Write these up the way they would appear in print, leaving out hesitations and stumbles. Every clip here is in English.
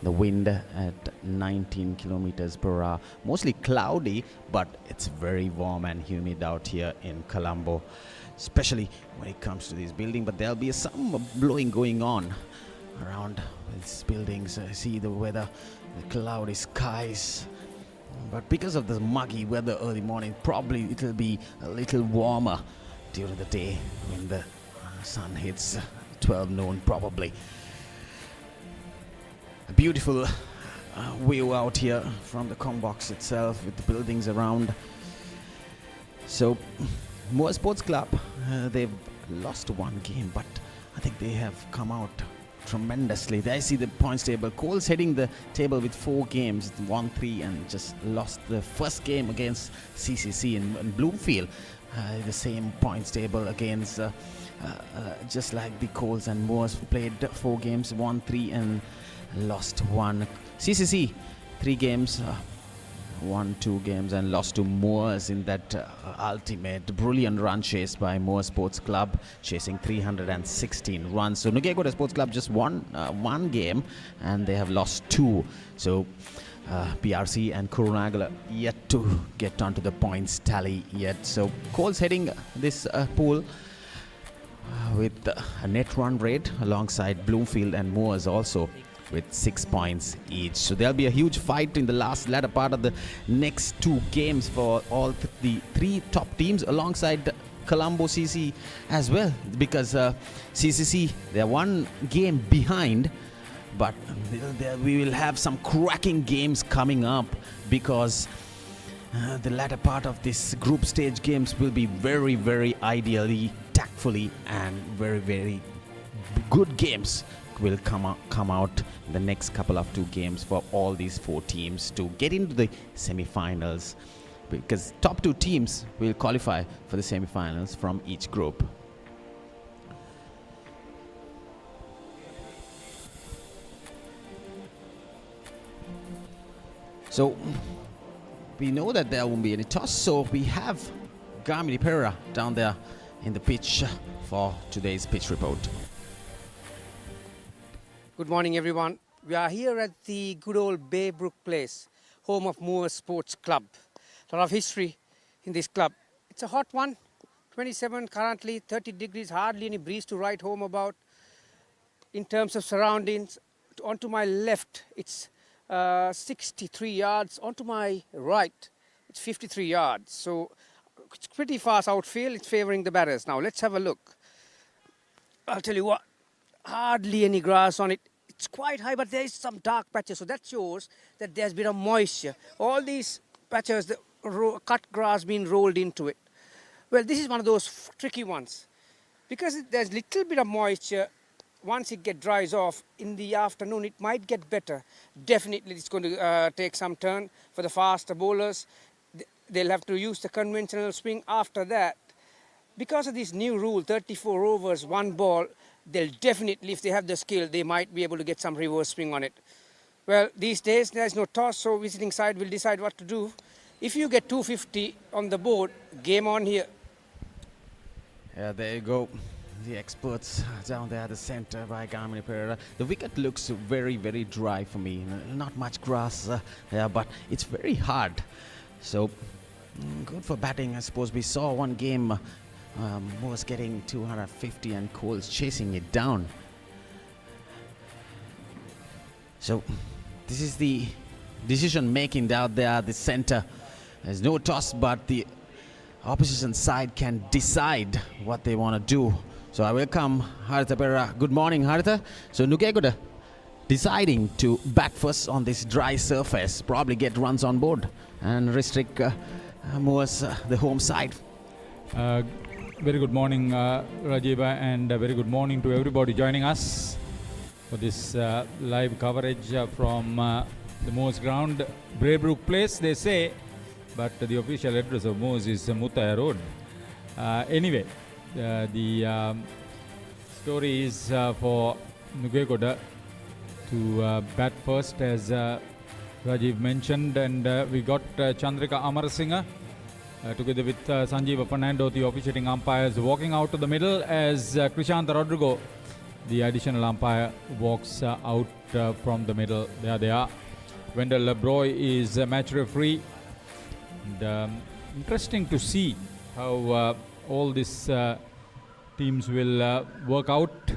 The wind at 19 kilometers per hour. Mostly cloudy, but it's very warm and humid out here in Colombo, especially when it comes to this building. But there'll be some blowing going on around these buildings. I see the weather, the cloudy skies. But because of the muggy weather early morning, probably it'll be a little warmer during the day when the sun hits 12 noon probably. A beautiful view out here from the com box itself with the buildings around. So Moa Sports Club, they've lost one game, but I think they have come out tremendously. There I see the points table. Cole's heading the table with 4 games, won 3 and just lost the first game against CCC in Bloomfield. The same points table against just like the Coles and Moors, played 4 games, won 3 and lost 1. CCC 3 games, won 2 games and lost to Moors in that ultimate brilliant run chase by Moa Sports Club, chasing 316 runs. So Nugegoda Sports Club just won 1 game and they have lost 2. So PRC and Kurunagala yet to get onto the points tally yet. So Cole's heading this pool with a net run rate alongside Bloomfield and Moors also with 6 points each. So there'll be a huge fight in the latter part of the next 2 games for all the 3 top teams alongside Colombo CC as well, because CCC, they're 1 game behind, but we will have some cracking games coming up because the latter part of this group stage games will be very, very ideally, tactfully and very, very good games will come out in the next couple of 2 games for all these 4 teams to get into the semi-finals, because top 2 teams will qualify for the semi-finals from each group. So we know that there won't be any toss, so we have Gamini Pereira down there in the pitch for today's pitch report. Good morning, everyone. We are here at the good old Baybrook Place, home of Moa Sports Club. A lot of history in this club. It's a hot one, 27 currently, 30 degrees, hardly any breeze to write home about. In terms of surroundings, onto my left, it's 63 yards. Onto my right, it's 53 yards. So it's pretty fast outfield. It's favouring the batters. Now, let's have a look. I'll tell you what. Hardly any grass on it. It's quite high, but there is some dark patches, so that shows that there's been a moisture. All these patches, the cut grass being rolled into it. Well, this is one of those tricky ones. Because there's little bit of moisture, once it dries off in the afternoon, it might get better. Definitely it's going to take some turn for the faster bowlers. They'll have to use the conventional swing after that. Because of this new rule, 34 overs, 1 ball, they'll definitely, if they have the skill, they might be able to get some reverse swing on it. Well, these days there's no toss, so visiting side will decide what to do. If you get 250 on the board, game on here. Yeah, there you go. The experts down there at the center by Gamini Pereira. The wicket looks very, very dry for me. Not much grass, but it's very hard. So good for batting. I suppose we saw one game was getting 250 and Cole's chasing it down. So this is the decision making down there at the center. There's no toss, but the opposition side can decide what they want to do. So I welcome Haritha Pereira. Good morning, Haritha. So Nugegoda deciding to bat first on this dry surface, probably get runs on board and restrict Moa's the home side. Very good morning, Rajiva, and very good morning to everybody joining us for this live coverage from the Moors ground, Baybrook Place, they say, but the official address of Moors is Mutaya Road. Anyway, the story is for Nugegoda to bat first, as Rajiv mentioned, and we got Chandrika Amarasinghe together with Sanjeeva Fernando, the officiating umpires, walking out to the middle as Krishanta Rodrigo the additional umpire walks out from the middle. There they are. Wendell Lebroy is match referee. And, interesting to see how all these teams will work out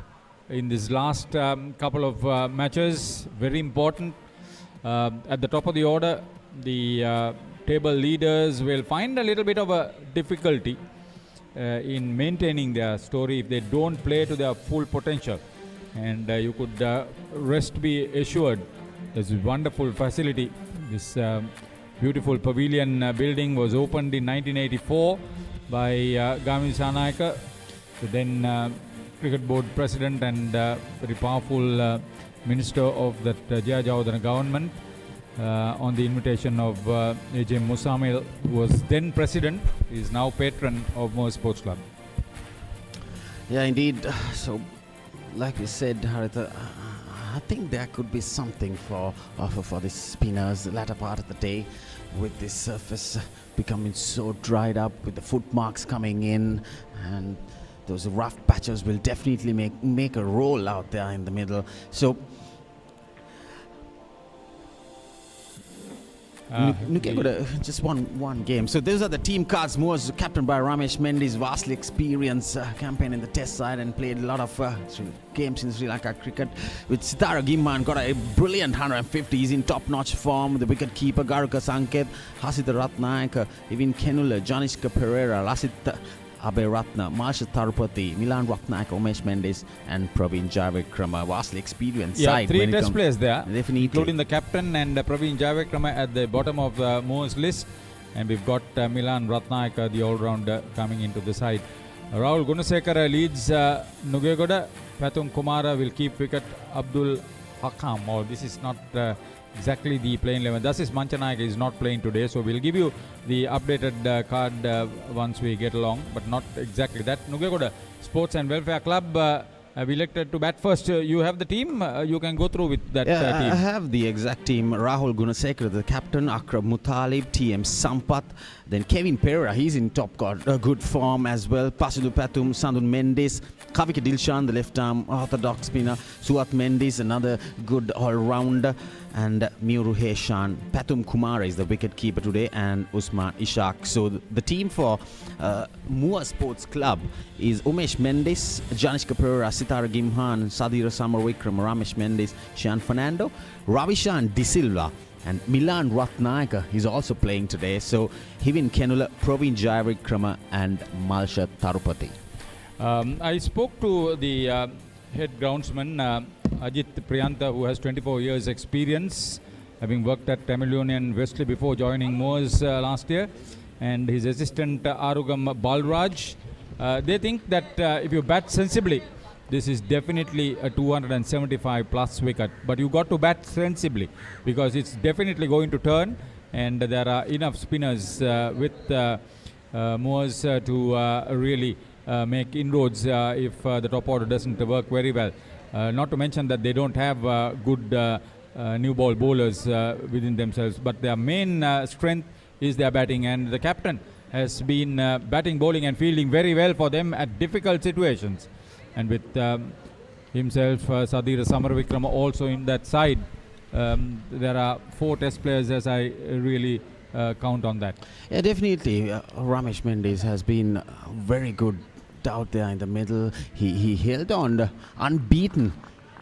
in this last couple of matches. Very important. At the top of the order, the table leaders will find a little bit of a difficulty in maintaining their story if they don't play to their full potential. And you could rest be assured this wonderful facility, this beautiful pavilion building was opened in 1984 by Gami Sanayaka, the then cricket board president and very powerful minister of the Jaya Jawadana government, on the invitation of A.J. Musamil, who was then president, is now patron of Moa Sports Club. Yeah, indeed. So, like we said, Haritha, I think there could be something for the spinners the latter part of the day, with this surface becoming so dried up, with the footmarks coming in, and those rough patches will definitely make a roll out there in the middle. So Nugegoda, just one game. So those are the team cards. Moa's captained by Ramesh Mendes, vastly experienced campaign in the test side and played a lot of games in Sri Lanka cricket. With Sitara Gimman got a brilliant 150. He's in top-notch form. The wicket keeper Garuka Sanket, Hasita Ratnaik, Evin Kenula, Janishka Pereira, Lasit Abe Ratna, Marsha Tarupati, Milan Ratnaik, Umesh Mendes, and Praveen Jayavikrama. Vastly experienced side. Three test players there, definitely, including the captain and Praveen Jayavikrama at the bottom of Moa's list. And we've got Milan Ratnaik, the all-rounder, coming into the side. Rahul Gunasekara leads Nugegoda. Pathum Kumara will keep wicket. Abdul Hakam, or this is not exactly the playing 11. Thus is Manchanayaka is not playing today, so we'll give you the updated card once we get along, but not exactly that. Nugegoda Sports and Welfare Club have elected to bat first. You have the team, you can go through with that team. I have the exact team. Rahul Gunasekara, the captain, Akrab Mutalib, TM Sampath, then Kevin Pereira, he's in top good form as well. Pasidu Pathum, Sandun Mendes, Kavika Dilshan, the left arm orthodox spinner, Suat Mendes, another good all-rounder, and Miuru Heshan. Pathum Kumara is the wicket keeper today, and Usman Ishaq. So the team for Moa Sports Club is Umesh Mendes, Janishka Pereira, Sitara Gimhan, Sadira Samarvikram, Ramesh Mendes, Shan Fernando, Ravishan De Silva, and Milan Ratnaika is also playing today. So Hivin Kenula, Praveen Jayavikrama, and Malsha Tarupati. I spoke to the head groundsman Ajit Priyanta, who has 24 years experience, having worked at Tamil Union Wesley before joining Moa's last year, and his assistant Arugam Balraj. They think that if you bat sensibly, this is definitely a 275 plus wicket, but you got to bat sensibly because it's definitely going to turn, and there are enough spinners with Moa's to really make inroads if the top order doesn't work very well. Not to mention that they don't have good new ball bowlers within themselves, but their main strength is their batting, and the captain has been batting, bowling and fielding very well for them at difficult situations. And with himself, Sadira Samarvikrama also in that side, there are 4 test players as I really count on that. Yeah, definitely. Ramesh Mendes has been very good out there in the middle. He held on unbeaten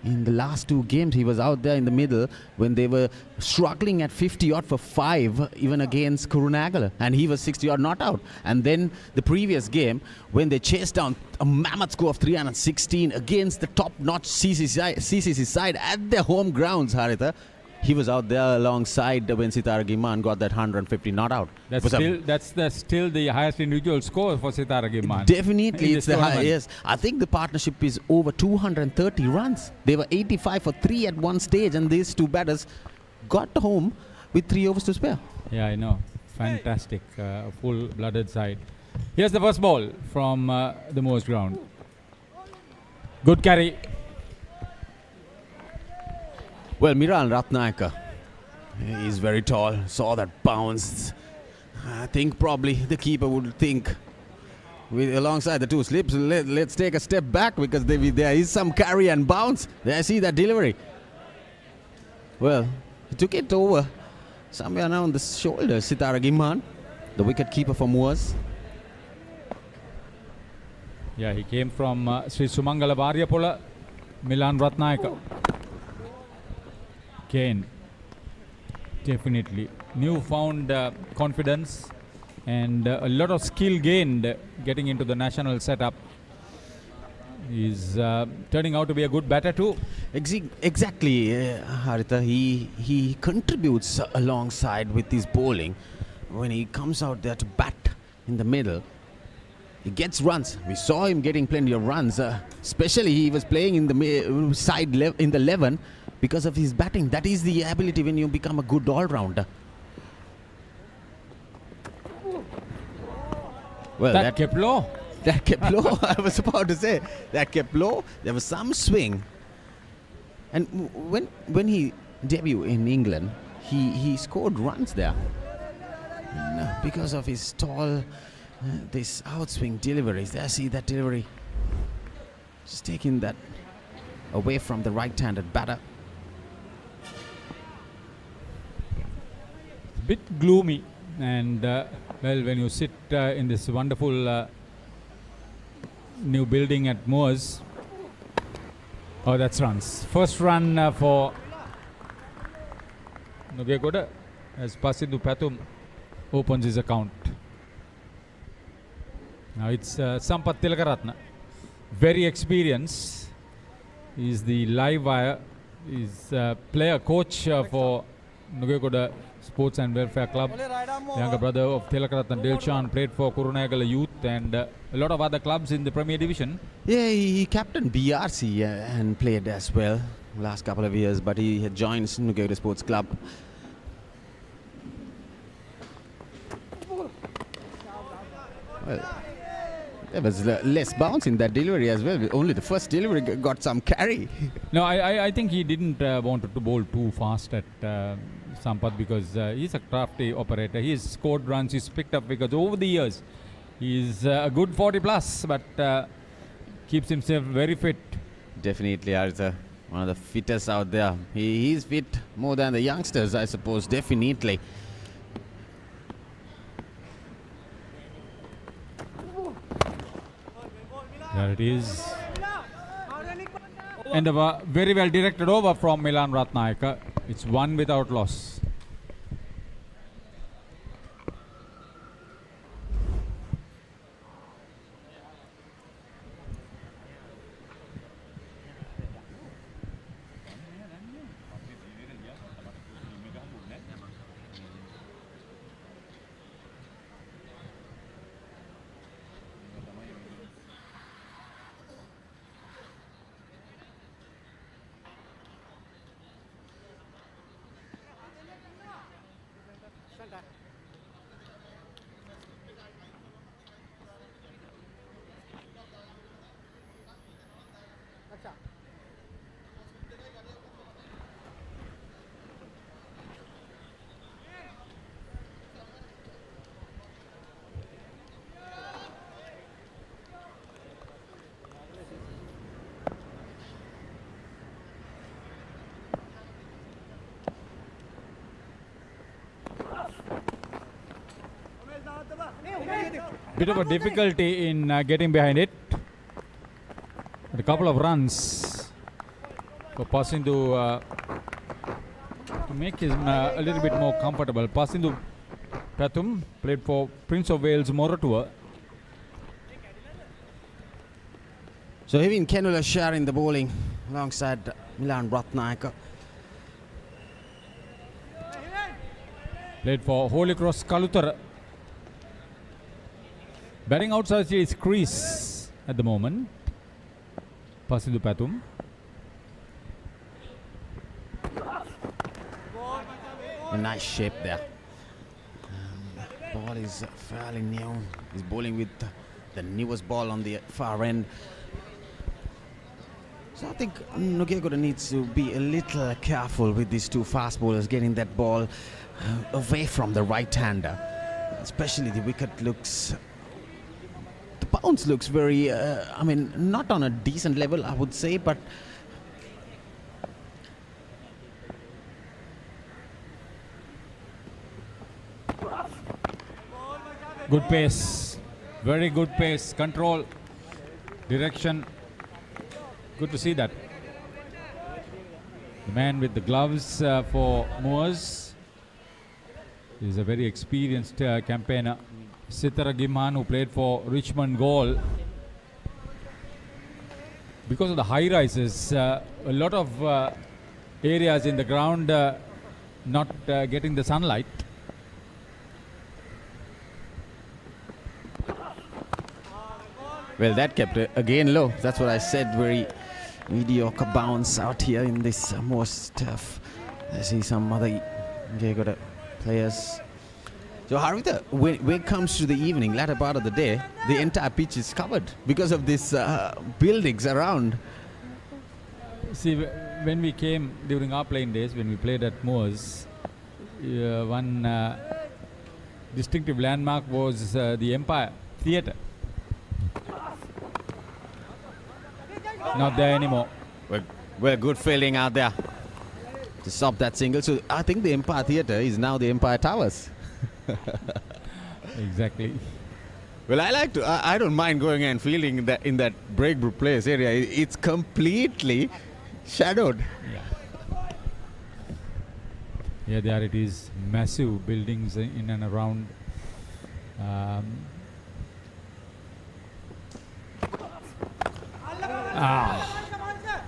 in the last 2 games. He was out there in the middle when they were struggling at 50 odd for 5 even against Kurunagala, and he was 60 odd not out. And then the previous game when they chased down a mammoth score of 316 against the top-notch CCC side at their home grounds, Haritha, he was out there alongside when Sitara Gimman got that 150 not out. That's still the highest individual score for Sitara Gimman. Definitely, it's the highest. I think the partnership is over 230 runs. They were 85 for 3 at one stage, and these 2 batters got home with 3 overs to spare. Yeah, I know. Fantastic, full-blooded side. Here's the first ball from the Moa's ground. Good carry. Well, Miran Ratnaika, he's very tall, saw that bounce. I think probably the keeper would think alongside the two slips. Let's take a step back because there is some carry and bounce. There, I see that delivery. Well, he took it over somewhere around the shoulder. Sitara Gimhan, the wicket keeper for Moors. Yeah, he came from Sri Sumangala Varyapola, Milan Ratnayaka. Kane, definitely. Newfound confidence and a lot of skill gained getting into the national setup. He's turning out to be a good batter too. Exactly, Haritha. He contributes alongside with his bowling. When he comes out there to bat in the middle, he gets runs. We saw him getting plenty of runs. Especially he was playing in the side in the 11 because of his batting. That is the ability when you become a good all-rounder. Well, that kept low. That kept low. I was about to say that kept low. There was some swing, and when he debuted in England, he scored runs there. And, because of his tall, this outswing deliveries. There, see that delivery, just taking that away from the right-handed batter. Bit gloomy, and well, when you sit in this wonderful new building at Moors. Oh, that's runs. First run for Nugegoda as Pasindu Pathum opens his account. Now it's Sampath Tilakaratne, very experienced. He's the live wire. He's player coach for Nugegoda Sports and Welfare Club. Younger brother of Tilakaratne Dilshan, played for Kurunegala Youth and a lot of other clubs in the Premier Division. Yeah, he captained BRC and played as well last couple of years, but he had joined Nugegoda Sports Club. Well, there was less bounce in that delivery as well. Only the first delivery got some carry. No, I think he didn't want to bowl too fast at Sampath because he's a crafty operator. He's scored runs, he's picked up wickets over the years. He's a good 40 plus, but keeps himself very fit. Definitely, Arthur. One of the fittest out there. He's fit more than the youngsters, I suppose. Definitely. There it is. And a very well directed over from Milan Ratnayaka. It's one without loss. Bit of a difficulty in getting behind it. But a couple of runs for Pasindu to make him a little bit more comfortable. Pasindu Pathum played for Prince of Wales Moratuwa. So even Kenula Shah in the bowling alongside Milan Ratnayaka. Played for Holy Cross Kalutara. Batting outside his crease at the moment. Pasindu Pathum. A nice shape there. Ball is fairly new. He's bowling with the newest ball on the far end. So I think Nugegoda needs to be a little careful with these two fast bowlers, getting that ball away from the right-hander. Especially the wicket looks... bounce looks very, not on a decent level, I would say, but Good pace. Very good pace. Control. Direction. Good to see that. The man with the gloves for Moors is a very experienced campaigner. Sitara Gimhan, who played for Richmond Goal. Because of the high rises, a lot of areas in the ground not getting the sunlight. well, that kept it again low. That's what I said. Very mediocre bounce out here in this most tough. I see some other Nugegoda players. So Harvita, when it comes to the evening, latter part of the day, the entire pitch is covered because of these buildings around. See, when we came during our playing days, when we played at Moors, one distinctive landmark was the Empire Theatre. Not there anymore. Well, good feeling out there to stop that single. So I think the Empire Theatre is now the Empire Towers. Exactly. Well, I don't mind going and feeling that in that Breakbrook Place area. It's completely shadowed. Yeah, there it is. Massive buildings in and around.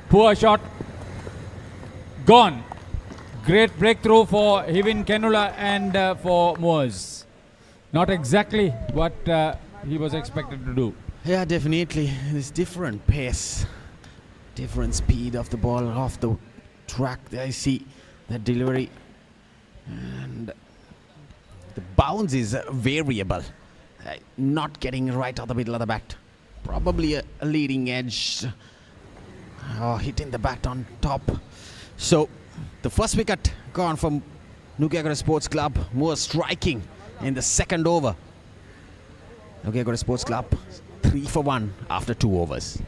Poor shot. Gone. Great breakthrough for Hivin Kenula and for Moors. Not exactly what he was expected to do. Yeah, definitely. There's different pace, different speed of the ball off the track. There I see the delivery. And the bounce is variable. Not getting right out the middle of the bat. Probably a leading edge. Hitting the bat on top. So the first wicket gone from Nugegoda Sports Club. More striking in the second over. Nugegoda Sports Club 3 for 1 after 2 overs.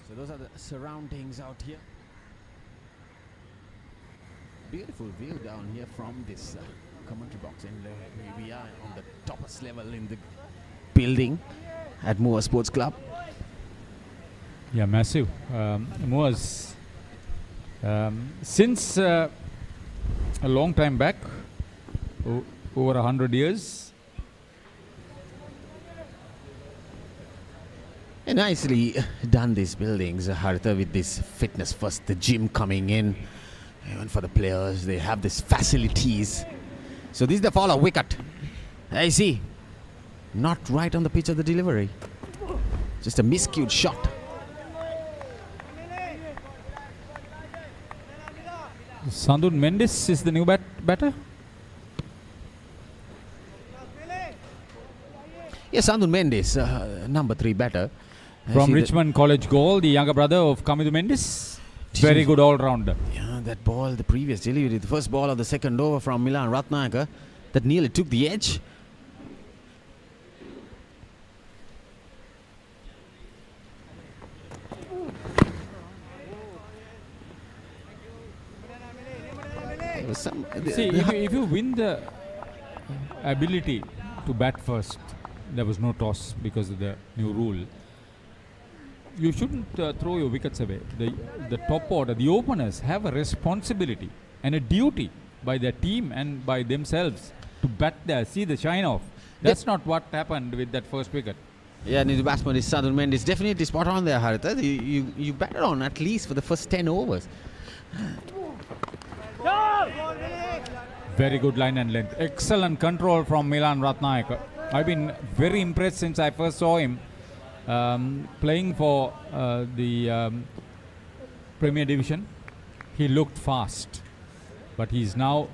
So those are the surroundings out here. Beautiful view down here from this commentary box, and we are on the topest level in the building at Moor Sports Club. Yeah, massive. Moors, since a long time back, over 100 years. Nicely done, these buildings, Haritha, with this fitness first, the gym coming in. Even for the players, they have these facilities. So this is the follow wicket. I see. Not right on the pitch of the delivery. Just a miscued shot. Sandun Mendes is the new batter. Yes, Sandun Mendes, number 3 batter. From Richmond College Goal, the younger brother of Kamidu Mendes. Very good all-rounder. Yeah, that ball, the previous delivery, the first ball of the second over from Milan Ratnayaka, that nearly took the edge. See, if you win the ability to bat first, there was no toss because of the new rule. You shouldn't throw your wickets away. The top order, the openers have a responsibility and a duty by their team and by themselves to bat there, see the shine off. That's not what happened with that first wicket. Yeah, and the batsman is Sandun Mendes. Definitely spot on there, Haritha. You batted on at least for the first 10 overs. Very good line and length. Excellent control from Milan Ratnayaka. I've been very impressed since I first saw him playing for the Premier Division. He looked fast, but he's now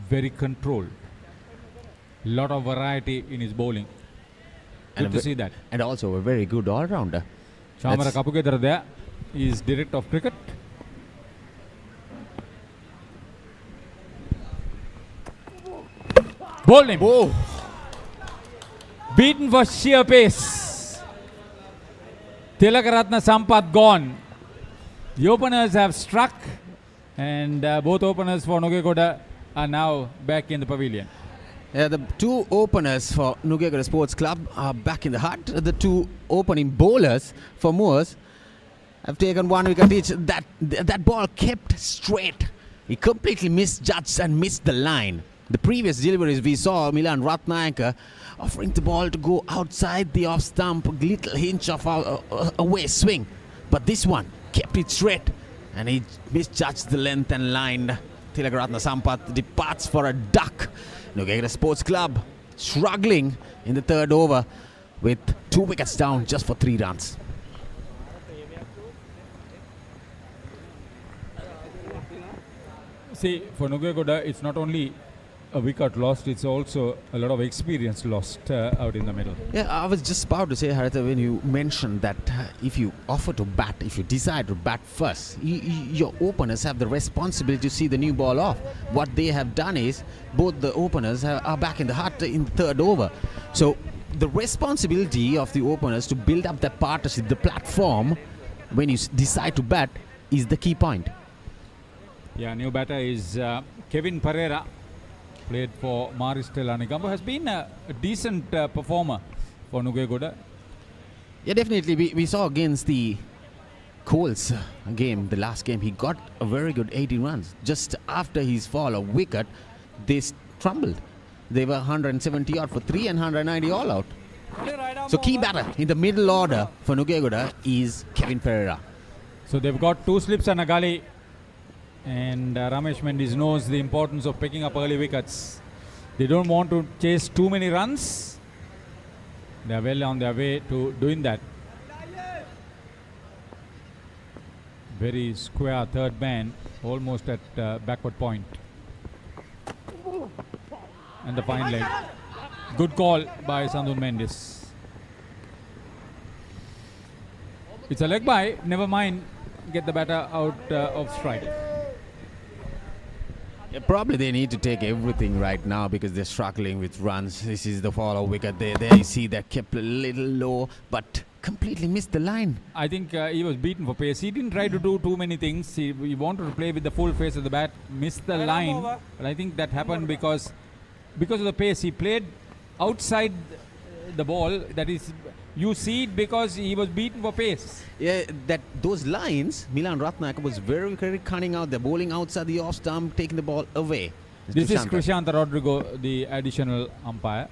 very controlled. Lot of variety in his bowling. Good to see that. And also a very good all-rounder. Chamara Kapukethara there is director of cricket. Bowled him. Oh, Beaten for sheer pace. Tilakaratna Sampath gone. The openers have struck, and both openers for Nugegoda are now back in the pavilion. yeah, the two openers for Nugegoda Sports Club are back in the hut. The two opening bowlers for Moors have taken 1 wicket each. That ball kept straight. He completely misjudged and missed the line. The previous deliveries we saw Milan Ratnayaka offering the ball to go outside the off stump, little hinge of away swing. But this one kept it straight and he misjudged the length and line. Tilakaratna Sampath departs for a duck. Nugegoda Sports Club struggling in the third over with 2 wickets down just for 3 runs. See, for Nugegoda, it's not only a wicket lost, it's also a lot of experience lost out in the middle. Yeah, I was just about to say, Haritha, when you mentioned that if you offer to bat, if you decide to bat first, your openers have the responsibility to see the new ball off. What they have done is, both the openers are back in the hut in the third over. So, the responsibility of the openers to build up that partnership, the platform, when you decide to bat, is the key point. Yeah, new batter is Kevin Pereira. Played for Maristel Anigambo, has been a decent performer for Nugegoda. Yeah, definitely. We saw against the Coles game, the last game, he got a very good 18 runs. Just after his fall of wicket, they crumbled. They were 170 odd for 3 and 190 all out. So key batter in the middle order for Nugegoda is Kevin Pereira. So they've got 2 slips and a gully. And Ramesh Mendes knows the importance of picking up early wickets. They don't want to chase too many runs. They are well on their way to doing that. Very square third man, almost at backward point. And the fine leg. Good call by Sandhu Mendes. It's a leg by, never mind, get the batter out of strike. Yeah, probably they need to take everything right now because they're struggling with runs. This is the fall of wicket. There you see that kept a little low, but completely missed the line. I think he was beaten for pace. He didn't try to do too many things. He wanted to play with the full face of the bat, missed the line. But I think that happened because of the pace. He played outside the ball. That is, you see it because he was beaten for pace. Yeah, those lines, Milan Ratnayaka was very, very cunning out there, bowling outside the off stump, taking the ball away. This is Krishanta Rodrigo, the additional umpire.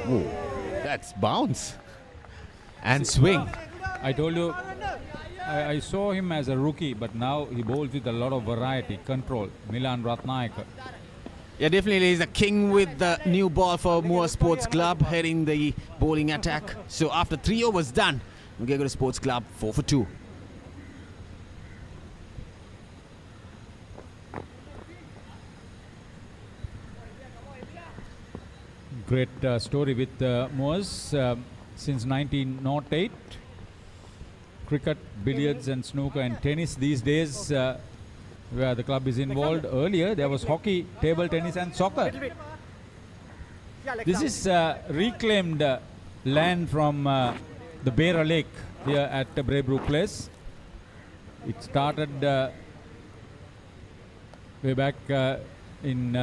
Oh, that's bounce and swing. I told you, I saw him as a rookie, but now he bowls with a lot of variety, control. Milan Ratnayaka. Yeah, definitely he's the king with the new ball for Moore Sports Club, heading the bowling attack. So after 3 overs done, Nugegoda Sports Club 4 for 2. Great story with Moors since 1908. Cricket, billiards and snooker and tennis these days where the club is involved. Earlier there was hockey, table tennis and soccer. This is reclaimed land from the Beira Lake here at Braybrook Place. It started way back in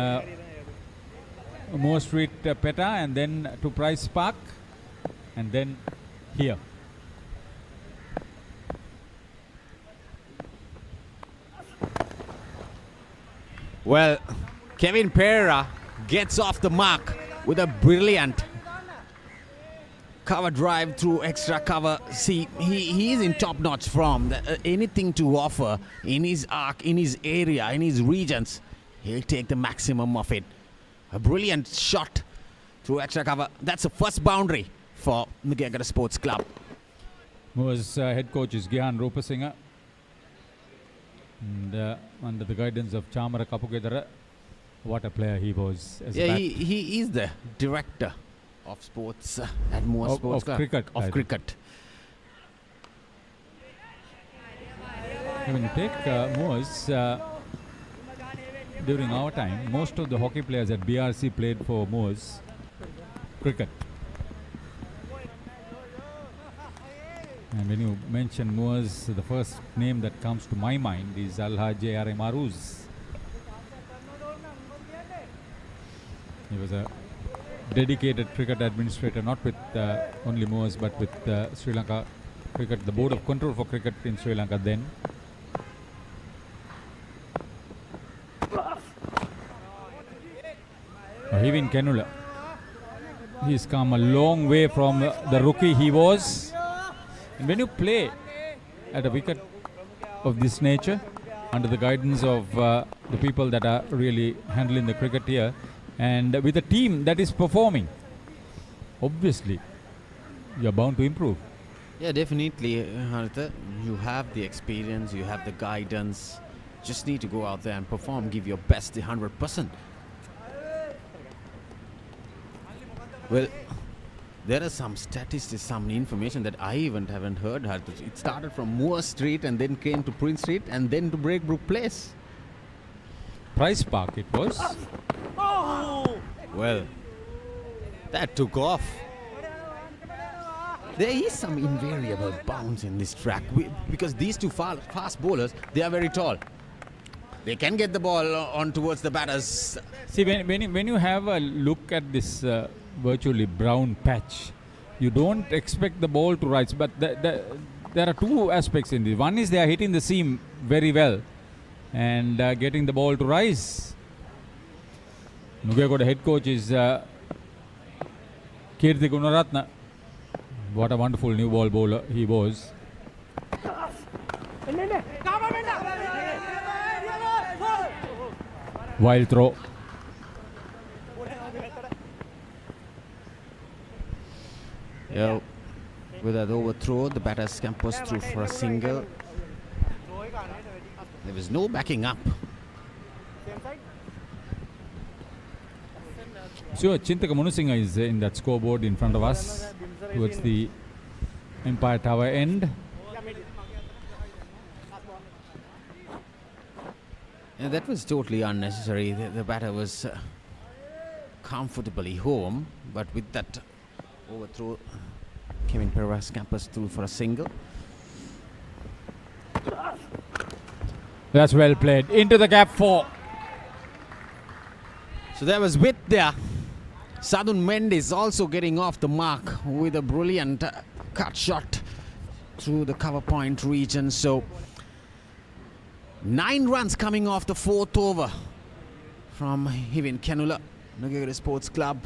Moore Street, Peta, and then to Price Park, and then here. Well, Kevin Pereira gets off the mark with a brilliant cover drive through extra cover. See, he is in top-notch form. Anything to offer in his arc, in his area, in his regions, he'll take the maximum of it. A brilliant shot through extra cover. That's the first boundary for Nugegoda Sports Club. Moore's head coach is Gyan Rupasinghe. And under the guidance of Chamara Kapukethara, what a player he was as a Yeah, bat. he is the director of sports at Moore Sports Of Club. cricket. I Of think. cricket. When you take Moors, during our time, most of the hockey players at BRC played for Moors cricket. And when you mention Moors, the first name that comes to my mind is Alhaji R.M. Aruz. He was a dedicated cricket administrator, not with only Moors, but with Sri Lanka Cricket, the Board of Control for Cricket in Sri Lanka then. Hivin Kenula. He's come a long way from the rookie he was. And when you play at a wicket of this nature, under the guidance of the people that are really handling the cricket here, and with a team that is performing, obviously, you're bound to improve. Yeah, definitely, Haritha. You have the experience, you have the guidance. Just need to go out there and perform, give your best, the 100%. Well, there are some statistics, some information that I even haven't heard. It started from Moore Street and then came to Prince Street and then to Breakbrook Place. Price Park it was. Well, that took off. There is some invariable bounce in this track because these two fast bowlers, they are very tall. They can get the ball on towards the batters. See, when you have a look at this virtually brown patch, you don't expect the ball to rise. But there are two aspects in this. One is they are hitting the seam very well and getting the ball to rise. Nugegoda head coach is Kirti Gunaratna. What a wonderful new ball bowler he was. Wild throw. Yeah, with that overthrow, the batter scampers through for a single. There was no backing up. So Chintaka Munusingha is in that scoreboard in front of us towards the Empire Tower end. Yeah, that was totally unnecessary. The batter was comfortably home, but with that overthrow, Kevin Pereira scampers through for a single. That's well played. Into the gap 4. So there was width there. Sadun Mendes also getting off the mark with a brilliant cut shot through the cover point region. So 9 runs coming off the 4th over from Hivin Kenula, Nugegoda Sports Club.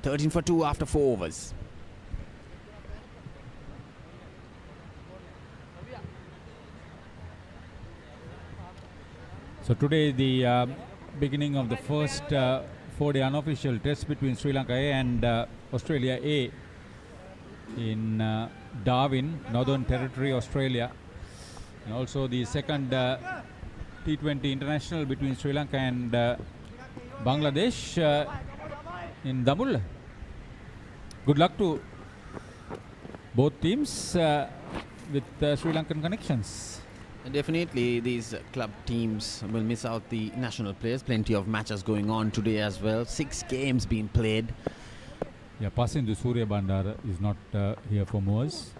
13 for 2 after 4 overs. So today the beginning of the first 4-day unofficial test between Sri Lanka A and Australia A in Darwin, Northern Territory, Australia. And also the second T20 international between Sri Lanka and Bangladesh in Damul. Good luck to both teams with Sri Lankan connections. Definitely these club teams will miss out the national players. Plenty of matches going on today as well. 6 games being played. Yeah, Pasindu Surya Bandara is not here for Moors.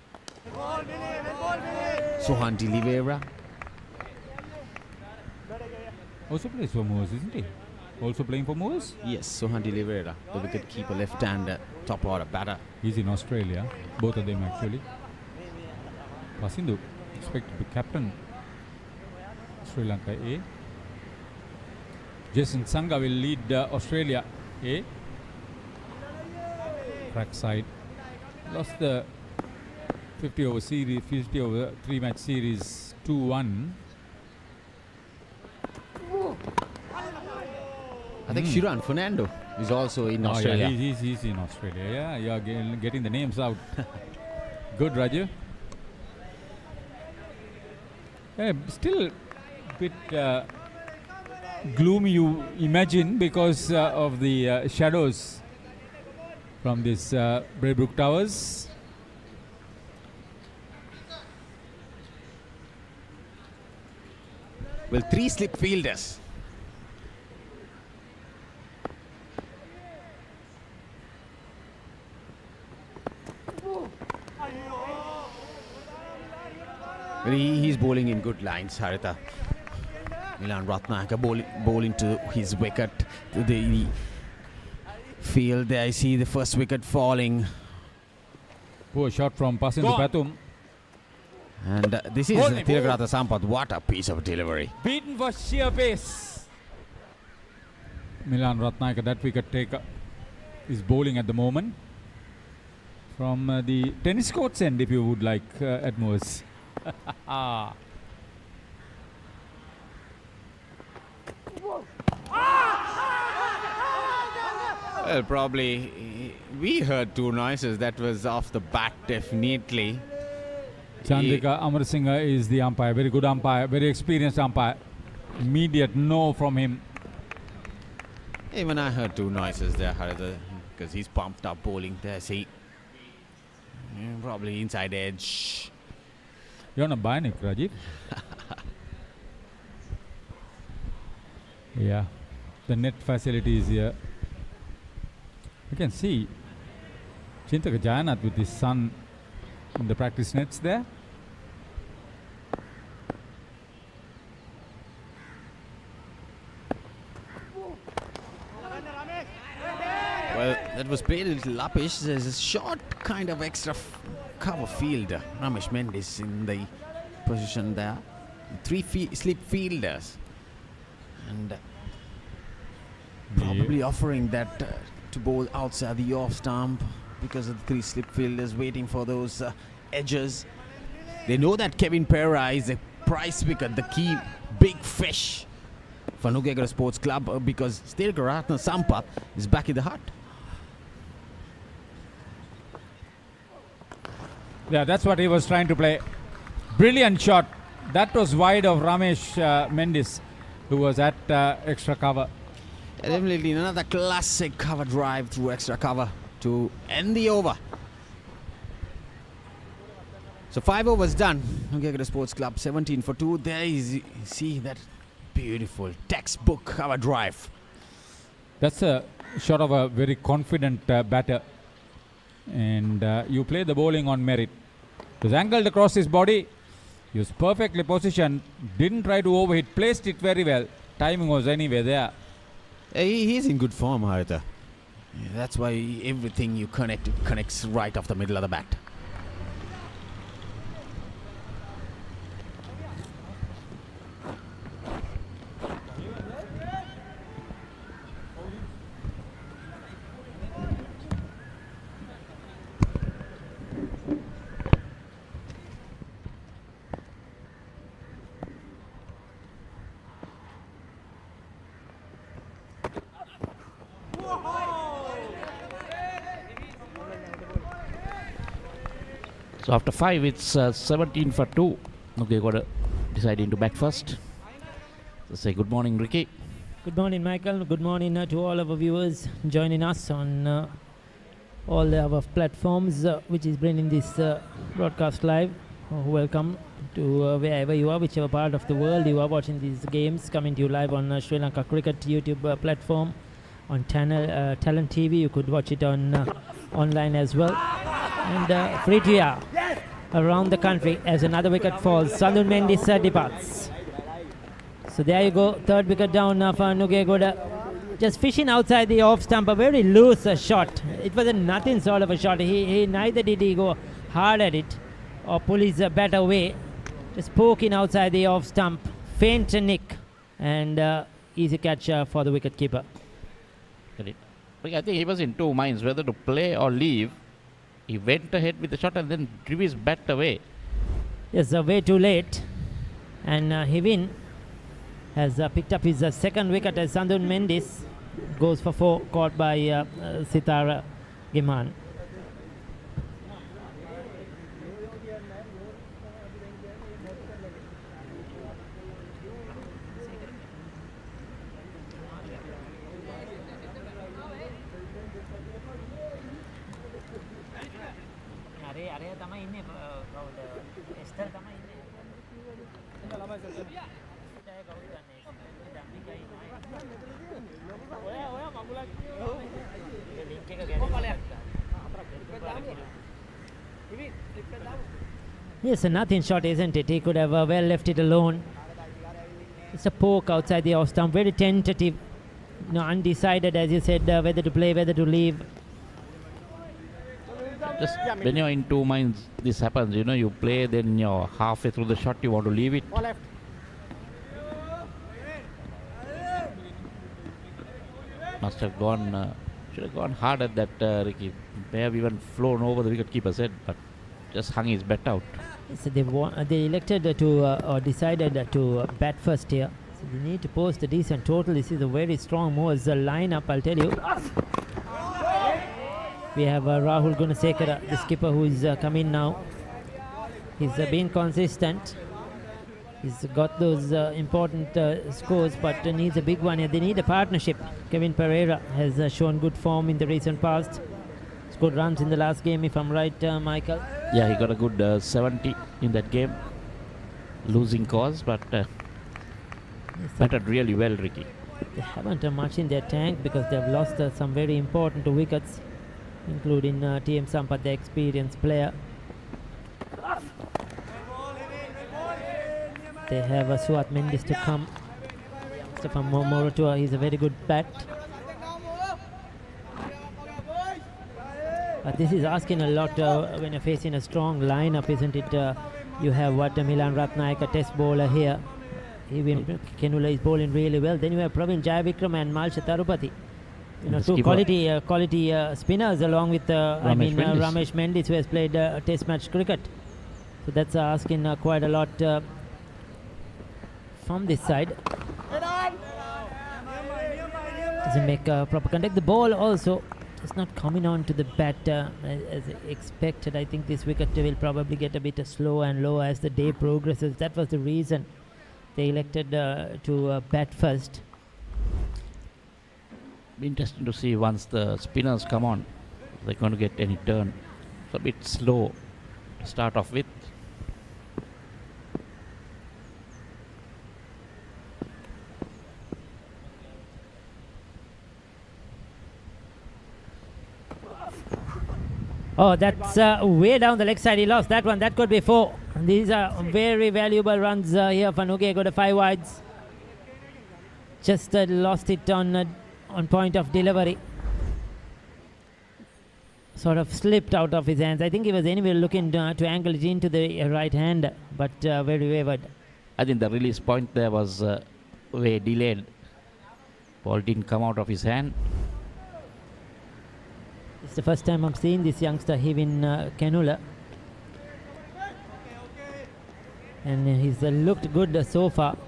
Sohan de Oliveira. Also plays for Moors, isn't he? Also playing for Moors? Yes, Sohan de Oliveira, the wicket keeper, left-hander, top order batter. He's in Australia, both of them actually. Pasindu expected to be captain Sri Lanka A. Jason Sangha will lead Australia A. Crack side. Lost the 50 over 3 match series 2-1. I think Shiran Fernando is also in Australia. Yeah, he's in Australia. Yeah, you're getting the names out. Good, Raju. Still a bit gloomy you imagine because of the shadows from this Braybrook Towers. Well, 3 slip fielders. Well, he's bowling in good lines, Haritha. Milan Ratnaka bowling to his wicket. To the field there, I see the first wicket falling. Poor shot from Pasindu Patum. And this is Thilakarata Sampath. What a piece of delivery. Beaten for sheer pace. Milan Ratnaka, that wicket taker, is bowling at the moment. From the tennis court's end, if you would like, at Moors. Well, probably we heard 2 noises. That was off the bat, definitely. Chandrika Amarasinghe is the umpire. Very good umpire, very experienced umpire. Immediate no from him. Even I heard 2 noises there, Haritha, because he's pumped up bowling there. See, probably inside edge. You're on a bionic, Rajiv. Yeah, the net facility is here. You can see Chintaka Jayanath with his son in the practice nets there. Well, that was played a little uppish. There's a short kind of extra cover field. Ramesh Mendes in the position there. 3 slip fielders. And probably offering that to bowl outside the off stump because of the 3 slip fielders waiting for those edges. They know that Kevin Pereira is a price wicket, the key big fish for Nugegoda Sports Club because Thilakarata Sampath is back in the hut. Yeah, that's what he was trying to play. Brilliant shot. That was wide of Ramesh Mendes, who was at extra cover. Definitely another classic cover drive through extra cover to end the over. So 5 overs done. Nugegoda Sports Club 17 for 2. There you see that beautiful textbook cover drive. That's a shot of a very confident batter. And you play the bowling on merit. It was angled across his body. He was perfectly positioned. Didn't try to overhit. Placed it very well. Timing was anyway there. He's in good form, Haritha. That's why everything you connects right off the middle of the bat. So after 5, it's 17 for 2. Nugegoda deciding to bat first. So say good morning, Ricky. Good morning, Michael. Good morning to all our viewers joining us on all our platforms, which is bringing this broadcast live. Welcome to wherever you are, whichever part of the world you are watching these games, coming to you live on Sri Lanka Cricket YouTube platform, on Talent TV. You could watch it on online as well. And free to air around the country as another wicket falls. Sandun Mendes departs. So there you go, 3rd wicket down for Nugegoda. Just fishing outside the off stump, a very loose shot. It was a nothing sort of a shot. He neither did he go hard at it or pull his bat away. Just poking outside the off stump, faint nick, and easy catch for the wicket keeper. I think he was in 2 minds whether to play or leave. He went ahead with the shot and then drew his bat away. Yes, way too late. And Hivin has picked up his 2nd wicket as Sandun Mendes goes for 4, caught by Sitara Giman. Yes, a nothing shot, isn't it? He could have well left it alone. It's a poke outside the off stump, very tentative, undecided, as you said, whether to play, whether to leave. Just when you're in two minds, this happens. You play, then you're halfway through the shot, you want to leave it. Must have gone, should have gone hard at that, Ricky. May have even flown over the wicket-keeper's head, but just hung his bat out. So they elected to or decided to bat first here. So they need to post a decent total. This is a very strong Moors lineup, I'll tell you. We have Rahul Gunasekara, the skipper, who is come in now. He's been consistent. He's got those important scores, but needs a big one here. They need a partnership. Kevin Pereira has shown good form in the recent past. Scored runs in the last game, if I'm right, Michael. Yeah, he got a good 70 in that game. Losing cause, but batted really well, Ricky. They haven't much in their tank because they've lost some very important wickets, including TM Sampath, the experienced player. They have Suat Mendes to come. Stefan Moratua, he's a very good bat. But this is asking a lot when you're facing a strong lineup, isn't it? You have Milan Ratnaik, a test bowler here. Even Kenula is bowling really well. Then you have Praveen Jayavikram and Malsha Tarupati. Two quality spinners, along with Ramesh Mendes, who has played test match cricket. So that's asking quite a lot from this side. Doesn't make proper contact. The ball also is not coming on to the bat as expected. I think this wicket will probably get a bit slow and low as the day progresses. That was the reason they elected to bat first. Be interesting to see once the spinners come on, if they're going to get any turn. It's a bit slow to start off with. Oh, that's way down the leg side. He lost that one. That could be 4. These are very valuable runs here for Nugegoda, 5 wides. Just lost it on point of delivery. Sort of slipped out of his hands. I think he was anyway looking to angle it into the right hand, but very wavered. I think the release point there was way delayed. Ball didn't come out of his hand. It's the first time I'm seeing this youngster Hivin Kenula. And he's looked good so far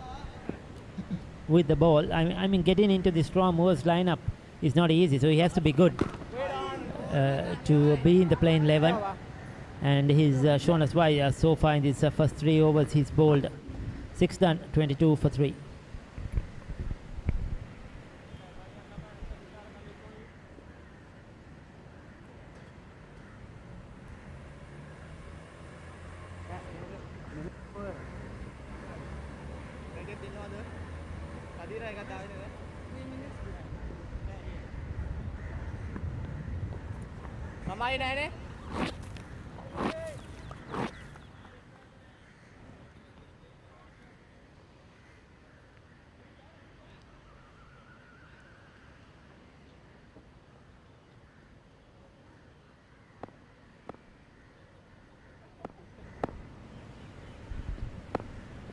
with the ball. I mean, getting into the strong Moors lineup is not easy, so he has to be good to be in the playing 11. And he's shown us why so far in these first 3 overs he's bowled 6 done, 22 for 3.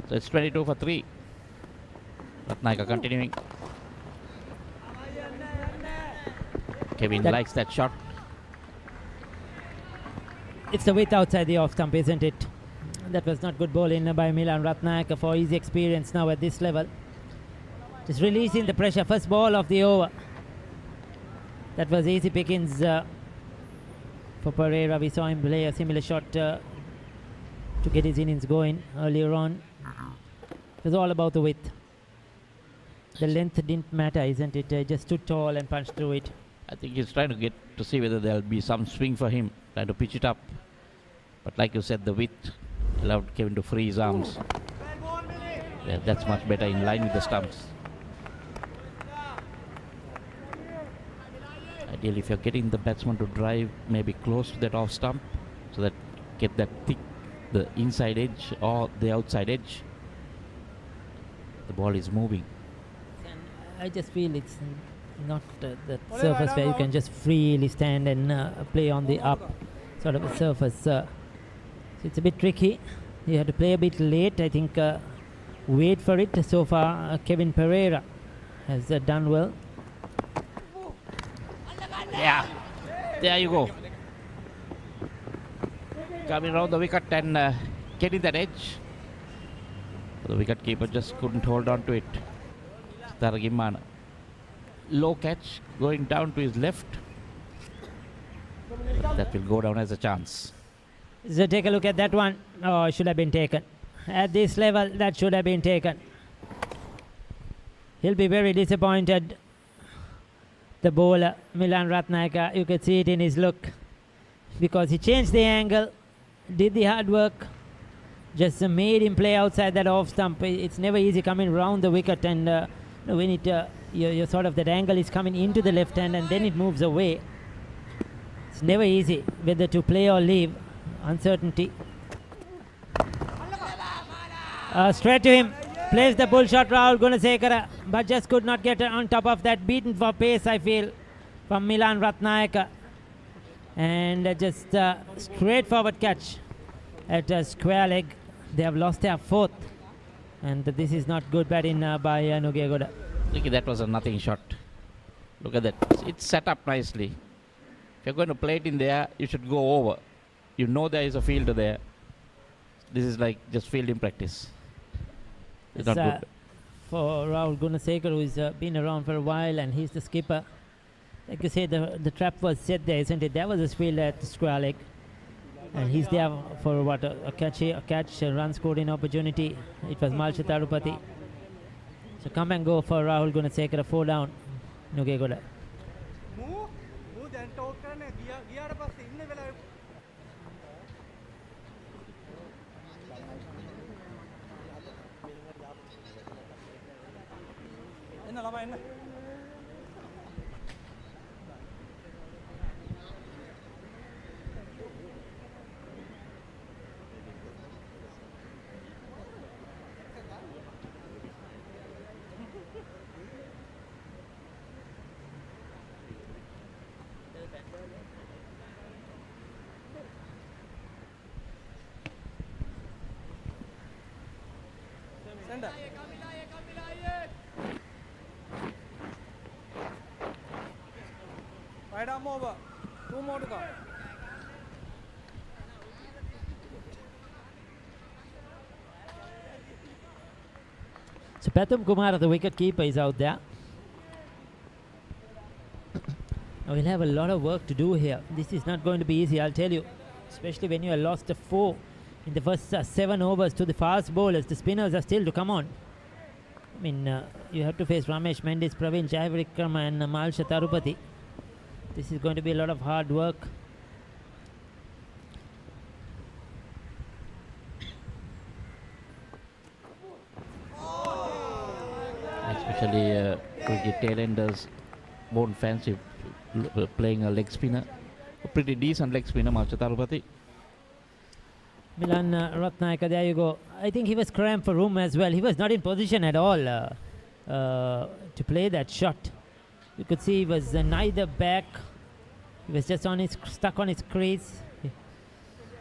So it's 22 for 3. Ratnaika continuing. Kevin likes that shot. It's the width outside the off stump, isn't it? That was not good bowling by Milan Ratnaik for easy experience now at this level. Just releasing the pressure. First ball of the over. That was easy pickings for Pereira. We saw him play a similar shot to get his innings going earlier on. It was all about the width. The length didn't matter, isn't it? Just stood tall and punched through it. I think he's trying to get to see whether there'll be some swing for him, trying to pitch it up. But like you said, the width allowed Kevin to free his arms. Yeah, that's much better in line with the stumps. Ideally, if you're getting the batsman to drive maybe close to that off stump, so that get that thick, the inside edge or the outside edge, the ball is moving. I just feel it's not that surface where you can just freely stand and play on the up sort of a surface. So it's a bit tricky. You have to play a bit late. I think wait for it. So far, Kevin Pereira has done well. Yeah, there you go. Coming around the wicket and getting that edge. The wicket keeper just couldn't hold on to it. Taragimana. Low catch going down to his left. That will go down as a chance. So take a look at that one. Oh, it should have been taken. At this level, that should have been taken. He'll be very disappointed. The bowler, Milan Ratnayaka, you could see it in his look. Because he changed the angle, did the hard work, just made him play outside that off stump. It's never easy coming round the wicket, and when it you're sort of that angle is coming into the left hand and then it moves away. It's never easy whether to play or leave. Uncertainty. Straight to him. Plays the bull shot, Rahul Gunasekara, but just could not get on top of that. Beaten for pace, I feel, from Milan Ratnayaka. And just straightforward catch at square leg. They have lost their fourth. And this is not good batting by Nugegoda. Look, that was a nothing shot. Look at that. It's set up nicely. If you're going to play it in there, you should go over. You know there is a fielder there. This is like just fielding practice. It's not good. For Rahul Gunasekar, who's been around for a while, and he's the skipper. Like you say, the trap was set there, isn't it? That was a field at square leg. And he's there for what, a catch, a run scored in opportunity. It was Malcha Tarupati. So come and go for Rahul Gunasekara, 4 down, Nugegoda. Right arm over. 2 more to go. So Pathum Kumar, the wicket keeper, is out there. Now we'll have a lot of work to do here. This is not going to be easy, I'll tell you. Especially when you have lost 4 in the first 7 overs to the fast bowlers. The spinners are still to come on. I mean, you have to face Ramesh Mendis, Praveen Jayavrikrama and Malcha Tarupati. This is going to be a lot of hard work. Especially cricket tailenders won't fancy playing a leg spinner. A pretty decent leg spinner, Malcha Tarupati. Milan Ratnayaka, there you go. I think he was cramped for room as well. He was not in position at all to play that shot. You could see he was neither back. He was just stuck on his crease.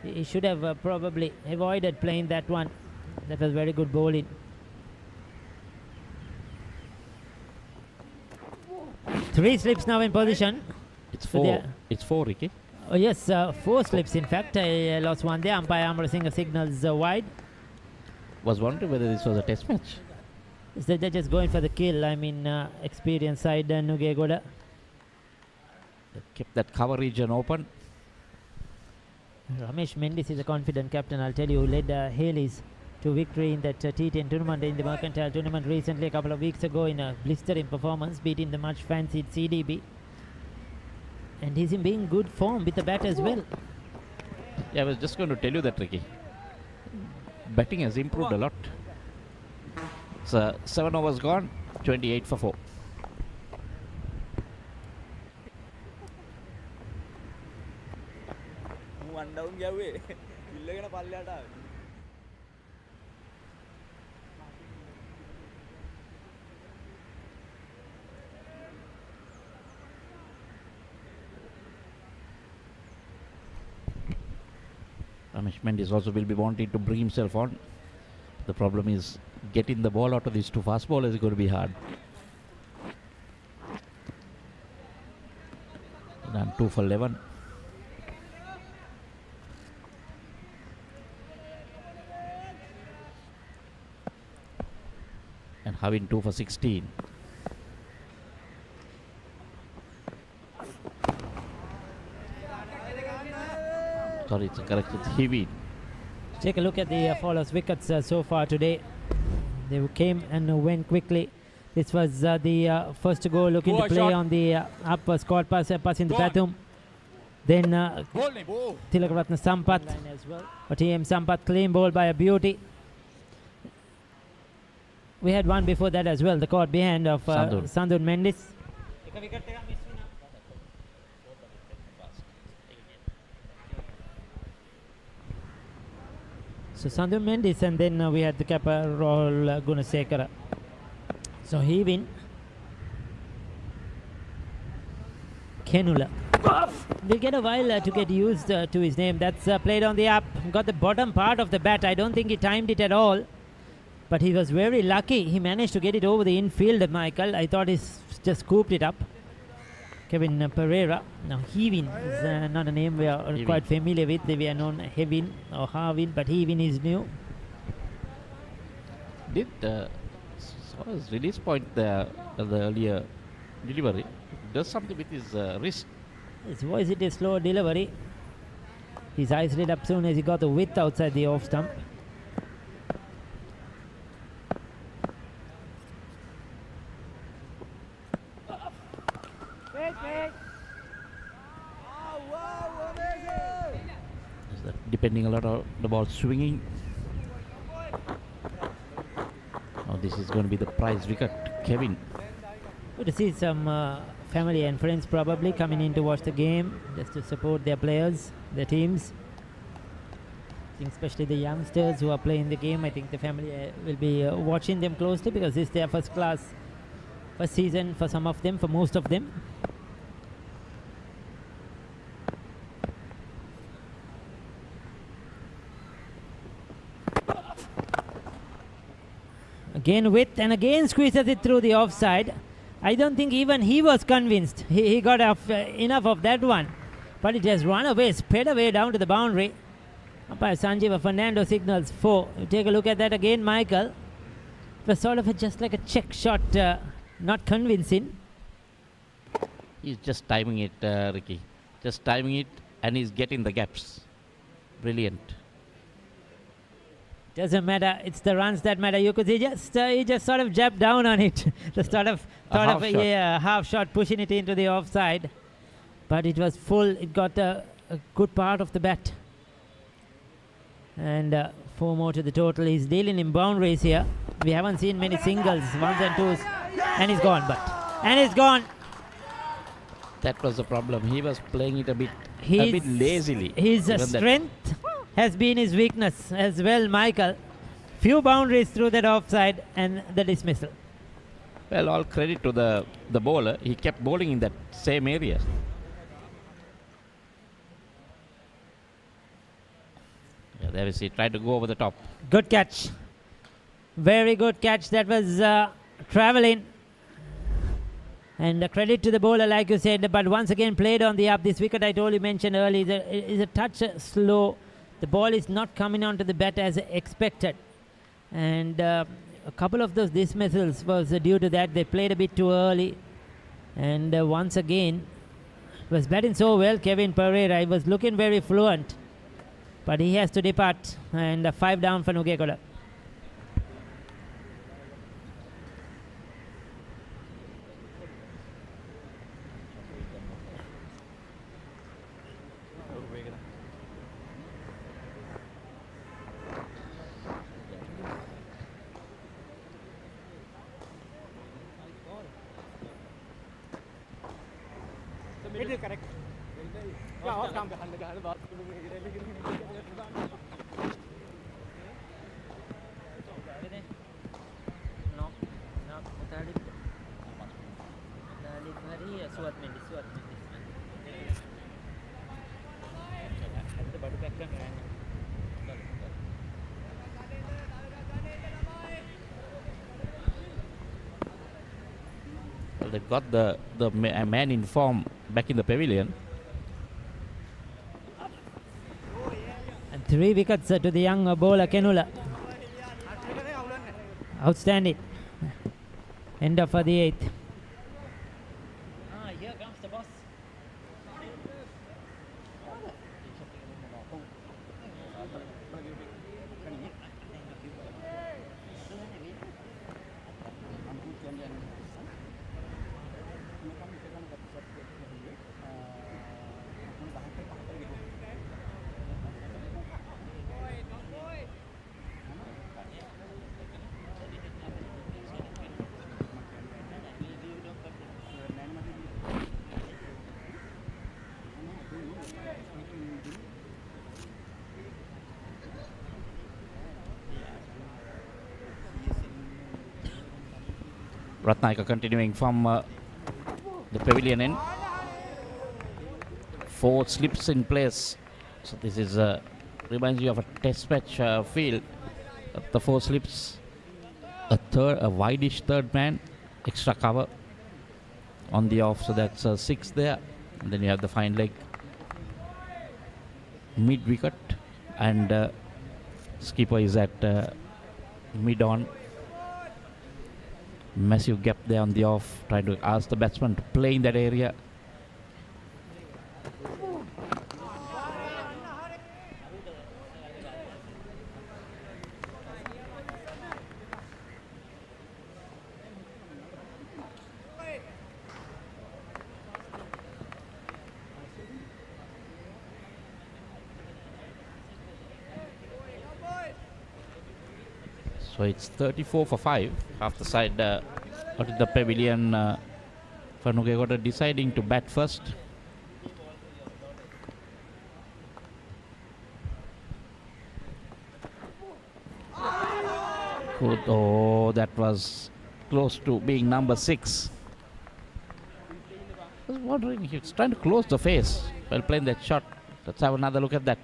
He should have probably avoided playing that one. That was very good bowling. Three slips now in position. It's 4. It's 4, Ricky. Oh yes, 4 slips in fact. I lost one there. Umpire Amar Singh signals wide. Was wondering whether this was a test match. So they're just going for the kill. I mean, experienced side Nugegoda. They kept that cover region open. Ramesh Mendis is a confident captain, I'll tell you, who led Haleys to victory in that T10 tournament, in the Mercantile tournament recently, a couple of weeks ago, in a blistering performance, beating the much fancied CDB. And he's in being good form with the bat as well. Yeah, I was just going to tell you that, Ricky. Betting has improved a lot. It's 7 overs gone, 28 for 4. Ramesh Mendis also will be wanting to bring himself on. The problem is getting the ball out of these two fast bowlers is going to be hard. Done 2 for 11. And Havin 2 for 16. Sorry, it's correct. It's Havin. Take a look at the Fowler's wickets so far today. They came and went quickly. This was the first to go looking to play on the up squad pass in the Bathum. Then Tilakaratna Sampath as well. TM Sampath clean ball by a beauty. We had one before that as well, the caught behind of Sandun Mendis. So Sandhu Mendis, and then we had the capper Rahul Gunasekara. So he win. Kenula. Will get a while to get used to his name. That's played on the up. Got the bottom part of the bat. I don't think he timed it at all. But he was very lucky. He managed to get it over the infield, Michael. I thought he's just scooped it up. Kevin Pereira. Now, Hevin is not a name we are quite familiar with. We are known Hevin or Harvin, but Hevin is new. Did saw his release point there the earlier delivery? Does something with his wrist. Was it a slow delivery? His eyes lit up soon as he got the width outside the off stump. Depending a lot on the ball swinging. Oh, this is going to be the prize wicket, Kevin. Good to see some family and friends probably coming in to watch the game, just to support their players, their teams. I think especially the youngsters who are playing the game. I think the family will be watching them closely because this is their first season for some of them, for most of them. Again width and again squeezes it through the offside. I don't think even he was convinced. He got enough of that one. But it has run away, sped away down to the boundary. Umpire Sanjeeva Fernando signals 4. You take a look at that again, Michael. It was sort of just like a check shot, not convincing. He's just timing it, Ricky. Just timing it, and he's getting the gaps. Brilliant. Doesn't matter. It's the runs that matter. You could see he just sort of jabbed down on it. The sort of half shot pushing it into the offside. But it was full. It got a good part of the bat. And 4 more to the total. He's dealing in boundaries here. We haven't seen many singles, 1s and 2s. And he's gone. And he's gone. That was the problem. He was playing it a bit lazily. His strength has been his weakness as well, Michael. Few boundaries through that offside and the dismissal. Well, all credit to the bowler. He kept bowling in that same area. Yeah, there we see. Tried to go over the top. Good catch. Very good catch. That was traveling. And credit to the bowler, like you said. But once again, played on the up. This wicket I told you mentioned earlier is a touch slow. The ball is not coming onto the bat as expected. And a couple of those dismissals was due to that. They played a bit too early. And once again, was batting so well, Kevin Pereira. He was looking very fluent. But he has to depart. And 5 down for Nugegoda. It is correct. Yeah, off stump. Well, they've got a man in form back in the pavilion. And 3 wickets to the young bowler Kenula. Outstanding. End of the 8th. Here comes the boss. Ratnayaka continuing from the pavilion end. 4 slips in place. So this is reminds you of a test match field. The 4 slips, a wideish third man, extra cover on the off. So that's 6 there. And then you have the fine leg, mid wicket, and skipper is at mid on. Massive gap there on the off, trying to ask the batsman to play in that area. So it's 34 for 5. Half the side out in the pavilion for Nugegoda deciding to bat first. Good. Oh, that was close to being number 6. I was wondering, he's trying to close the face while playing that shot. Let's have another look at that.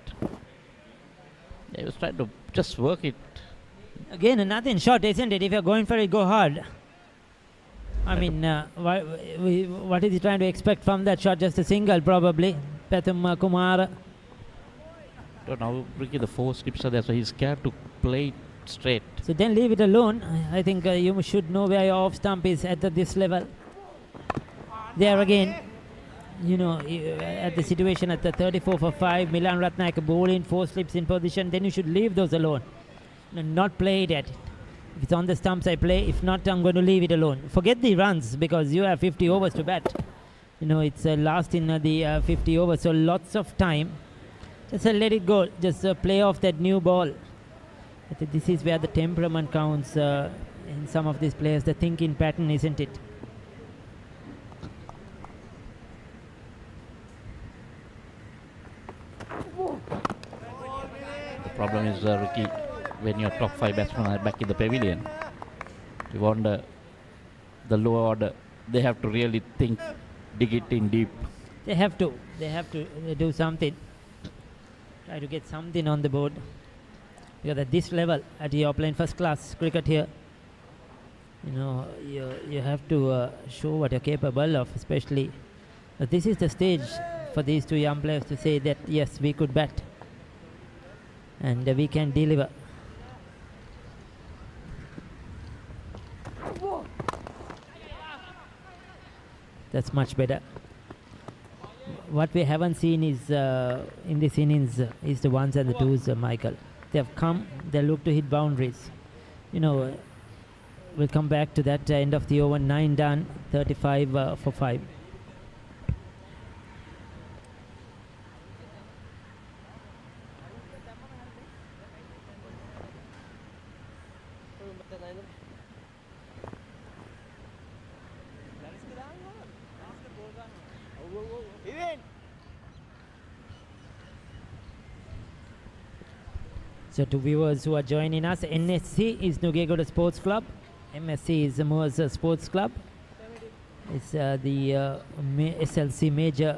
He was trying to just work it. Again, nothing short, isn't it? If you're going for it, go hard. I mean, what is he trying to expect from that shot? Just a single, probably. Pathum Kumar. Don't know, Ricky, the 4 slips are there, so he's scared to play it straight. So then leave it alone. I think you should know where your off stump is at this level. There again, you know, at the situation at the 34 for 5, Milan Ratnayaka bowling, 4 slips in position, then you should leave those alone. Not play it at it. If it's on the stumps, I play. If not, I'm going to leave it alone. Forget the runs because you have 50 overs to bat. You know, it's last in the 50 overs, so lots of time. Just let it go. Just play off that new ball. I think this is where the temperament counts in some of these players, the thinking pattern, isn't it? The problem is, Ricky, when your top 5 batsmen are back in the pavilion, you want the lower order, they have to really think, dig it in deep. They have to do something. Try to get something on the board. Because at this level, you're playing first class cricket here, you know, you have to show what you're capable of, especially this is the stage for these 2 young players to say that yes, we could bat and we can deliver. That's much better. What we haven't seen is in this innings is the 1s and the 2s, Michael. They have come, they look to hit boundaries. You know, we'll come back to that end of the over. 9 done, 35 for 5. So to viewers who are joining us, NSC is Nugegoda Sports Club. MSC is the Moors Sports Club. It's the SLC Major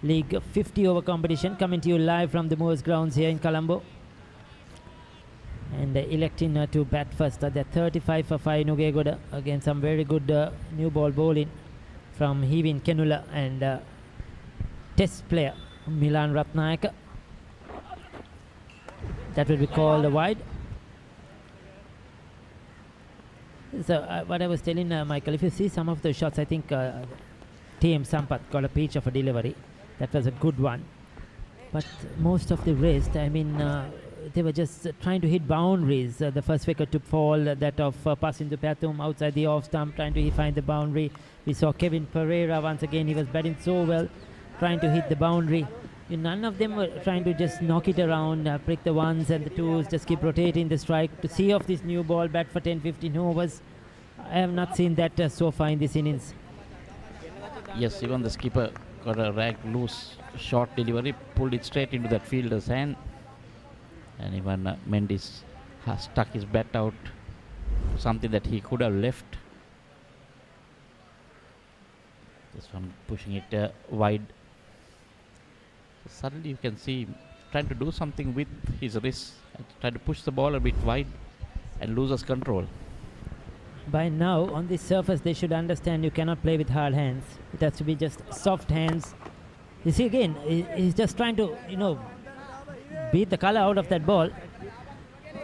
League 50 over competition coming to you live from the Moors grounds here in Colombo. And electing to bat first. They're 35 for 5 Nugegoda. Again, some very good new ball bowling from Hevin Kenula and test player Milan Ratnayaka. That will be called a wide. So what I was telling Michael, if you see some of the shots, I think TM Sampath got a peach of a delivery. That was a good one. But most of the rest, I mean, they were just trying to hit boundaries. The first wicket to fall, that of Pasindu Pathum outside the off stump, trying to find the boundary. We saw Kevin Pereira once again. He was batting so well, trying to hit the boundary. None of them were trying to just knock it around, prick the ones and the twos, just keep rotating the strike. To see off this new ball, bat for 10-15 overs, I have not seen that so far in this innings. Yes, even the skipper got a rag loose short delivery, pulled it straight into that fielder's hand. And even Mendes has stuck his bat out, something that he could have left. This one pushing it wide. Suddenly you can see him trying to do something with his wrist, trying to push the ball a bit wide and loses control. By now, on this surface, they should understand you cannot play with hard hands. It has to be just soft hands. You see again, he's just trying to, beat the color out of that ball.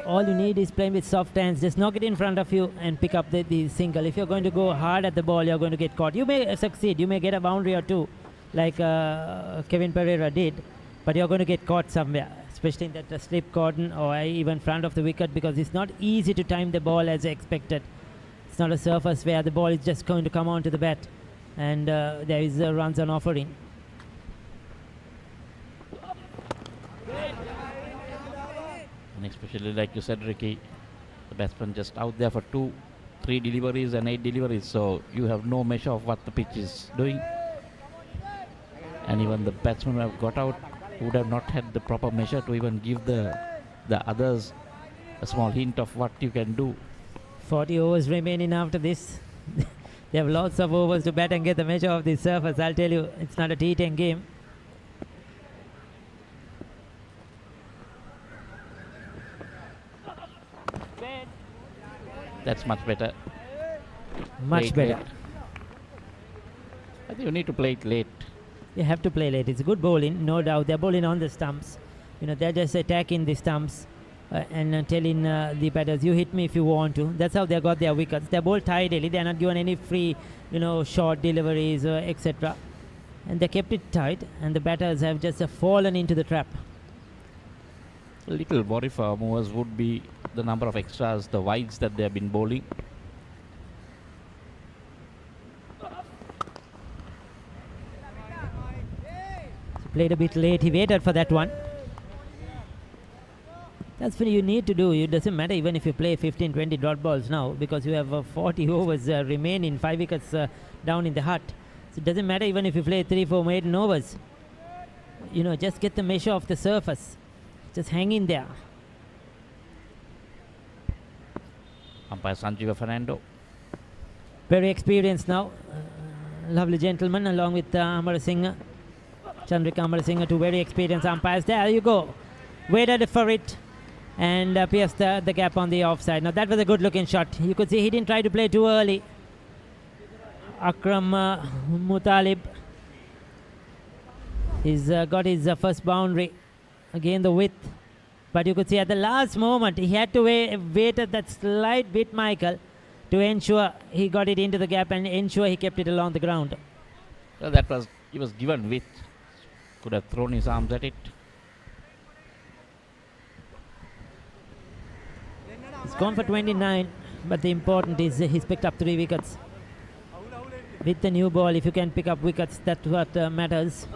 All you need is playing with soft hands. Just knock it in front of you and pick up the single. If you're going to go hard at the ball, you're going to get caught. You may succeed. You may get a boundary or two, like Kevin Pereira did, but you're going to get caught somewhere, especially in that slip cordon or even front of the wicket, because it's not easy to time the ball as expected. It's not a surface where the ball is just going to come onto the bat and there is runs on offering. And especially like you said, Ricky, the batsman just out there for 2-3 deliveries and 8 deliveries, so you have no measure of what the pitch is doing. And even the batsmen who have got out would have not had the proper measure to even give the others a small hint of what you can do. 40 overs remaining after this. They have lots of overs to bat and get the measure of the surface. I'll tell you, it's not a T10 game. That's much better. Much better. Late. I think you need to play it late. You have to play late. It's good bowling, no doubt. They're bowling on the stumps. They're just attacking the stumps and telling the batters, you hit me if you want to. That's how they got their wickets. They're bowled tidily. They're not given any free, short deliveries, etc. And they kept it tight, and the batters have just fallen into the trap. A little worry for Moors would be the number of extras, the wides that they have been bowling. Played a bit late. He waited for that one. That's what you need to do. It doesn't matter even if you play 15-20 dot balls now, because you have 40 overs remaining, 5 wickets down in the hut. So it doesn't matter even if you play 3-4 maiden overs. Just get the measure of the surface. Just hang in there. Umpire Sanjeeva Fernando. Very experienced now. Lovely gentleman along with Amar Singh. Chandrika Amar Singh, two very experienced umpires. There you go. Waited for it and pierced the gap on the offside. Now that was a good looking shot. You could see he didn't try to play too early. Akram Mutalib. He's got his first boundary. Again the width. But you could see at the last moment he had to wait at that slight bit, Michael, to ensure he got it into the gap and ensure he kept it along the ground. Well, he was given width. Could have thrown his arms at it. He's gone for 29, but the important is he's picked up 3 wickets. With the new ball, if you can pick up wickets, that's what matters.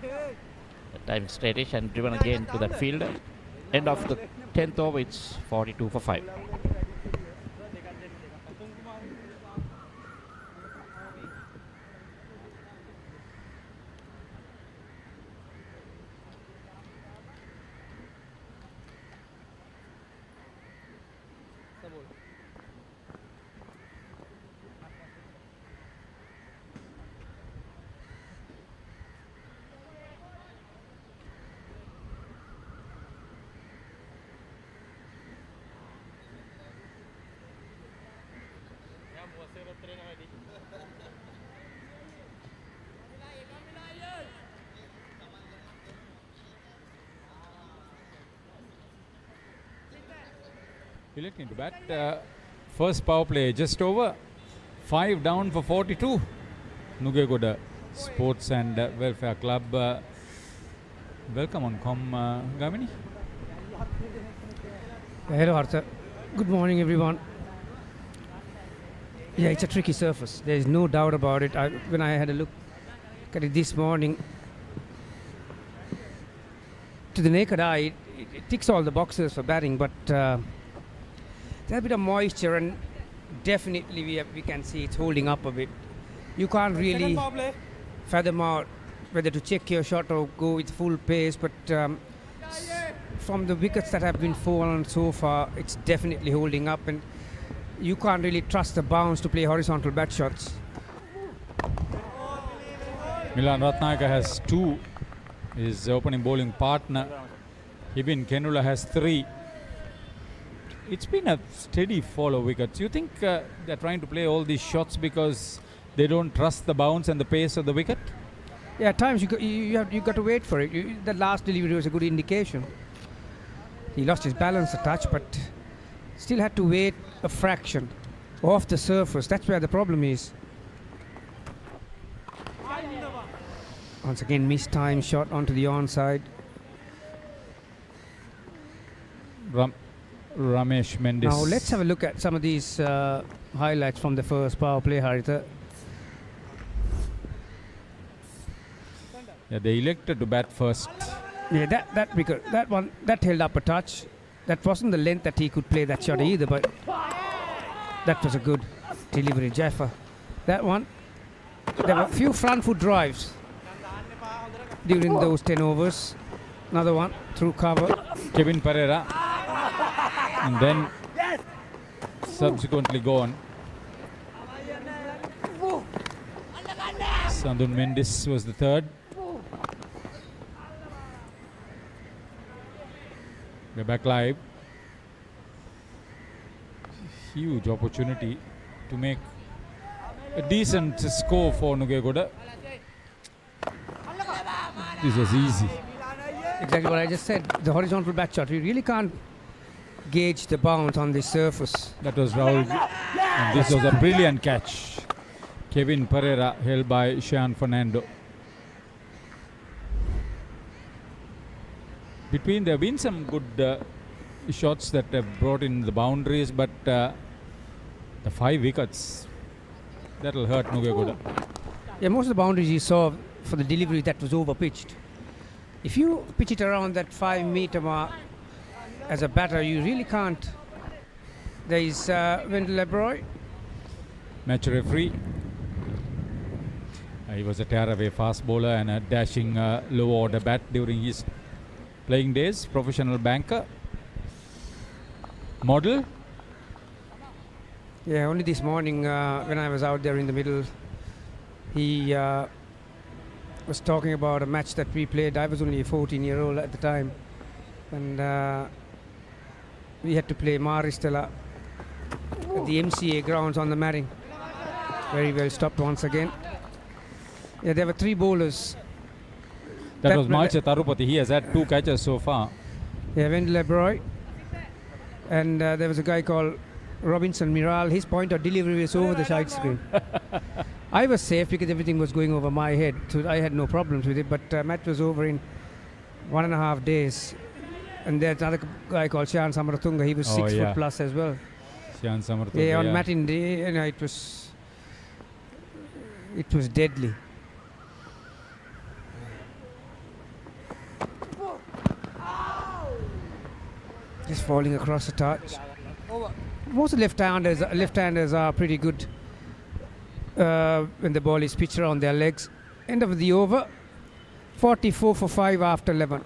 The time straightish and driven again to that fielder. End of the 10th over, it's 42 for 5. Electing to bat. First power play just over. 5 down for 42. Nugegoda Sports and Welfare Club. Welcome on Gamini. Hello, Arthur. Good morning, everyone. Yeah, it's a tricky surface. There is no doubt about it. When I had a look at it this morning, to the naked eye, it ticks all the boxes for batting, but there's a bit of moisture, and definitely we can see it's holding up a bit. You can't really fathom out whether to check your shot or go with full pace, but from the wickets that have been fallen so far, it's definitely holding up, and you can't really trust the bounce to play horizontal bat shots. Milan Ratnayaka has 2. His opening bowling partner Ibn Kenula has 3. It's been a steady fall of wickets. You think they're trying to play all these shots because they don't trust the bounce and the pace of the wicket? Yeah, at times you got to wait for it. The last delivery was a good indication. He lost his balance a touch, but still had to wait a fraction off the surface. That's where the problem is. Once again, mistimed shot onto the onside. Ramesh Mendis. Now let's have a look at some of these highlights from the first power play, Haritha. Yeah, they elected to bat first. Yeah, that held up a touch. That wasn't the length that he could play that shot either, but that was a good delivery, Jaffa. That one, there were a few front foot drives during those 10 overs. Another one through cover. Kevin Pereira. And then subsequently gone. Sandun Mendis was the third. We're back live. Huge opportunity to make a decent score for Nugegoda. This was easy. Exactly what I just said. The horizontal bat shot, you really can't gauge the bounce on the surface. That was Rahul. And this was a brilliant catch. Kevin Pereira held by Sean Fernando. Between there have been some good shots that have brought in the boundaries, but the 5 wickets, that'll hurt Nugegoda. Yeah, most of the boundaries you saw for the delivery that was over pitched. If you pitch it around that 5-meter mark as a batter, you really can't. There is Wendell Lebroy. Match referee. He was a tearaway fast bowler and a dashing low order bat during his playing days. Professional banker. Model. Yeah, only this morning when I was out there in the middle, he was talking about a match that we played. I was only a 14-year-old at the time, and we had to play Maristella at the MCA grounds on the matting. Very well stopped once again. Yeah, there were 3 bowlers. That was Malcha Tarupati. He has had 2 catches so far. Yeah, Wendell Lebroy. And there was a guy called Robinson Miral. His point of delivery was over the side screen. I was safe because everything was going over my head, so I had no problems with it. But match was over in 1.5 days. And there's another guy called Shan Samaratunga. He was 6 foot plus as well. Shan Samaratunga. Yeah, on matting day, it was deadly. Just falling across the touch. Most of left-handers are pretty good when the ball is pitched around their legs. End of the over, 44 for 5 after 11.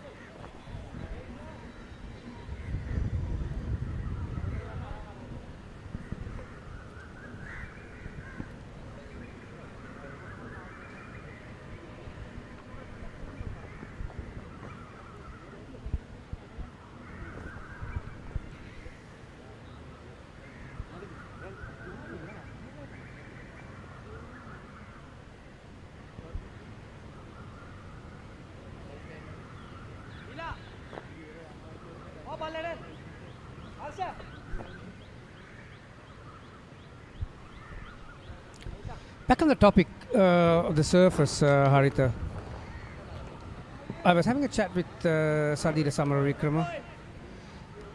Back on the topic of the surface, Harita. I was having a chat with Sadira Samaravikrama.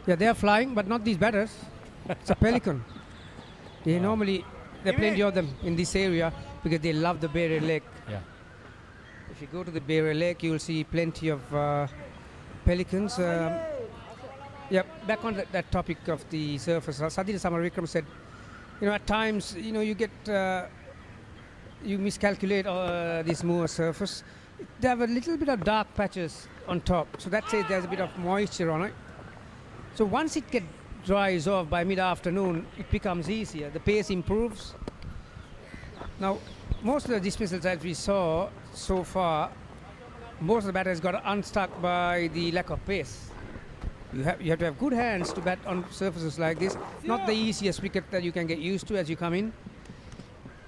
Yeah, they are flying, but not these batters. It's a pelican. They normally, there are plenty of them in this area because they love the Barrier Lake. Yeah. If you go to the Barrier Lake, you will see plenty of pelicans. Yeah, back on that topic of the surface, Sadira Samaravikram said, at times, you get, you miscalculate this Moor surface. They have a little bit of dark patches on top, so that says there's a bit of moisture on it. So once it dries off by mid-afternoon, it becomes easier. The pace improves. Now, most of the dismissals that we saw so far, most of the batters got unstuck by the lack of pace. You have to have good hands to bat on surfaces like this. Not the easiest wicket that you can get used to as you come in.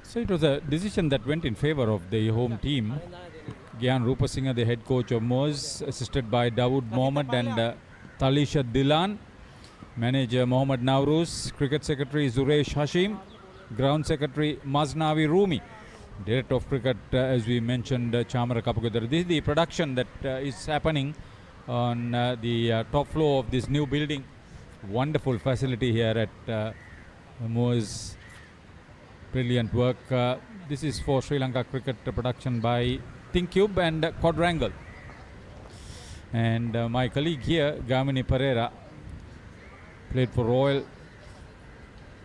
So it was a decision that went in favor of the home team. Gyan Rupasinghe, the head coach of Moors, assisted by Dawood Mohammed and Talisha Dilan. Manager Mohammad Nauruz, Cricket Secretary Zuresh Hashim, Ground Secretary Maznavi Rumi. Director of Cricket, as we mentioned, Chamara Kapagudar. This is the production that is happening on the top floor of this new building. Wonderful facility here at Moors. Brilliant work. This is for Sri Lanka cricket production by ThinkCube and Quadrangle. And my colleague here, Gamini Pereira, played for Royal.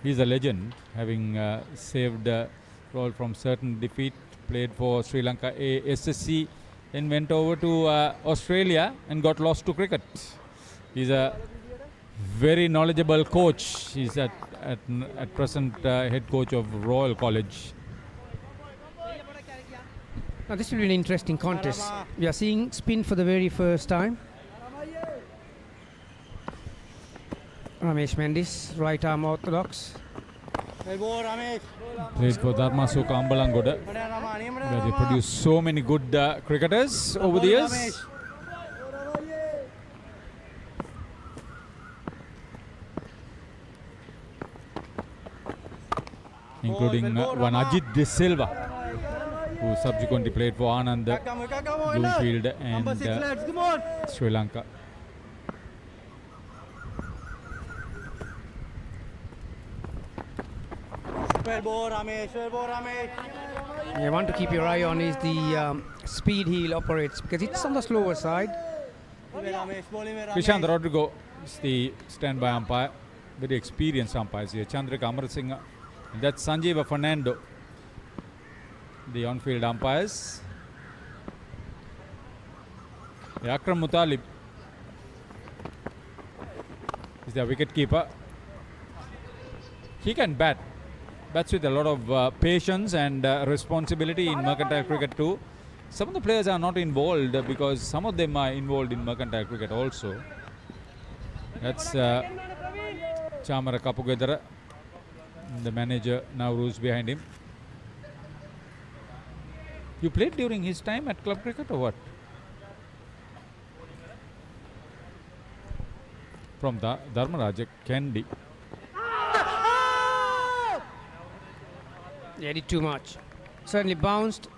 He's a legend, having saved Royal from certain defeat. Played for Sri Lanka SSC, then went over to Australia and got lost to cricket. He's a very knowledgeable coach. He's at present head coach of Royal College. Now this will be an interesting contest. We are seeing spin for the very first time. Ramesh Mendis, right arm orthodox. Played for Dharmasuka Ambalangoda, where they produce so many good cricketers over the years. Including one Ajit De Silva, who subsequently played for Anand, Bloomfield and Sri Lanka. You want to keep your eye on is the speed he operates, because it's on the slower side. Krishant Rodrigo is the standby umpire, very experienced umpires here. Chandrika Amarasinghe, that's Sanjeeva Fernando, the on-field umpires. Akram Mutalib is the wicket keeper. He can bats with a lot of patience and responsibility in mercantile cricket too. Some of the players are not involved because some of them are involved in mercantile cricket also. That's Chamara Kapugedara, the manager Nauruz behind him. You played during his time at club cricket or what? From Dharmaraja Kendi. They did too much. Certainly bounced.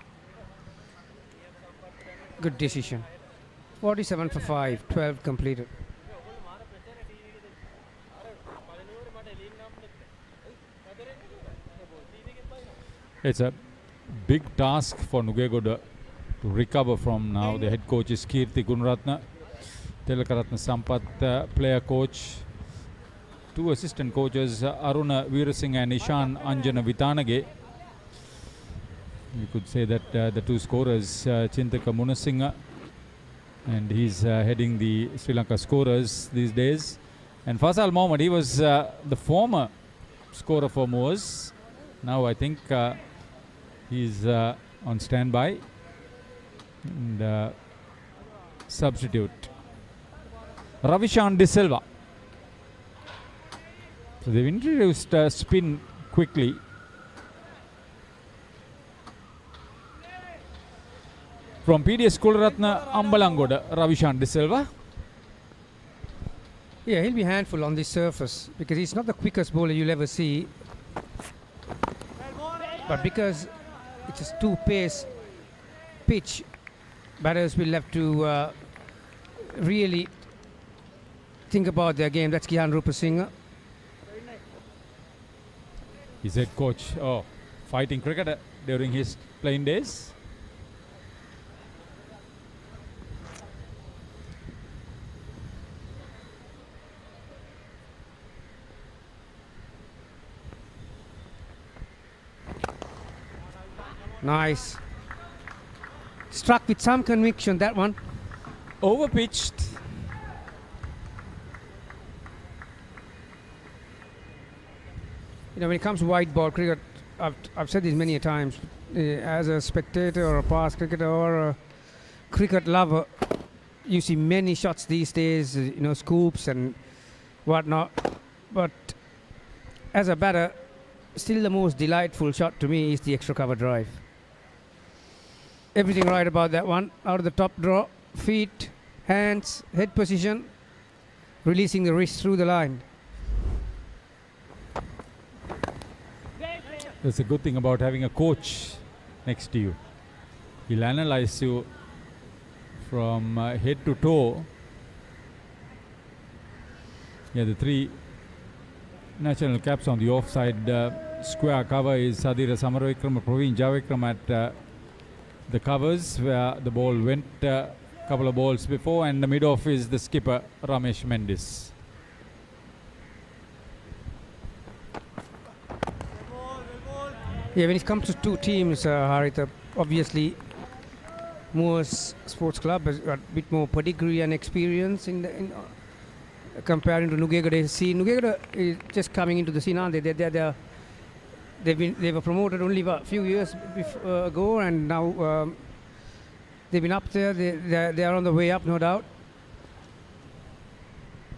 Good decision. 47 for 5, 12 completed. It's a big task for Nugegoda to recover from now. The head coach is Kirti Gunaratna, Telakaratna Sampath, player coach. Two assistant coaches, Aruna Veerasinghe and Ishan Anjana Vitanage. You could say that the two scorers, Chintaka Munasinghe, and he's heading the Sri Lanka scorers these days. And Fasal Mohammed, he was the former scorer for Moors. Now I think he's on standby and substitute. Ravishan De Silva. So they've introduced spin quickly. From PDS Kularatna Ambalangoda, Ravishan De Silva. Yeah, he'll be handful on this surface because he's not the quickest bowler you'll ever see. But because it's a two-pace pitch. Batters will have to really think about their game. That's Kihan Rupasinghe. His head coach, fighting cricket during his playing days. Nice. Struck with some conviction, that one. Overpitched. You know, when it comes to white ball cricket, I've said this many a times. As a spectator or a past cricketer or a cricket lover, you see many shots these days, you know, scoops and whatnot. But as a batter, still the most delightful shot to me is the extra cover drive. Everything right about that one. Out of the top draw, feet, hands, head position, releasing the wrist through the line. That's a good thing about having a coach next to you. He'll analyze you from head to toe. Yeah, the three national caps on the offside square cover is Sadira Samarawikram, Praveen Javekram at the covers where the ball went a couple of balls before, and the mid-off is the skipper Ramesh Mendis. Yeah, when it comes to two teams, Haritha, obviously Moors Sports Club has got a bit more pedigree and experience in comparing to Nugegoda. See, Nugegoda is just coming into the scene, aren't they? They were promoted only a few years ago, and now they've been up there. They are on the way up, no doubt.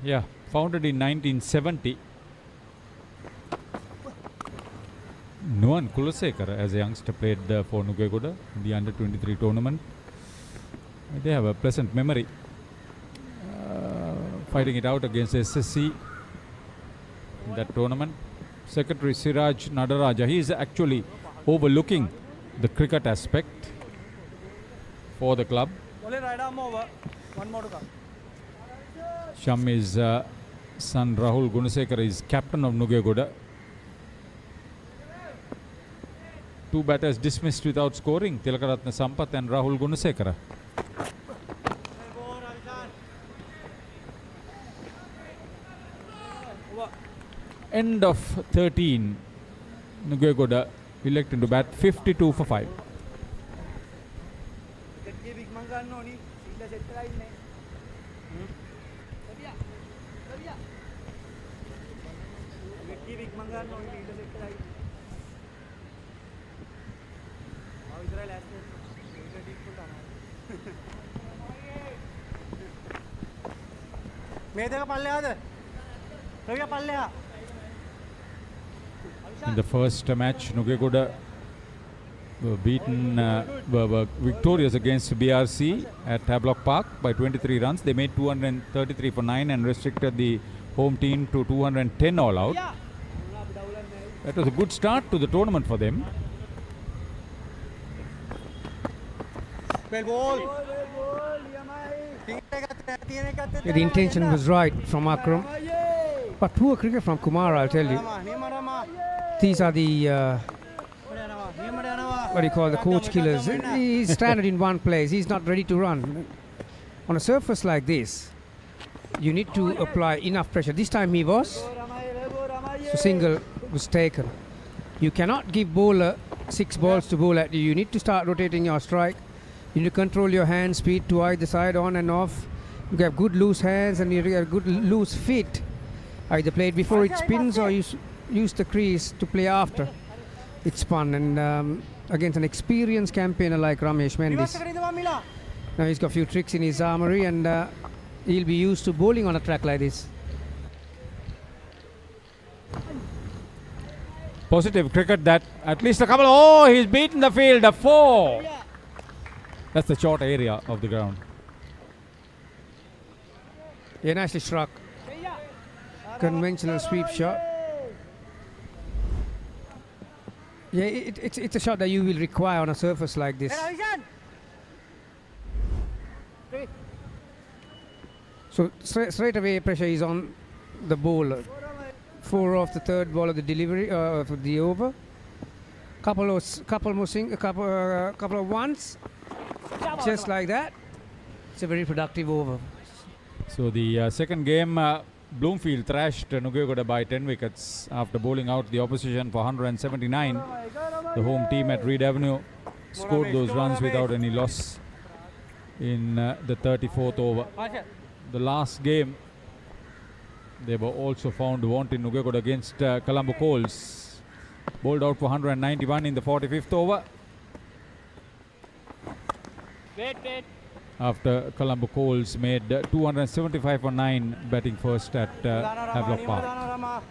Yeah, founded in 1970. Nuan Kulasekar, as a youngster, played for Nugegoda in the under-23 tournament. They have a pleasant memory. Fighting it out against SSC in that tournament. Secretary Siraj Nadaraja, he is actually overlooking the cricket aspect for the club. Shammi's son Rahul Gunasekara is captain of Nugegoda. Two batters dismissed without scoring, Tilakaratna Sampath and Rahul Gunasekara. End of 13, Nugegoda elected to bat 52 for 5. In the first match, Nugegoda were victorious against BRC at Havelock Park by 23 runs. They made 233 for 9 and restricted the home team to 210 all out. That was a good start to the tournament for them. The intention was right from Akram, but poor cricket from Kumar, I'll tell you. These are the what do you call, the coach killers. He's stranded in one place. He's not ready to run. On a surface like this, you need to apply enough pressure. This time he was. So single was taken. You cannot give bowler 6 balls to bowl at you. You need to start rotating your strike. You need to control your hand speed to either side, on and off. You have good loose hands and you have good loose feet. Either play it before it spins or use the crease to play after it's spun. And against an experienced campaigner like Ramesh Mendis. Now he's got a few tricks in his armory, and he'll be used to bowling on a track like this. Positive cricket that at least a couple. Oh, he's beaten the field, a 4. That's the short area of the ground. Yeah, nicely struck. Conventional sweep shot. Yeah, it's a shot that you will require on a surface like this. So straight away pressure is on the bowler. 4 off the third ball of the delivery for the over. Couple of ones, just like that. It's a very productive over. So the second game, Bloomfield thrashed Nugegoda by 10 wickets after bowling out the opposition for 179. The home team at Reed Avenue scored those runs without any loss in the 34th over. The last game, they were also found wanting Nugegoda against Colombo Coals. Bowled out for 191 in the 45th over. After Colombo Coals made 275 for 9 batting first at Havelock Park.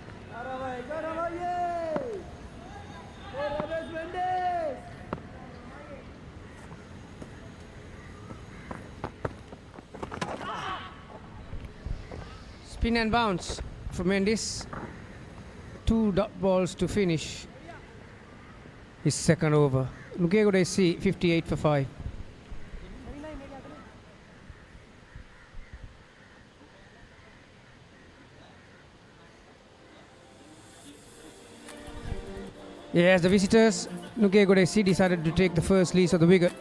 Spin and bounce for Mendes. 2 dot balls to finish his second over. Nugegoda SC 58 for 5. Yes, the visitors, Nugegoda SC decided to take the first lease of the wicket.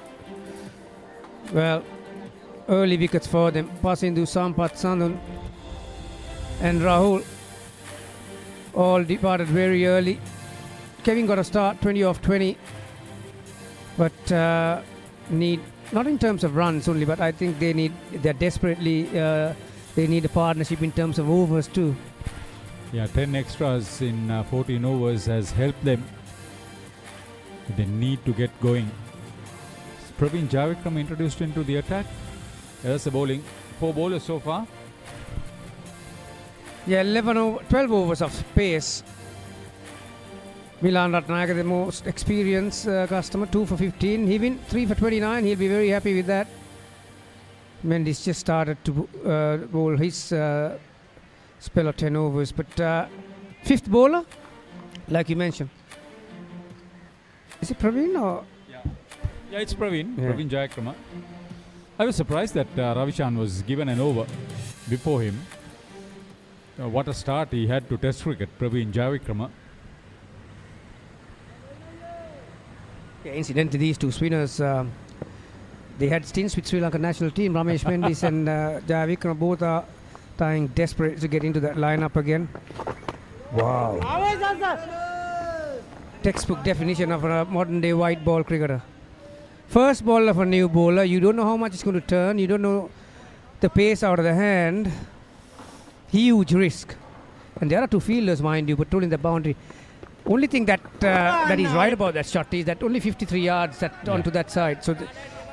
Well, early wickets for them. Pasindu, Sampath, Sandun and Rahul all departed very early. Kevin got a start, 20 off 20. But need, not in terms of runs only, but I think they're desperately, they need a partnership in terms of overs too. Yeah, 10 extras in 14 overs has helped them. They need to get going. Praveen Javikram introduced into the attack. There's the bowling. 4 bowlers so far. Yeah, 12 overs of pace. Milan Ratnayaka, the most experienced customer, 2 for 15. He win 3 for 29. He'll be very happy with that. Mendes just started to bowl his spell of 10 overs. But 5th bowler, like you mentioned. Is it Praveen or? Yeah, it's Praveen. Yeah. Praveen Jayakrama. I was surprised that Ravishan was given an over before him. What a start he had to Test cricket, Praveen Jayakrama. Yeah, incidentally, these two spinners, they had stints with Sri Lanka national team. Ramesh Mendes and Jayavikrama both are trying desperate to get into that lineup again. Wow. Textbook definition of a modern day white ball cricketer. First ball of a new bowler, you don't know how much it's going to turn, you don't know the pace out of the hand. Huge risk. And there are 2 fielders, mind you, patrolling the boundary. Only thing that that is right about that shot is that only 53 yards onto that side. So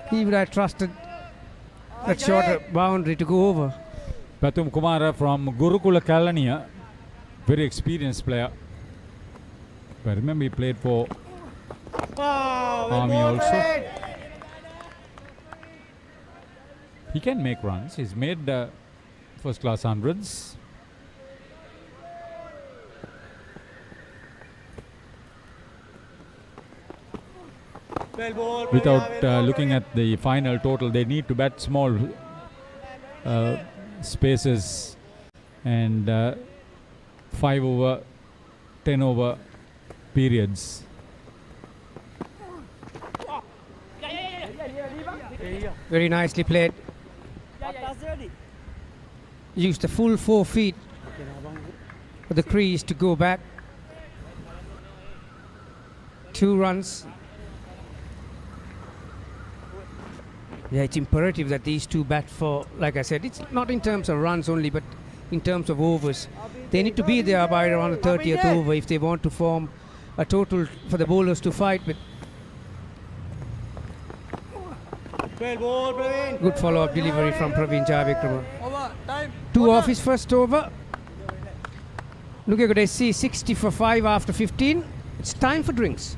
he would have trusted that shorter boundary to go over. Pathum Kumara from Gurukula Kalaniya, very experienced player. But remember, he played for Army also. He can make runs. He's made first class hundreds. Without looking at the final total, they need to bat small spaces and 5 over, 10 over periods. Very nicely played. Used the full 4 feet for the crease to go back. 2 runs. Yeah, it's imperative that these two bat for, like I said, it's not in terms of runs only, but in terms of overs. They need to be there by around the 30th over if they want to form a total for the bowlers to fight with. Good follow-up delivery from Praveen Jayavikrama. 2 off his first over. Nugegoda SC 60 for 5 after 15. It's time for drinks.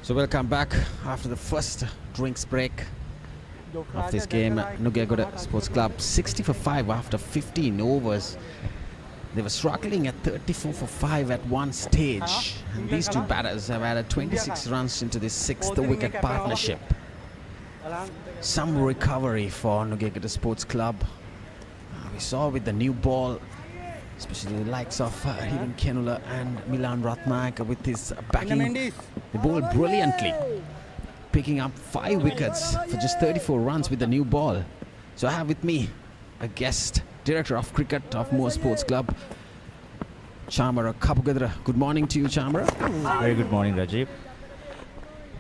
So welcome back after the first drinks break of this game. Nugegoda Sports Club 60 for 5 after 15 overs. They were struggling at 34 for 5 at one stage. And these two batters have added 26 runs into this sixth wicket partnership. Some recovery for Nugegoda Sports Club. We saw with the new ball, especially the likes of Hiren Kenula and Milan Ratnaik with his backing. They bowled brilliantly, picking up 5 wickets for just 34 runs with the new ball. So I have with me a guest, Director of Cricket of Moore Sports Club, Chamara Kapugadra. Good morning to you, Chamara. Very good morning, Rajiv.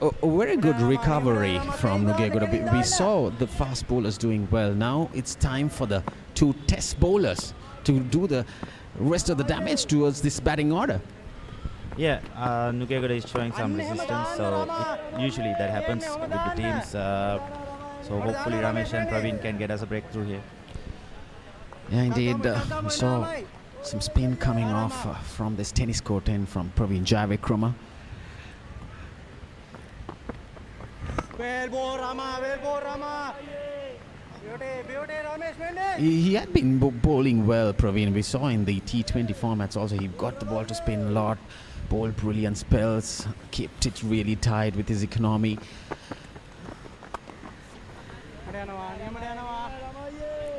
A very good recovery from Nugegoda. We saw the fast bowlers doing well. Now it's time for the 2 test bowlers to do the rest of the damage towards this batting order. Yeah, Nugegoda is showing some resistance, so usually that happens with the teams. So hopefully Ramesh and Praveen can get us a breakthrough here. Yeah, indeed. We saw some spin coming off from this tennis court end from Praveen Jayavikrama. He had been bowling well, Praveen. We saw in the T20 formats also he got the ball to spin a lot, bowled brilliant spells, kept it really tight with his economy.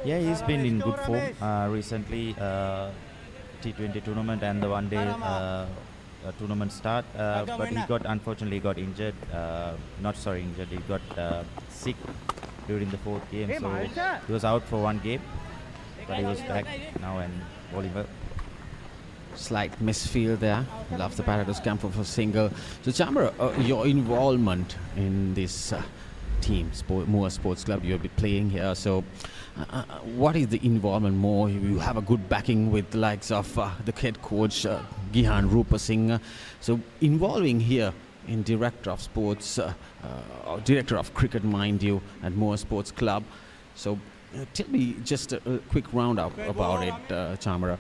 Yeah, he's been in good form recently. T20 tournament and the one-day tournament start, but he unfortunately got injured. He got sick during the 4th game, so he was out for 1 game. but he was back now and bowling well. Slight misfield there. Love the batter to scamper for single. So Chamara, your involvement in this team, Moore Sports Club, you'll be playing here. So what is the involvement more? You have a good backing with the likes of the head coach, Gihan Rupa Singh. So involving here in Director of Sports, Director of Cricket, mind you, at Moore Sports Club. So tell me just a quick roundup about it, Chamara.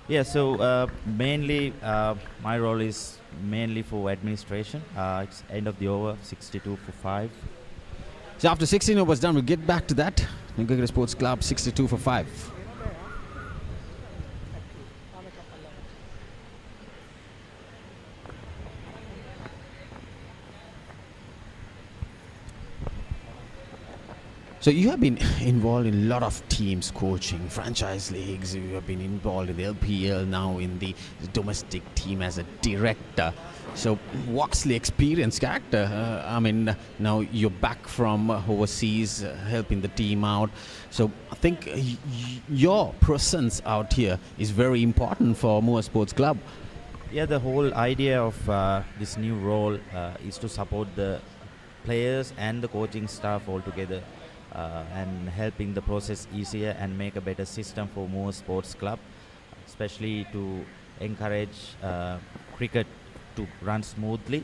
Yeah, so mainly my role is mainly for administration. It's end of the over, 62 for 5. So after 16 overs done, we'll get back to that. Nugegoda Sports Club, 62 for 5. So you have been involved in a lot of teams, coaching, franchise leagues. You have been involved in the LPL, now in the domestic team as a director. So what's the experience character? Now you're back from overseas, helping the team out. So I think your presence out here is very important for Moore Sports Club. Yeah, the whole idea of this new role is to support the players and the coaching staff all together. And helping the process easier and make a better system for more sports club, especially to encourage cricket to run smoothly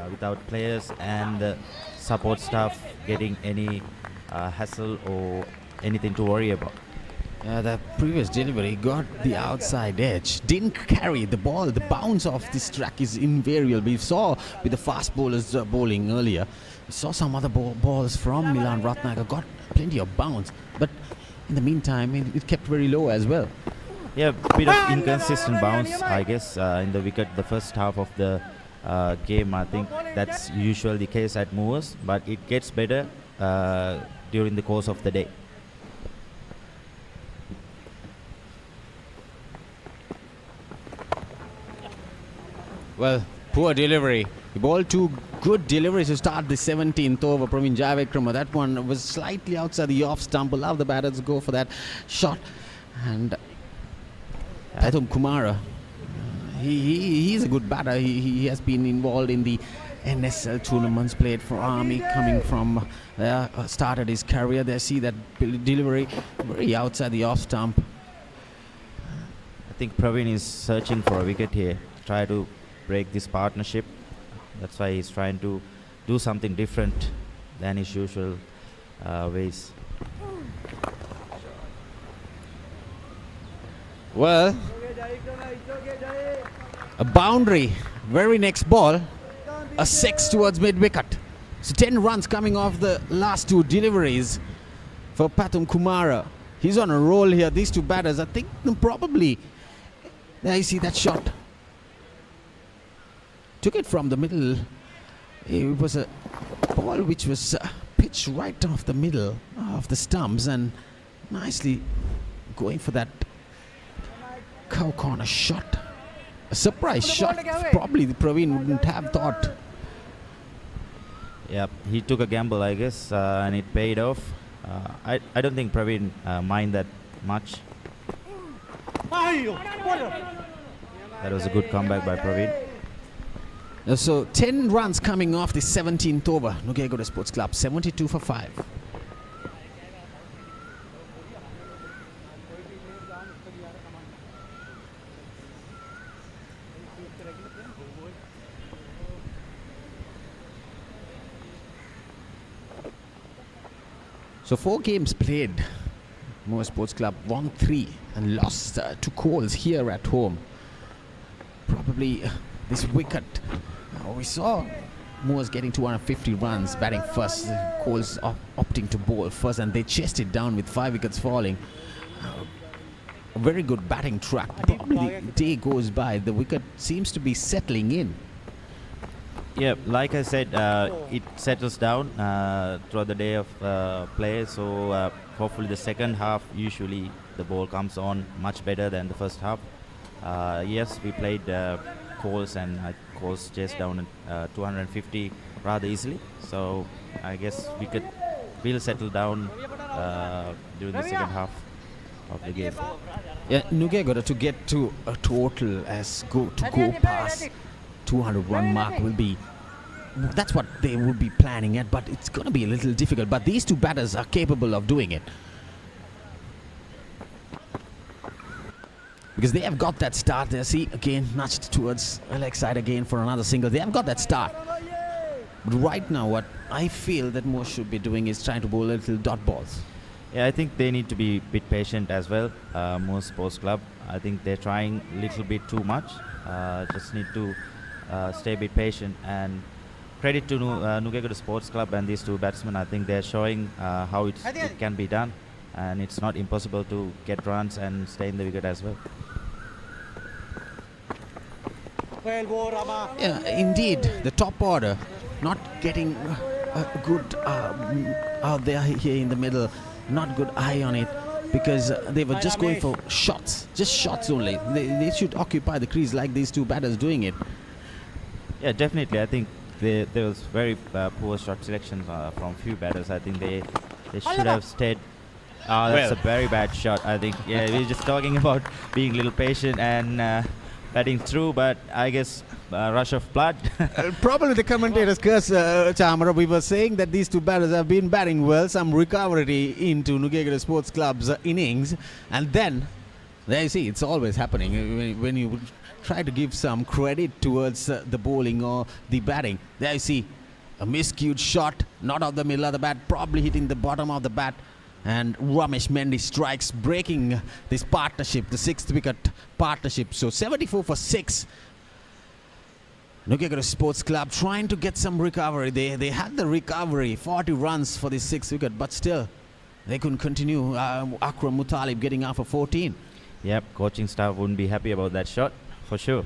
without players and the support staff getting any hassle or anything to worry about. The previous delivery got the outside edge, didn't carry the ball. The bounce of this track is invariable. We saw with the fast bowlers bowling earlier. We saw some other balls from Milan Ratnakar, got plenty of bounce. But in the meantime, it kept very low as well. Yeah, bit of inconsistent bounce, I guess, in the wicket the first half of the game. I think that's usually the case at Moors, but it gets better during the course of the day. Well, poor delivery. He bowled two good deliveries to start the 17th over. Praveen Jayavikrama. That one was slightly outside the off stump. Allow the batters to go for that shot. And Pathum Kumara, he's a good batter. He has been involved in the NSL tournaments, played for Army, coming from there, started his career there. See that delivery very outside the off stump. I think Praveen is searching for a wicket here. Try to break this partnership. That's why he's trying to do something different than his usual ways. Well, a boundary, very next ball, a 6 towards mid-wicket. So 10 runs coming off the last two deliveries for Pathum Kumara. He's on a roll here. These two batters, I think probably, there you see that shot. Took it from the middle. It was a ball which was pitched right off the middle of the stumps and nicely going for that cow corner shot. A surprise shot. Probably the Praveen wouldn't have thought. Yeah, he took a gamble, I guess, and it paid off. I don't think Praveen mind that much. That was a good comeback by Praveen. So 10 runs coming off the 17th over. Nugegoda Sports Club, 72 for 5. So 4 games played. Moore Sports Club won 3 and lost 2 calls here at home. Probably this wicket. We saw Moores getting 250 runs, batting first. Coles opting to bowl first, and they chased it down with 5 wickets falling. A very good batting track. Probably the day goes by, the wicket seems to be settling in. Yeah, like I said, it settles down throughout the day of play. So hopefully the second half, usually the ball comes on much better than the first half. Yes, we played Coles, and Coles chased down 250 rather easily. So I guess we will settle down during the second half of the game. Yeah, Nugegoda to get to a total go past 201 mark will be. That's what they would be planning at, but it's going to be a little difficult. But these two batters are capable of doing it. Because they have got that start there. See, again, nudged towards leg side again for another single. They have got that start. But right now, what I feel that Moore should be doing is trying to bowl little dot balls. Yeah, I think they need to be a bit patient as well. Moore Sports Club, I think they're trying a little bit too much. Just need to stay a bit patient. And credit to Nugegoda Sports Club and these two batsmen. I think they're showing how it can be done. And it's not impossible to get runs and stay in the wicket as well. Yeah, indeed, the top order not getting a good out there here in the middle, not good eye on it, because they were just going for shots, just shots only. They should occupy the crease like these two batters doing it. Yeah, definitely. I think there was very poor shot selections from few batters. I think they should have stayed. That's a very bad shot. I think. Yeah, we're just talking about being a little patient and batting through, but I guess rush of blood. Probably the commentators curse Chamara. We were saying that these two batters have been batting well, some recovery into Nugegoda Sports Club's innings, and then there you see it's always happening when you try to give some credit towards the bowling or the batting. There you see a miscued shot, not off the middle of the bat, probably hitting the bottom of the bat. And Ramesh Mendy strikes, breaking this partnership, the 6th wicket partnership. So 74 for 6. Nugegoda Sports Club trying to get some recovery. They had the recovery, 40 runs for the 6th wicket, but still they couldn't continue. Akram Muttalib getting out for 14. Yep, coaching staff wouldn't be happy about that shot, for sure.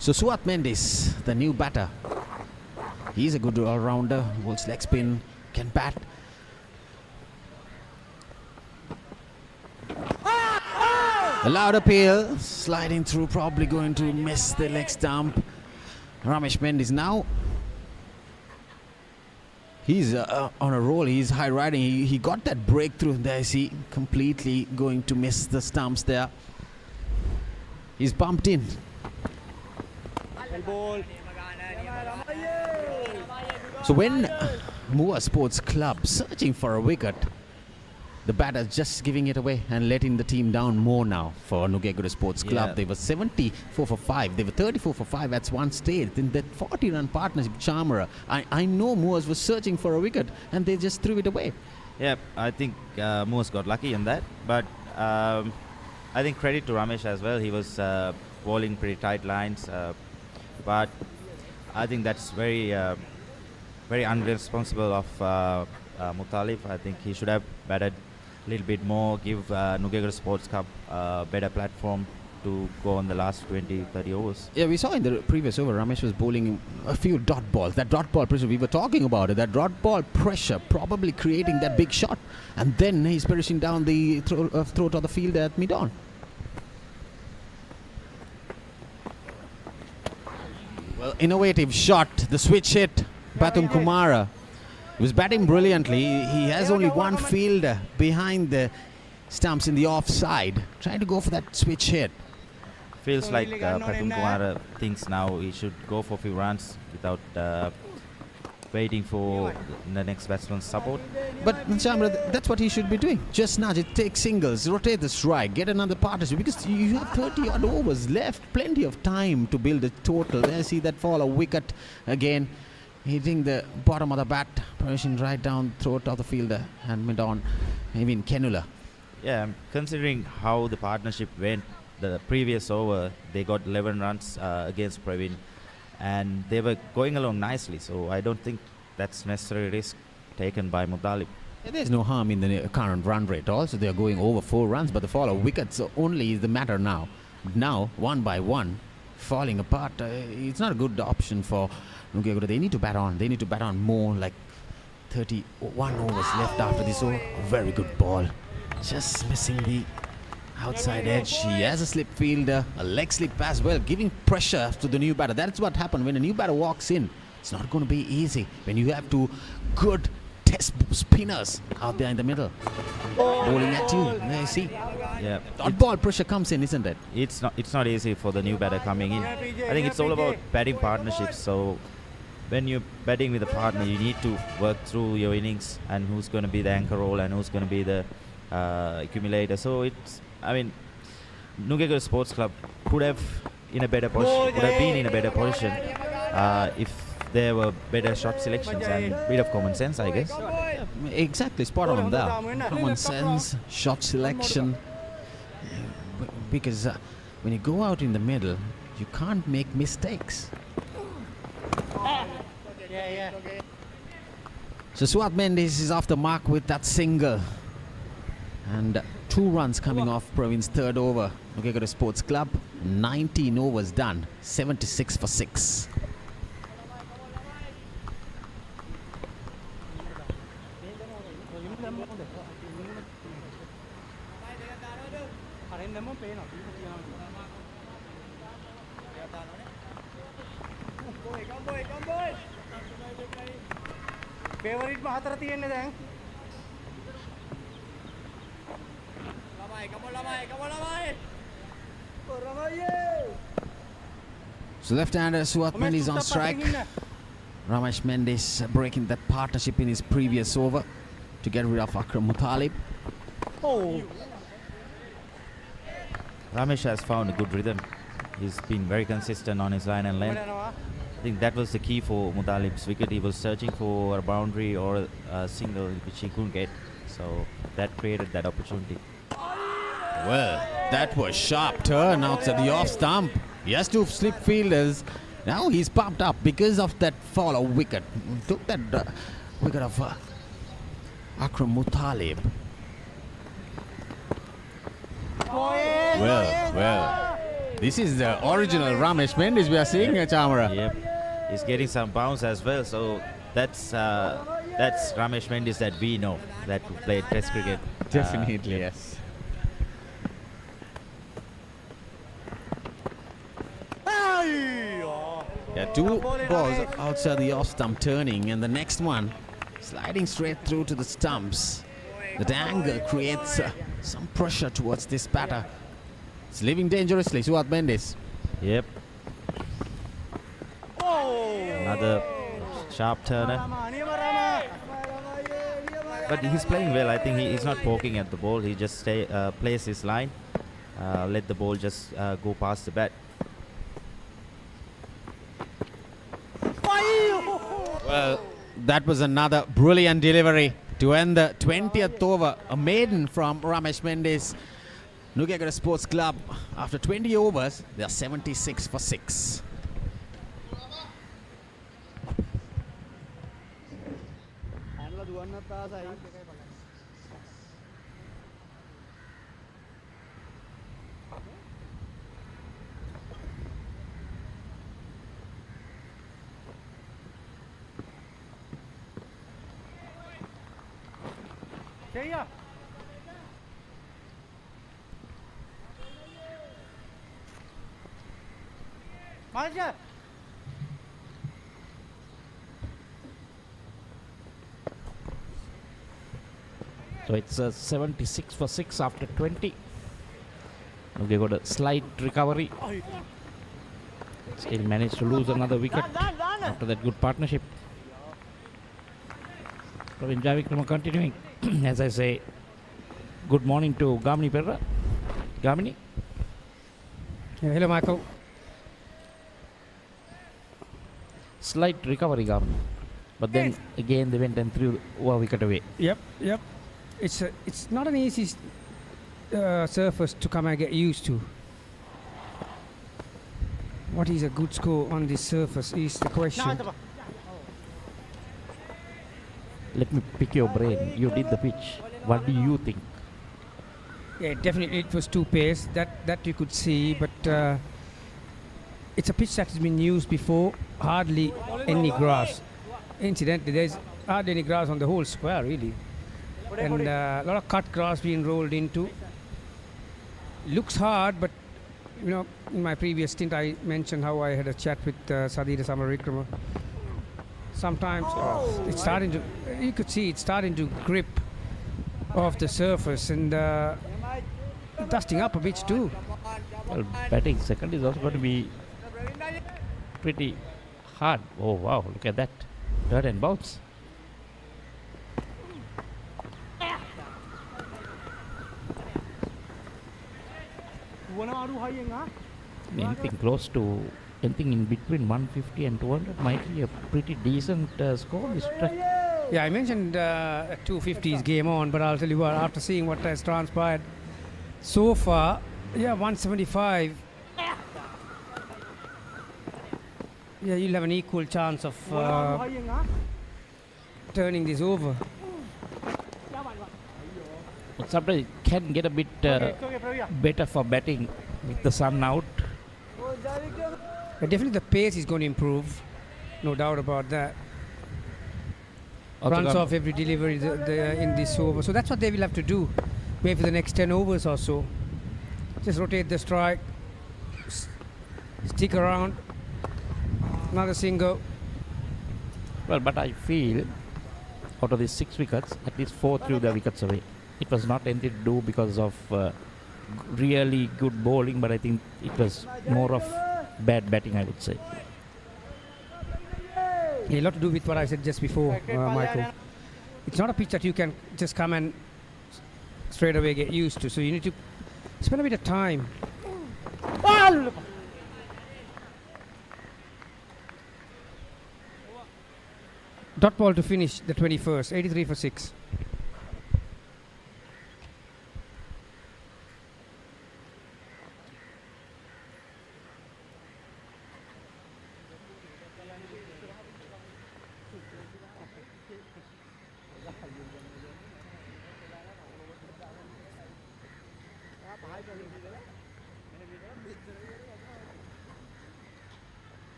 So Suat Mendes, the new batter, he's a good all-rounder, holds leg spin, can bat. A loud appeal, sliding through, probably going to miss the leg stump. Ramesh Mendes now, he's on a roll, he's high riding, he got that breakthrough there, see, completely going to miss the stumps there. He's bumped in. So when Moore Sports Club searching for a wicket, the batter just giving it away and letting the team down more now for Nugegoda Sports Club. Yeah. They were 74 for 5. They were 34 for 5 at one stage. In that 40-run partnership, Chamara, I know Moores was searching for a wicket and they just threw it away. Yeah, I think Moores got lucky in that, but I think credit to Ramesh as well. He was bowling pretty tight lines, but I think that's very unresponsible of Muttalib. I think he should have batted a little bit more, give Nugegoda Sports Club a better platform to go on the last 20-30 overs. Yeah, we saw in the previous over, Ramesh was bowling a few dot balls. That dot ball pressure, we were talking about it. That dot ball pressure probably creating that big shot. And then he's perishing down the throat of the field at mid-on. Well, innovative shot, the switch hit, Batum Kumara. He was batting brilliantly. He has only one fielder behind the stumps in the offside, trying to go for that switch hit. Feels like Batum Kumara thinks now he should go for a few runs without waiting for the next batsman's support. But Chamra, that's what he should be doing. Just nudge it, take singles, rotate the strike, get another partnership, because you have 30 odd overs left, plenty of time to build a total. There, see that fall, a wicket again. hitting the bottom of the bat, pushing right down throat of the fielder and mid on, maybe in Kenula. Yeah, considering how the partnership went, the previous over, they got 11 runs against Praveen, and they were going along nicely. So I don't think that's necessary risk taken by Muttalib. There's no harm in the current run rate. Also, they are going over 4 runs, but the fall of wickets only is the matter now. Now, one by one, falling apart. It's not a good option for Nugegoda. They need to bat on. They need to bat on more, like 31 overs left after this over. A very good ball. Just missing the outside edge. He has a slip fielder, a leg slip as well, giving pressure to the new batter. That's what happened when a new batter walks in. It's not going to be easy when you have 2 good test spinners out there in the middle bowling at you. There you see. Yeah, Dot ball pressure comes in, isn't it? it's not easy for the new batter coming in. I think it's all about batting partnerships. So when you're batting with a partner, you need to work through your innings and who's going to be the anchor role and who's going to be the accumulator. So it's, I mean, Nugegoda Sports Club could have been in a better position if there were better shot selections and a bit of common sense, I guess. Exactly, spot on there. Common sense, shot selection. Because when you go out in the middle, you can't make mistakes. So Suat Mendes is off the mark with that single. And 2 runs coming off Praveen's 3rd over. Nugegoda Sports Club, 19 overs done, 76 for 6. Favorite මා හතර තියෙන්නේ දැන්. So left-hander Suat Mendes on strike. Ramesh Mendes breaking that partnership in his previous over to get rid of Akram Muttalib. Ramesh has found a good rhythm. He's been very consistent on his line and length. I think that was the key for Muttalib's wicket. He was searching for a boundary or a single which he couldn't get. So that created that opportunity. Well, that was sharp turn outside the off stump. He has 2 slip fielders. Now he's pumped up because of that fall of wicket. Took that wicket of Akram Muttalib. Well. This is the original Ramesh Mendes we are seeing, Chamara. Yep. He's getting some bounce as well. So that's Ramesh Mendes that we know that played Test cricket. Definitely, yes. Yeah, 2 balls outside the off stump turning, and the next one sliding straight through to the stumps. That angle creates some pressure towards this batter. It's living dangerously, Suat Mendes. Yep. Another sharp turner. But he's playing well. I think he's not poking at the ball. He just plays his line. Let the ball just go past the bat. Well, that was another brilliant delivery to end the 20th over. A maiden from Ramesh Mendes. Nugegoda Sports Club, after 20 overs, they are 76 for 6. So it's 76 for 6 after 20. Okay, got a slight recovery. Still managed to lose another wicket after that good partnership. Praveen Javikrama continuing. As I say, good morning to Gamini Perra. Gamini. Hello, Michael. Slight recovery, Gamini. But then again they went and threw one wicket away. Yep. It's not an easy surface to come and get used to. What is a good score on this surface is the question. Let me pick your brain. You did the pitch. What do you think? Yeah, definitely it was two pace. That you could see, but it's a pitch that has been used before. Hardly any grass. Incidentally, there's hardly any grass on the whole square, really. And a lot of cut grass being rolled into. Looks hard, but you know, in my previous stint, I mentioned how I had a chat with Sadira Samarikrama. Sometimes it's starting to, you could see it's starting to grip off the surface and dusting up a bit too. Well, batting second is also going to be pretty hard. Oh wow, look at that. Dirt and bounce. Anything close to, anything in between 150 and 200 might be a pretty decent score this track. Yeah, I mentioned 250's game on, but I'll tell you what, after seeing what has transpired so far, yeah, 175. Yeah, you'll have an equal chance of turning this over. But sometimes it can get a bit better for batting with the sun out. But definitely the pace is going to improve, no doubt about that. Also Runs got- off every delivery in this over. So that's what they will have to do, maybe for the next 10 overs or so. Just rotate the strike, stick around, another single. Well, but I feel out of these 6 wickets, at least 4 threw the wickets away. It was not anything to do because of really good bowling, but I think it was more of bad batting, I would say. A lot to do with what I said just before, Michael. It's not a pitch that you can just come and straight away get used to. So you need to spend a bit of time. Dot ball to finish the 21st, 83 for 6.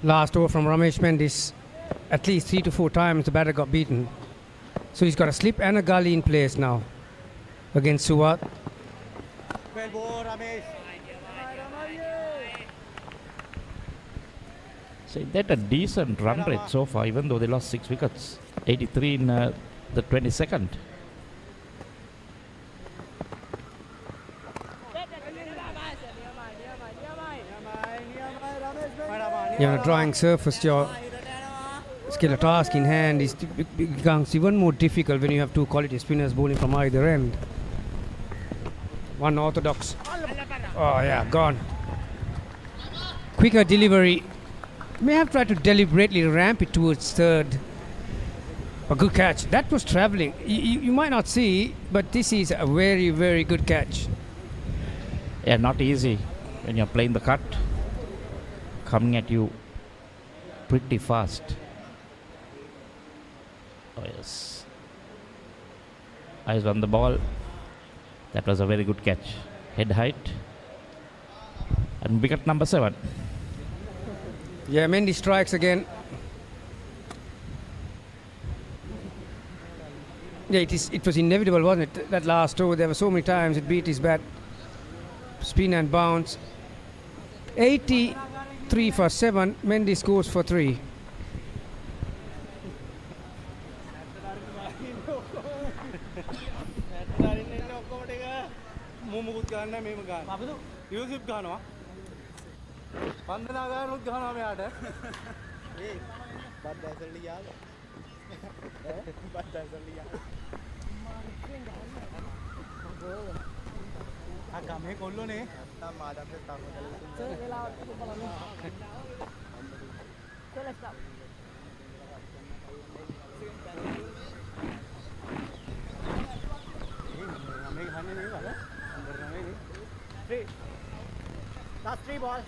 Last over from Ramesh Mendis, at least 3 to 4 times the batter got beaten. So he's got a slip and a gully in place now against Suwat. So that's a decent run rate so far, even though they lost 6 wickets. 83 in the 22nd. You have a drying surface, your skill task in hand becomes even more difficult when you have two quality spinners bowling from either end. One orthodox. Oh yeah, gone. Quicker delivery. May have tried to deliberately ramp it towards third. A good catch. That was travelling. You might not see, but this is a very, very good catch. Yeah, not easy when you're playing the cut. Coming at you pretty fast. Oh yes. Eyes on the ball. That was a very good catch. Head height. And wicket number 7. Yeah, Mendy strikes again. Yeah, it was inevitable, wasn't it? That last over, there were so many times it beat his bat. Spin and bounce. 83 for 7. Mendy scores for 3. Last 3 ball.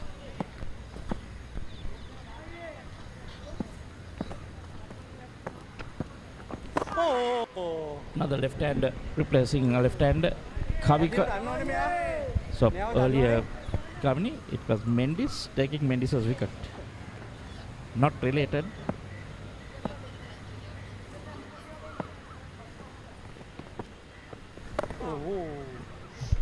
Another left hand replacing a left hand Kavika. So earlier Kavani, it was Mendes taking Mendes' wicket. Not related.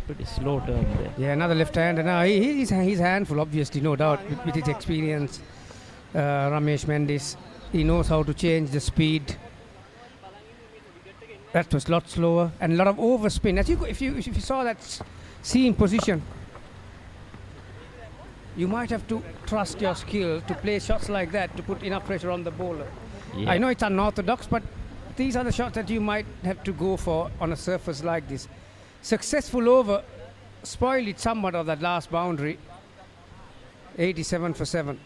Pretty slow turn there. Yeah, another left hand. And he's handful, obviously, no doubt, with his experience. Ramesh Mendes, he knows how to change the speed. That was a lot slower and a lot of overspin. As if you saw that seam position, you might have to trust your skill to play shots like that to put enough pressure on the bowler. Yeah. I know it's unorthodox, but these are the shots that you might have to go for on a surface like this. Successful over spoiled it somewhat of that last boundary. 87 for 7.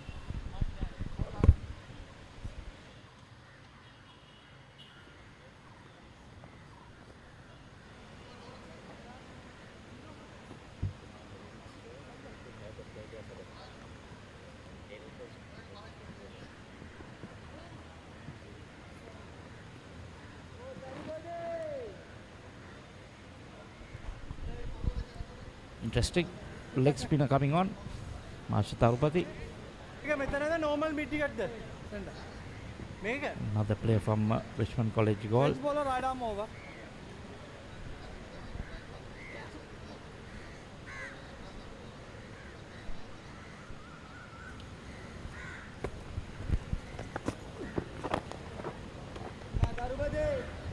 Interesting leg spinner coming on. Marsha Tarupati. Another player from Richmond College goal.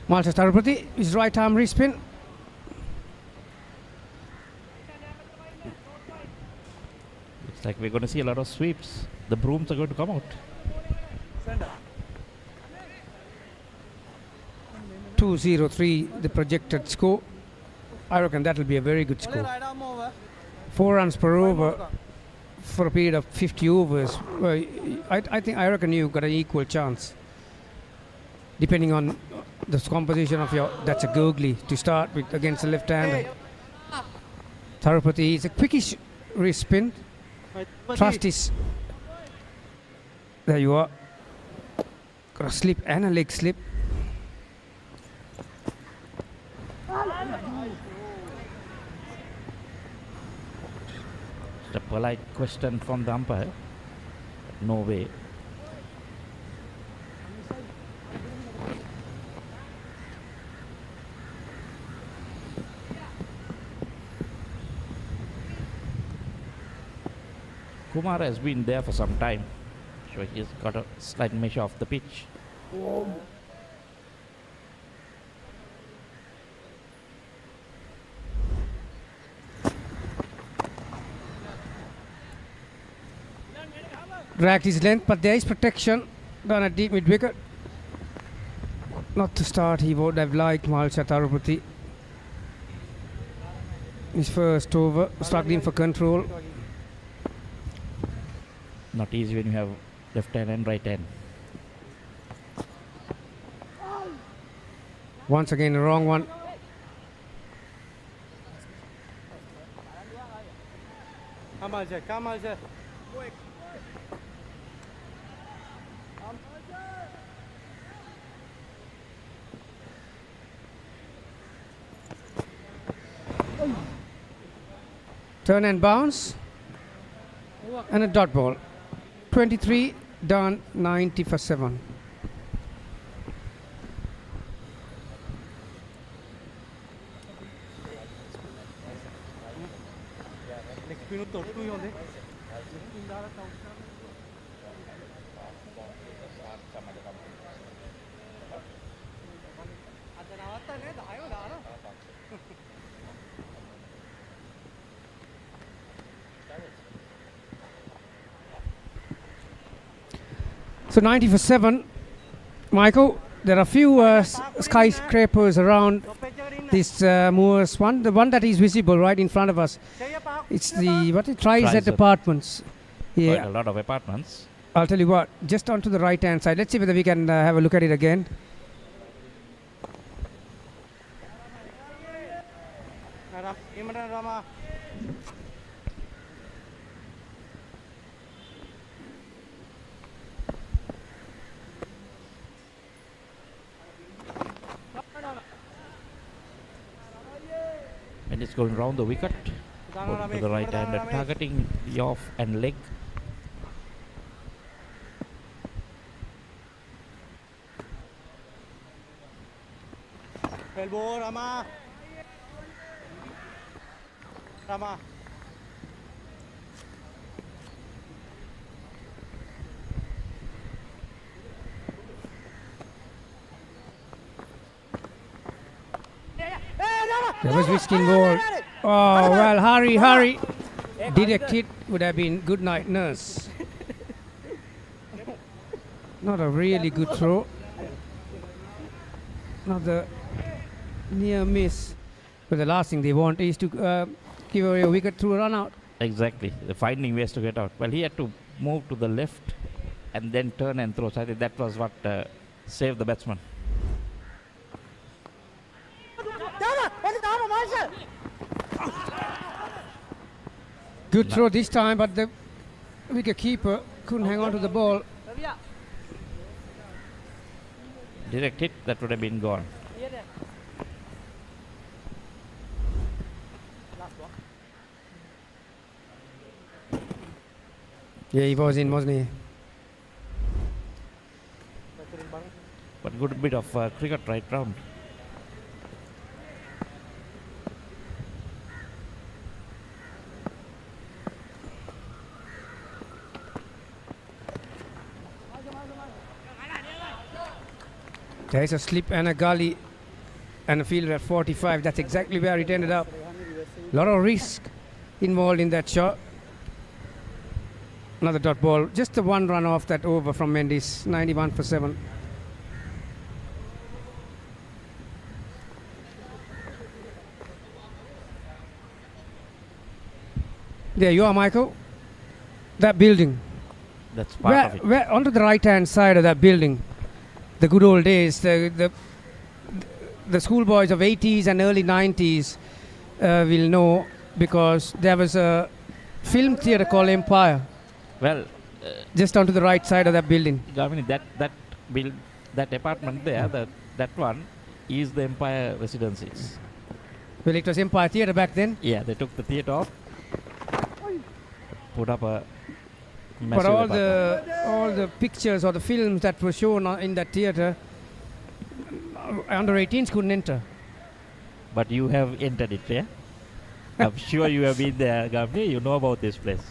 Malta Tarupati, his right arm respin. It's like we're going to see a lot of sweeps. The brooms are going to come out. 203, the projected score. I reckon that will be a very good score. 4 runs per over for a period of 50 overs. Well, I reckon you've got an equal chance. Depending on the composition of your, that's a googly to start with against the left-hander. Tarupati is a quickish wrist spin. Trust is. There you are. Got a slip and a leg slip. It's a polite question from the umpire. No way. Kumar has been there for some time, so he's got a slight measure of the pitch. Dragged his length, but there is protection done at deep mid wicket. Not to start, he would have liked Malcha Tarupati. His first over, struggling for control. Not easy when you have left hand and right hand. Once again, a wrong one. Turn and bounce. And a dot ball. 23 done, 90 for 7. So 90 for 7. Michael, there are a few skyscrapers around This Moors one, the one that is visible right in front of us. It's the Trizat Apartments. Quite Yeah, a lot of apartments. I'll tell you what. Just onto the right hand side. Let's see whether we can have a look at it again. And it's going round the wicket. Going to the right hand, targeting the off and leg. Elbow, Rama. Rama. There was whisking ball. Oh, well, hurry. Direct hit would have been good night, nurse. Not a really good throw. Not the near miss. But the last thing they want is to give away a wicket through a run out. Exactly. The finding ways to get out. Well, he had to move to the left and then turn and throw. So I think that was what saved the batsman. Good throw this time, but the wicket keeper couldn't hang on to the ball. Direct hit, that would have been gone. Yeah, he was in, wasn't he? But good bit of cricket right round. There is a slip and a gully and a fielder at 45. That's exactly where it ended up. A lot of risk involved in that shot. Another dot ball. Just the one run off that over from Mendes. 91 for 7. There you are, Michael. That building. That's part of it. Where onto the right-hand side of that building. The good old days, the schoolboys of 80s and early 90s will know, because there was a film theatre called Empire Well, just onto the right side of that building. Gamini, that apartment there, that one is the Empire Residences. Well, it was Empire Theatre back then. Yeah, they took the theatre off, put up a But massive apartment. all the pictures or the films that were shown in that theatre, under 18s couldn't enter. But you have entered it, yeah? I'm sure you have been there, Gamini. You know about this place.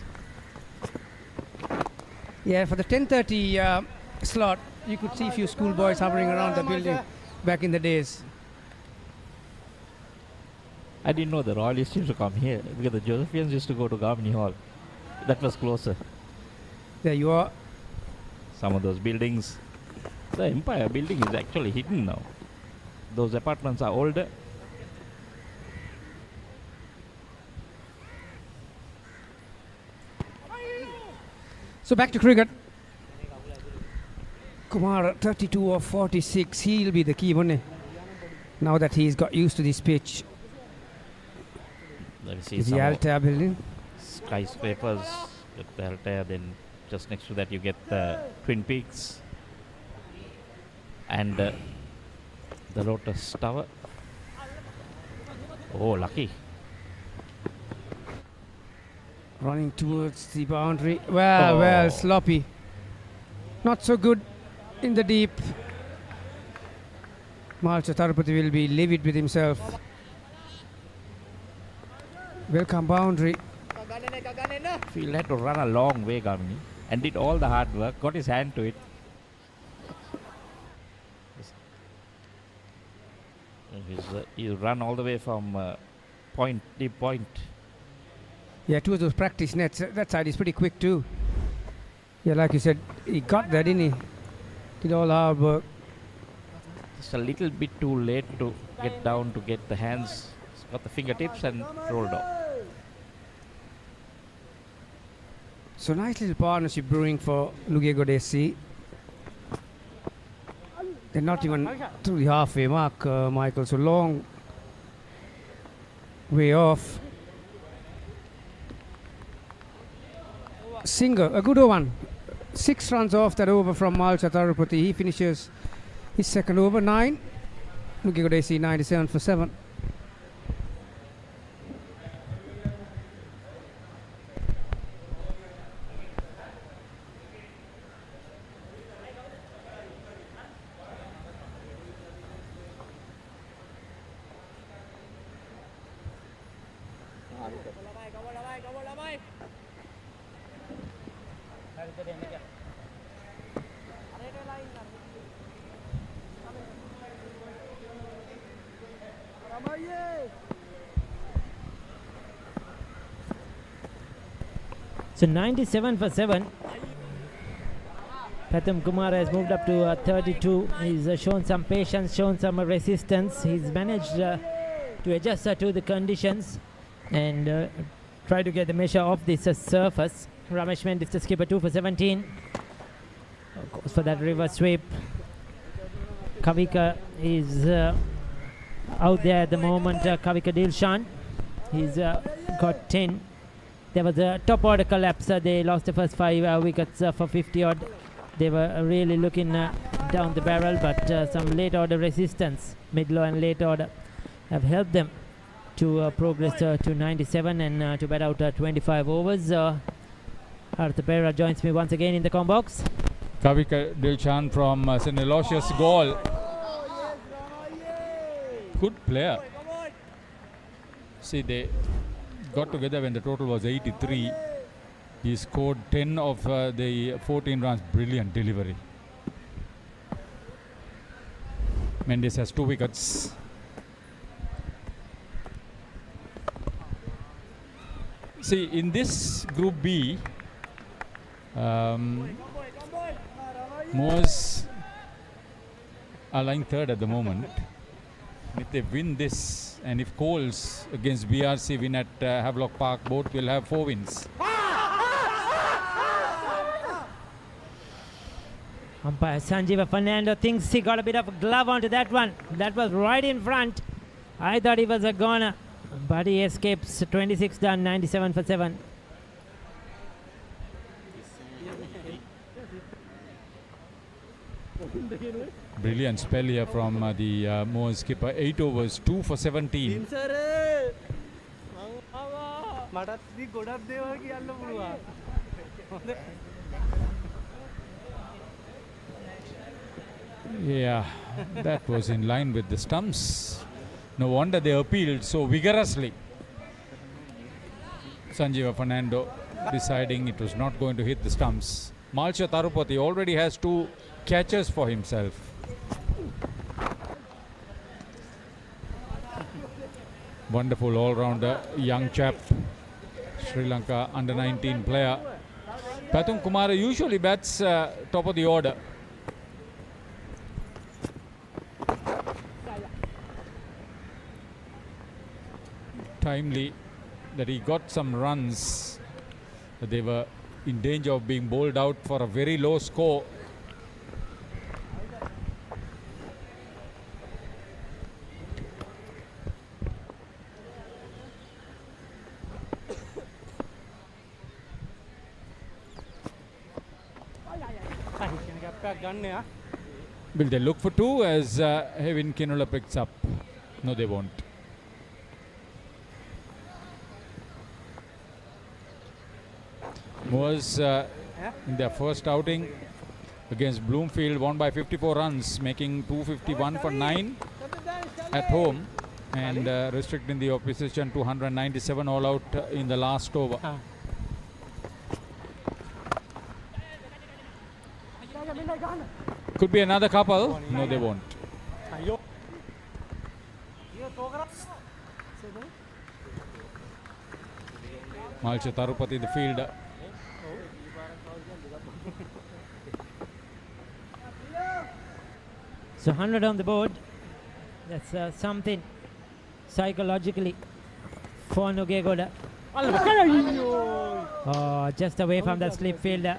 Yeah, for the 10:30 slot, you could see a few schoolboys hovering around the building back in the days. I didn't know the Royalists used to come here because the Josephians used to go to Gamini Hall. That was closer. There you are. Some of those buildings. The Empire building is actually hidden now. Those apartments are older. So back to cricket. Kumar, 32 of 46. He'll be the key, won't he? Now that he's got used to this pitch. Let me see Is the some Altair building? skyscrapers with the Altair. Then just next to that you get the Twin Peaks and the Lotus Tower. Oh, lucky. Running towards the boundary. Well, sloppy. Not so good in the deep. Malcha Tarupati will be livid with himself. Welcome boundary. Phil had to run a long way, Gamini, and did all the hard work, got his hand to it. He run all the way from deep point. Yeah, towards those practice nets. That side is pretty quick too. Yeah, like you said, he got that, didn't he? Did all hard work. Just a little bit too late to get down to get the hands, got the fingertips and rolled off. So nice little partnership brewing for Nugegoda SC. They're not even through the halfway mark, Michael, so long way off. Singer, a good one. 6 runs off that over from Malcha Tarupati. He finishes his second over, 9. Nugegoda SC 97 for 7. So 97 for 7. Pathum Kumar has moved up to 32. He's shown some patience, shown some resistance. He's managed to adjust to the conditions and try to get the measure of this surface. Ramesh Mendis, the skipper, 2 for 17. Goes for that reverse sweep. Kavika is out there at the moment. Kavika Dilshan. He's got 10. There was a top order collapse. They lost the first 5 wickets for 50 odd. They were really looking down the barrel, but some late order resistance, mid low and late order, have helped them to progress to 97 and to bat out 25 overs. Arthur Pereira joins me once again in the com box. Kavika Dilshan from St. Aloysius goal. Good player. See, they got together when the total was 83. He scored 10 of the 14 runs. Brilliant delivery. Mendes has 2 wickets. See, in this Group B, Moors are lying third at the moment. If they win this, and if Coles against BRC win at Havelock Park, both will have 4 wins. Umpire Sanjeeva Fernando thinks he got a bit of a glove onto that one. That was right in front. I thought he was a goner, but he escapes. 26 done, 97 for 7. Brilliant spell here from the Moors skipper. 8 overs, 2 for 17. Yeah, that was in line with the stumps. No wonder they appealed so vigorously. Sanjeeva Fernando deciding it was not going to hit the stumps. Malcha Tarupati already has 2 catches for himself. Wonderful all-rounder young chap, Sri Lanka under-19 player. Pathum Kumar usually bats top of the order. Timely that he got some runs, but they were in danger of being bowled out for a very low score. Will they look for 2 as Hevin Kinula picks up? No, they won't. Moors in their first outing against Bloomfield won by 54 runs, making 251 for 9 at home and restricting the opposition to 197 all out in the last over. Could be another couple. No, they won't. Malcha Tarupati, the fielder. So 100 on the board. That's something psychologically for Nugegoda. Oh, just away from the slip fielder.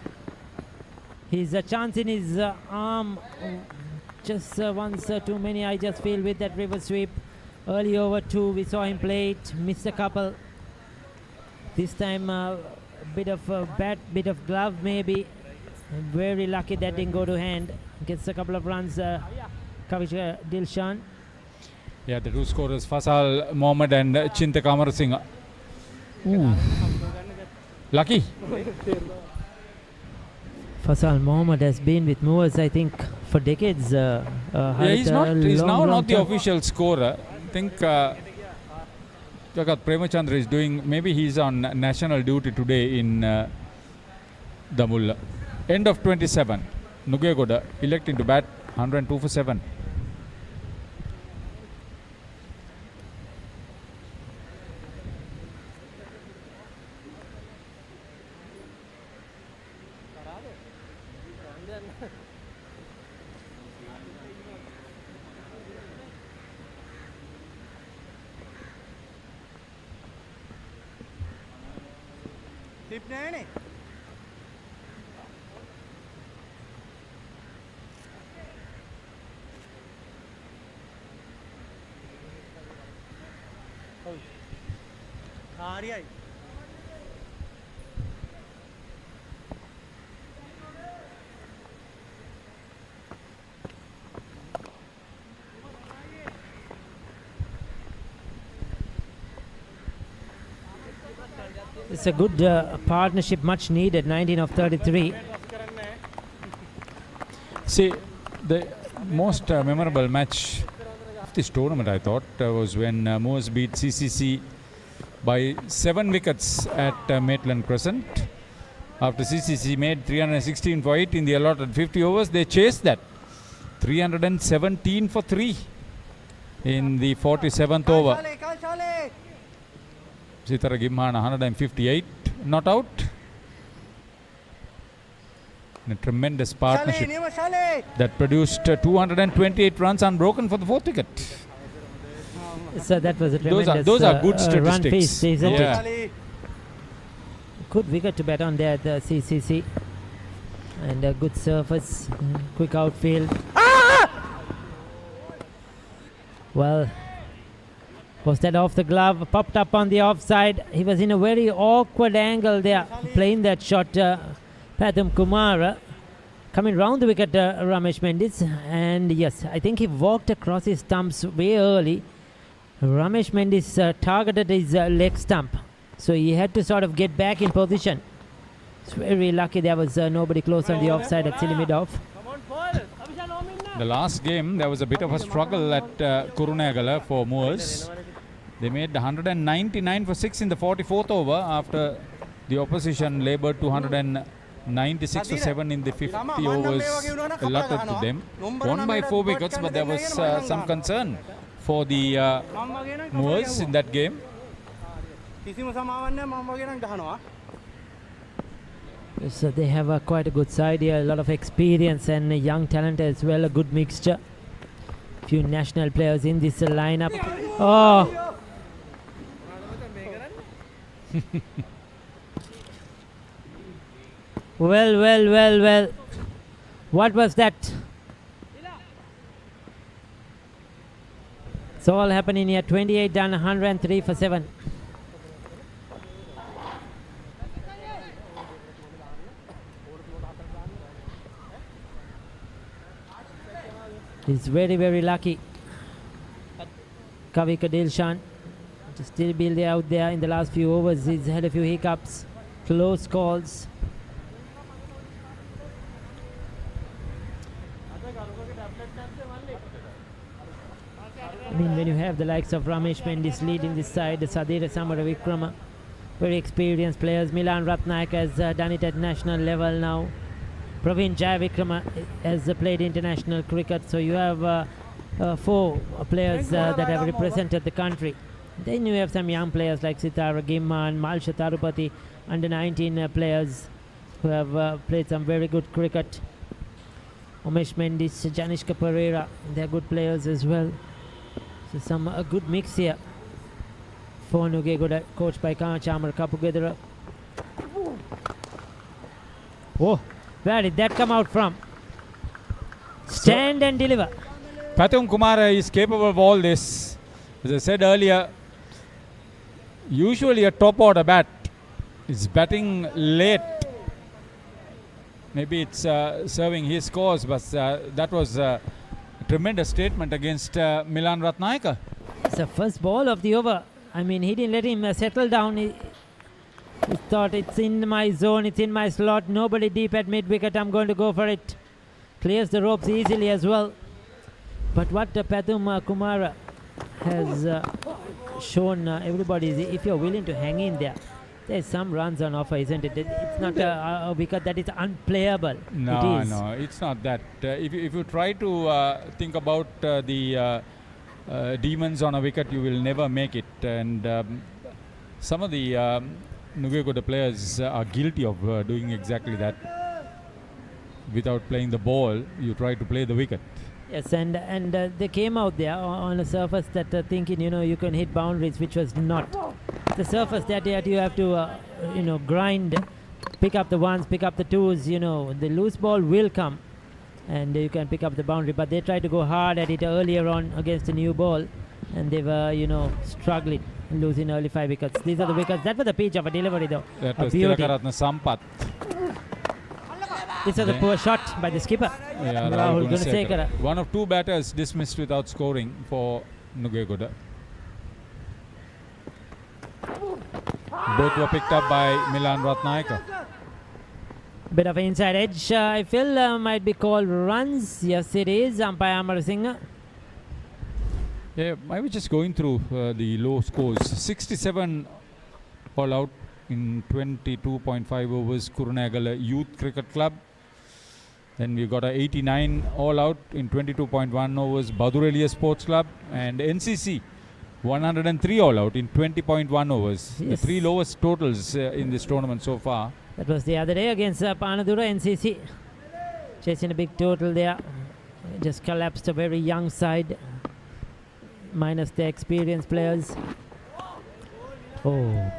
He's a chance in his arm. Just once too many, I just feel, with that reverse sweep. Early over 2, we saw him play it, missed a couple. This time, bit of bat, bit of glove maybe. Very lucky that didn't go to hand. Gets a couple of runs, Kavish Dilshan. Yeah, the two scorers, Fasal Mohammed and Chinta Kamarasinghe. Lucky. Fasal Mohammed has been with Moors, I think, for decades. He's now not the official scorer. I think Jagat Premachandra is doing, maybe he's on national duty today in Damulla. End of 27. Nugegoda electing to bat 102 for 7. Tip नहीं है नी आ रही है It's a good partnership, much needed. 19 of 33. See, the most memorable match of this tournament, I thought, was when Moors beat CCC by 7 wickets at Maitland Crescent. After CCC made 316 for 8 in the allotted 50 overs, they chased that. 317 for 3 in the 47th over. Sitara Gimhan 158, not out. In a tremendous partnership that produced 228 runs unbroken for the 4th wicket. So that was a tremendous those are good run statistics. feast, isn't Yeah. it? Good wicket to bat on there at the CCC. And a good surface, quick outfield. Well, was that off the glove? Popped up on the offside. He was in a very awkward angle there, playing that shot. Pathum Kumar coming round the wicket, Ramesh Mendis. And yes, I think he walked across his stumps way early. Ramesh Mendis targeted his leg stump. So he had to sort of get back in position. It's very lucky there was nobody close on the offside at silly mid-off. The last game, there was a bit of a struggle at Kurunegala for Moors. They made 199 for 6 in the 44th over after the opposition laboured 296 for 7 in the 50 overs allotted to them. Won by 4 wickets, but there was some concern for the Moors in that game. So they have quite a good side here, a lot of experience and young talent as well, a good mixture. Few national players in this lineup. Oh! Well. What was that? It's all happening here. 28 done, 103 for 7. He's very lucky. Kavika Dilshan to still be out there in the last few overs. He's had a few hiccups, close calls. I mean, when you have the likes of Ramesh Mendis leading this side, Sadira Samara Vikrama, very experienced players. Milan Ratnaik has done it at national level now. Praveen Jayavikrama has played international cricket, so you have 4 players that have represented the country. Then you have some young players like Sitara Gimman, Malsha Tarupati, under 19 players who have played some very good cricket. Umesh Mendis, Janishka Pereira, they're good players as well. So some a good mix here for Nugegoda, coached by Chamar Kapugedara. Oh, where did that come out from? Stand and deliver. Pathum Kumara is capable of all this. As I said earlier, usually a top order bat is batting late. Maybe it's serving his cause, but that was a tremendous statement against Milan Ratnayaka. It's the first ball of the over. I mean, he didn't let him settle down. He thought, it's in my zone, it's in my slot, nobody deep at mid-wicket, I'm going to go for it. Clears the ropes easily as well. But what Pathum Kumara has shown everybody is, if you're willing to hang in there, there's some runs on offer, isn't it? It's not a wicket that is unplayable. No, it is. no, it's not that. If you try to think about the demons on a wicket, you will never make it. And some of the Nugegoda players are guilty of doing exactly that. Without playing the ball, you try to play the wicket. Yes, and they came out there on a surface that thinking, you can hit boundaries, which was not. The surface that you have to, grind, pick up the ones, pick up the twos, the loose ball will come and you can pick up the boundary. But they tried to go hard at it earlier on against a new ball and they were, struggling, losing early 5 wickets. These are the wickets. That was the pitch of a delivery though. That was Tilakaratna Sampath. This was a poor shot by the skipper. Yeah, Rahul Gunasekara. One of 2 batters dismissed without scoring for Nugegoda. Both were picked up by Milan Ratnayaka. Bit of an inside edge, I feel might be called runs. Yes, it is. Umpire Amar Singh. Yeah, I was just going through the low scores. 67 all out in 22.5 overs, Kurunegala Youth Cricket Club. Then we got a 89 all out in 22.1 overs, Badurelia Sports Club, and NCC 103 all out in 20.1 overs. Yes. The 3 lowest totals in this tournament so far. That was the other day against Panadura NCC. Chasing a big total there. Just collapsed a very young side, minus the experienced players. Oh.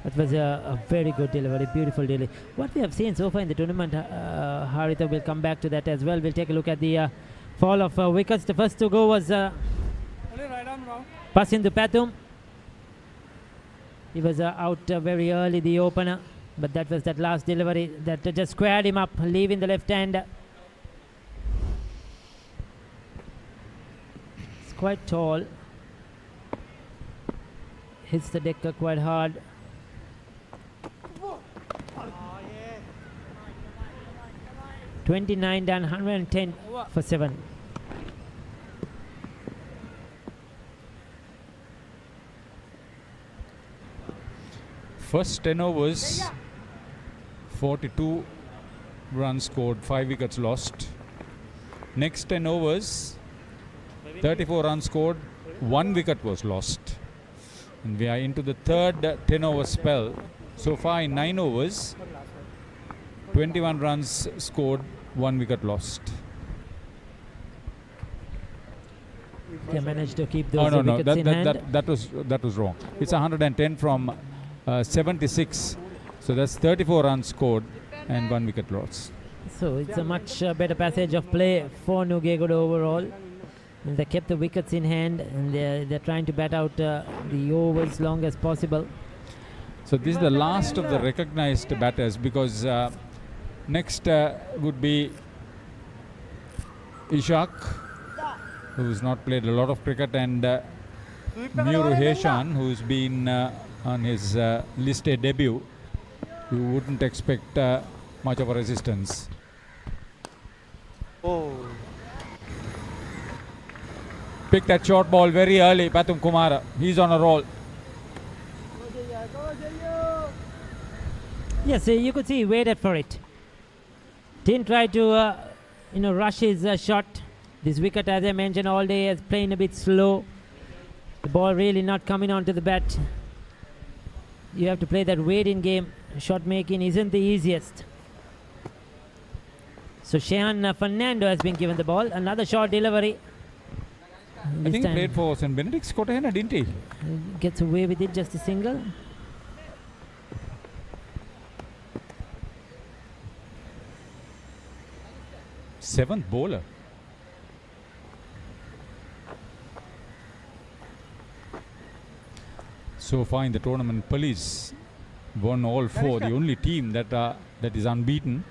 That was a very good delivery, beautiful delivery. What we have seen so far in the tournament, Haritha will come back to that as well. We'll take a look at the fall of wickets. The first to go was Pasindu Pathum. He was out very early, the opener, but that was that last delivery that just squared him up, leaving the left hand. It's quite tall. Hits the decker quite hard. Oh, yeah. 29 done, 110 for 7. First 10 overs, 42 runs scored, 5 wickets lost. Next 10 overs, 34 runs scored, 1 wicket was lost. And we are into the third 10 over spell. So far in 9 overs, 21 runs scored, 1 wicket lost. They managed to keep those wickets in hand. That was wrong. It's 110 from 76. So that's 34 runs scored and 1 wicket lost. So it's a much better passage of play for Nugegoda overall. And they kept the wickets in hand and they're trying to bat out the overs long as possible. So this is the last of the recognized batters because next would be Ishak, who's not played a lot of cricket, and Muru Heshan, who's been on his List A debut. You wouldn't expect much of a resistance. Oh. Pick that short ball very early, Pathum Kumara. He's on a roll. Yes, you could see he waited for it. Didn't try to rush his shot. This wicket, as I mentioned all day, is playing a bit slow. The ball really not coming onto the bat. You have to play that waiting game. Shot making isn't the easiest. So Shehan Fernando has been given the ball. Another short delivery. I This think he time played for St. Benedict's Kotahena, didn't he? gets away with it, just a single. Seventh bowler. So far in the tournament, Police won all four. The only team that is unbeaten.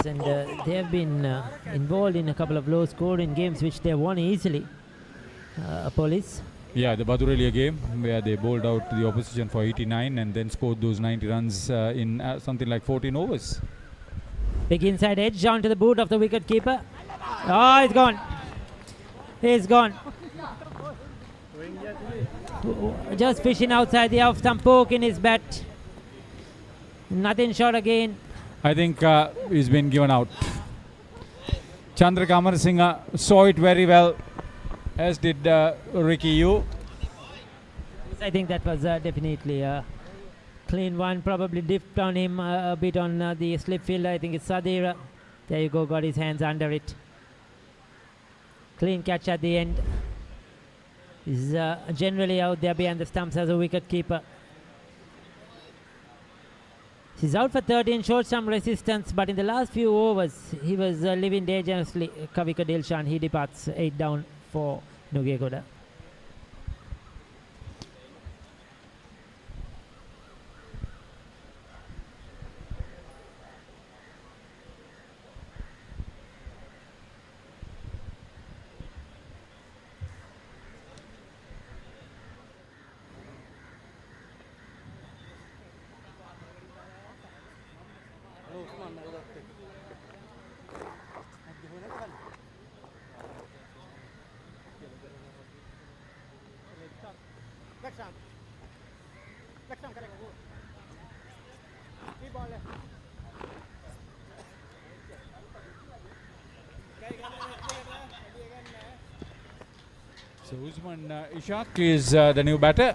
And they have been involved in a couple of low-scoring games which they won easily. Police. Yeah, the Badurelia game where they bowled out the opposition for 89 and then scored those 90 runs in something like 14 overs. Big inside edge down to the boot of the wicket keeper. Oh, it's gone. It's gone. Just fishing outside the off stump, poke in his bat. Nothing short again. I think he's been given out. Chandra Kamarasinghe saw it very well, as did Ricky Yu. I think that was definitely a clean one. Probably dipped on him a bit on the slip fielder. I think it's Sadira. There you go, got his hands under it. Clean catch at the end. He's generally out there behind the stumps as a wicket keeper. He's out for 13, showed some resistance, but in the last few overs, he was living dangerously. Kavika Dilshan, he departs 8 down for Nugegoda. So Usman Ishaq is the new batter.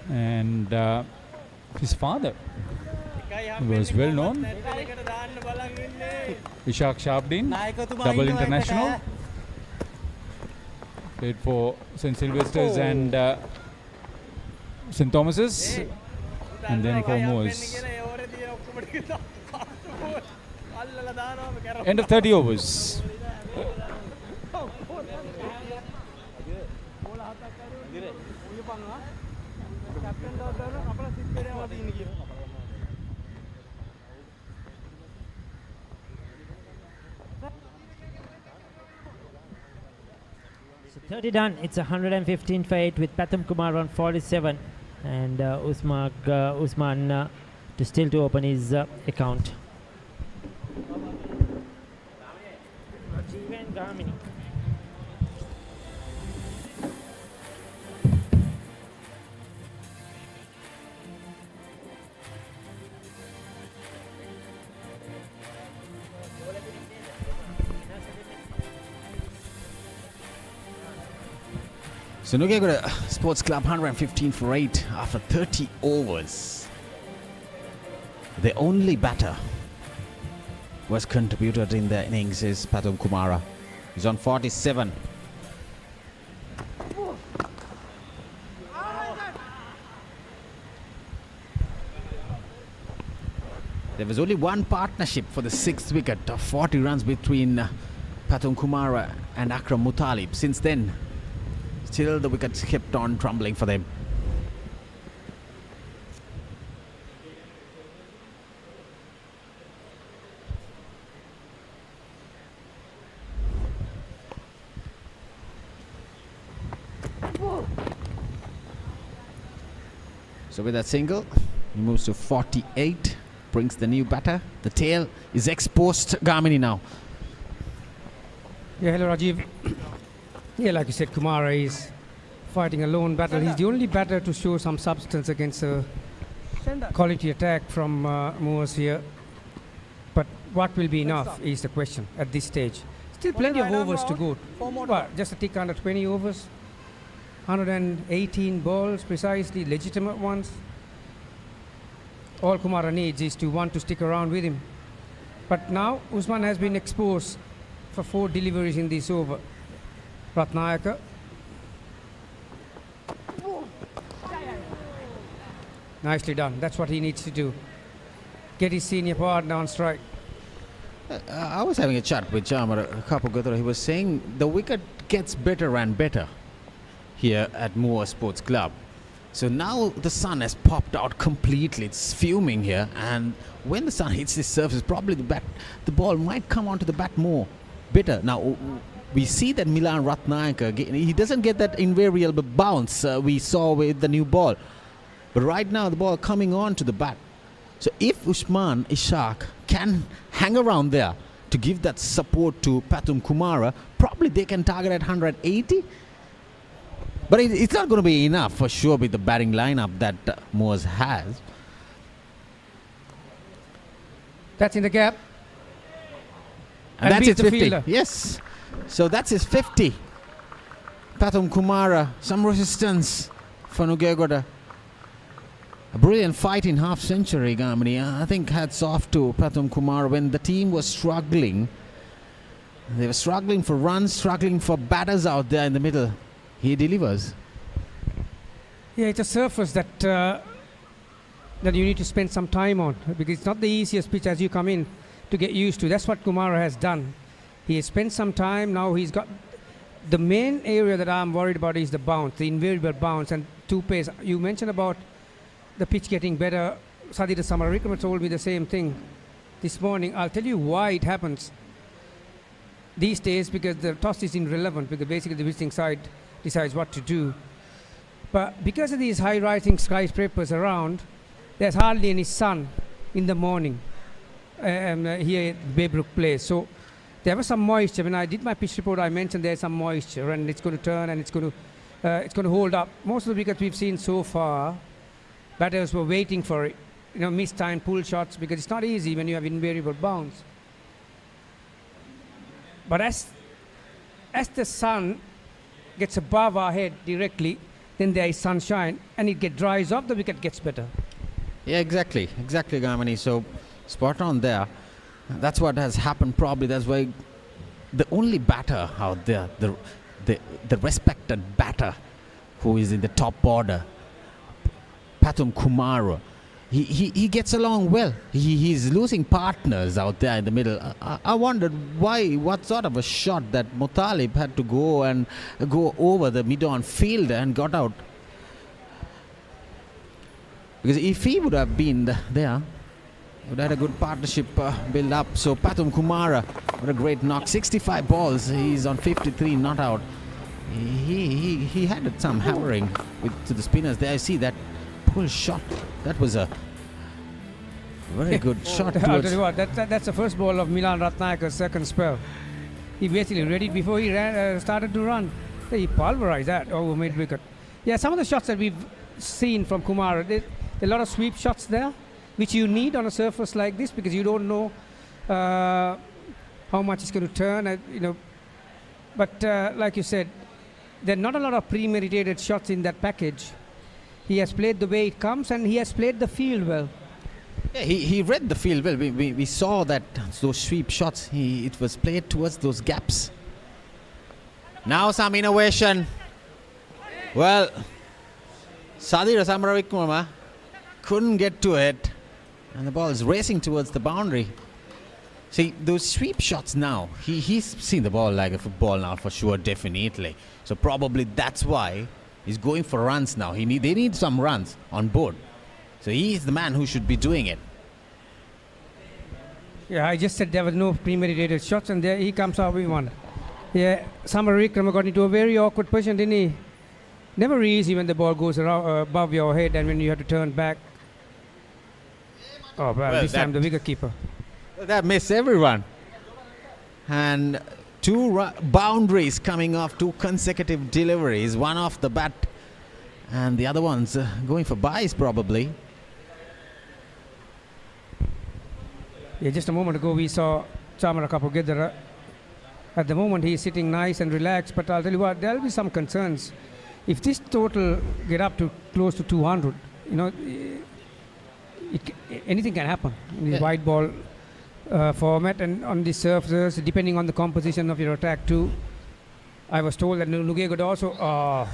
And his father was well known. Ishaq Shabdin, double international. Played for St. Sylvester's and St. Thomas's, and then for Moores. End of 30 overs. So 30 done. It's 115 for 8 with Pathum Kumar on 47 and Usman to still to open his account. So Nugegoda Sports Club 115 for 8 after 30 overs. The only batter who has contributed in the innings is Pathum Kumara. He's on 47. There was only one partnership for the 6th wicket of 40 runs between Pathum Kumara and Akram Muttalib. Since then, still the wickets kept on trembling for them. So with that single, he moves to 48, brings the new batter. The tail is exposed Gamini now. Yeah, hello Rajiv. Yeah, like you said, Kumara is fighting a lone battle. He's the only batter to show some substance against a quality attack from Moores here. But what will be enough is the question at this stage. Still plenty of overs to go. Well, just a tick under 20 overs. 118 balls, precisely legitimate ones. All Kumara needs is to stick around with him. But now Usman has been exposed for 4 deliveries in this over. Ratnayaka. Nicely done. That's what he needs to do. Get his senior partner on strike. I was having a chat with Jamar a couple ago. He was saying the wicket gets better and better here at Moore Sports Club. So now the sun has popped out completely. It's fuming here, and when the sun hits this surface, probably the ball might come onto the bat more bitter. Now we see that Milan Ratnayaka, he doesn't get that invariable bounce we saw with the new ball. But right now the ball coming on to the bat. So if Usman Ishaq can hang around there to give that support to Pathum Kumara, probably they can target at 180. But it's not going to be enough for sure with the batting lineup that Moores has. That's in the gap. And that's beats his the 50. fielder. Yes. So that's his 50. Pathum Kumara, some resistance for Nugegoda. A brilliant fight in half century, Gamini. I think hats off to Pathum Kumara when the team was struggling. They were struggling for runs, struggling for batters out there in the middle. He delivers. Yeah, it's a surface that you need to spend some time on, because it's not the easiest pitch as you come in to get used to. That's what Kumara has done. He has spent some time. Now he's got the main area that I'm worried about is the bounce, the invariable bounce and 2 pace. You mentioned about the pitch getting better. Sadira Samaravikrama told me the same thing this morning. I'll tell you why it happens these days, because the toss is irrelevant, because basically the visiting side decides what to do. But because of these high-rising skyscrapers around, there's hardly any sun in the morning here at Baybrook Place. So there was some moisture. When I did my pitch report, I mentioned there's some moisture, and it's going to turn and it's going to hold up. Most of the wickets we've seen so far, batters were waiting for it. Missed time, pull shots, because it's not easy when you have invariable bounce. But as the sun gets above our head directly, then there is sunshine, and it dries off, the wicket gets better. Yeah, exactly, Gamini. So spot on there. That's what has happened probably. That's why the only batter out there, the respected batter who is in the top order, Pathum Kumara, he gets along well. He's losing partners out there in the middle. I wondered what sort of a shot that Muttalib had to go over the mid-on field and got out. Because if he would have been there, would have had a good partnership build up. So Pathum Kumara, what a great knock. 65 balls, he's on 53 not out. He had some hammering to the spinners there. I see that pull shot. That was a very good shot. I'll tell you what, that's the first ball of Milan Ratnayaka's second spell. He basically read it before he started to run. He pulverized that over mid-wicket. Yeah, some of the shots that we've seen from Kumara, there are a lot of sweep shots there, which you need on a surface like this, because you don't know how much it's going to turn. But like you said, there are not a lot of premeditated shots in that package. He has played the way it comes, and he has played the field well. Yeah, he read the field well. We saw that those sweep shots, it was played towards those gaps. Now some innovation. Well, Sadira Samaravikrama couldn't get to it, and the ball is racing towards the boundary. See, those sweep shots now, he's seen the ball like a football now for sure, definitely. So probably that's why he's going for runs now. They need some runs on board. So he's the man who should be doing it. Yeah, I just said there was no premeditated shots, and there he comes out with one. Yeah, Samaravikrama got into a very awkward position, didn't he? Never easy when the ball goes around, above your head, and when you have to turn back. Oh, well, this time the wicketkeeper. That missed everyone. And 2 boundaries coming off, 2 consecutive deliveries, one off the bat, and the other one's going for byes probably. Yeah, just a moment ago we saw Chamara Kapogedara. At the moment he's sitting nice and relaxed, but I'll tell you what, there'll be some concerns. If this total get up to close to 200, anything can happen in this Yeah. white ball format, and on the surfaces, depending on the composition of your attack too. I was told that Nugegoda also.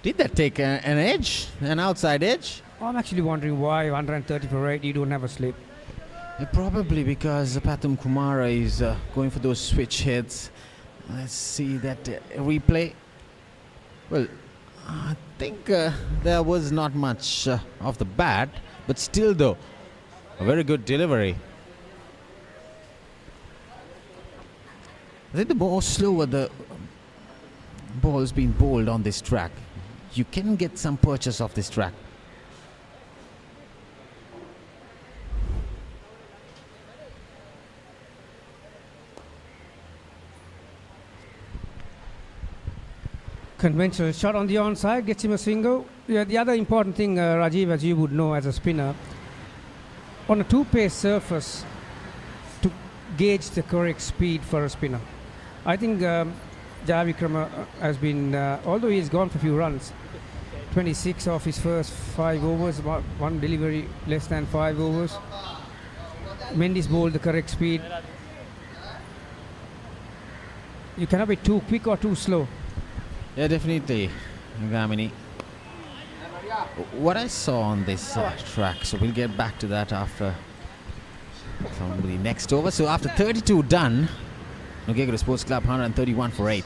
Did that take an edge, an outside edge? I'm actually wondering why 130 for 8 you don't have a slip. Probably because Pathum Kumara is going for those switch hits. Let's see that replay. Well, I think there was not much of the bat, but still though, a very good delivery. I think the more slower the ball's been bowled on this track, you can get some purchase of this track. Conventional shot on the onside, gets him a single. Yeah, the other important thing, Rajiv, as you would know as a spinner, on a two-pace surface, to gauge the correct speed for a spinner. I think Javikrama has been, although he's gone for a few runs, 26 off his first 5 overs, about one delivery less than 5 overs. Mendy's bowled the correct speed. You cannot be too quick or too slow. Yeah, definitely, Gamini. What I saw on this track, so we'll get back to that after from the next over. So after 32 done, Nugegoda Sports Club 131 for 8.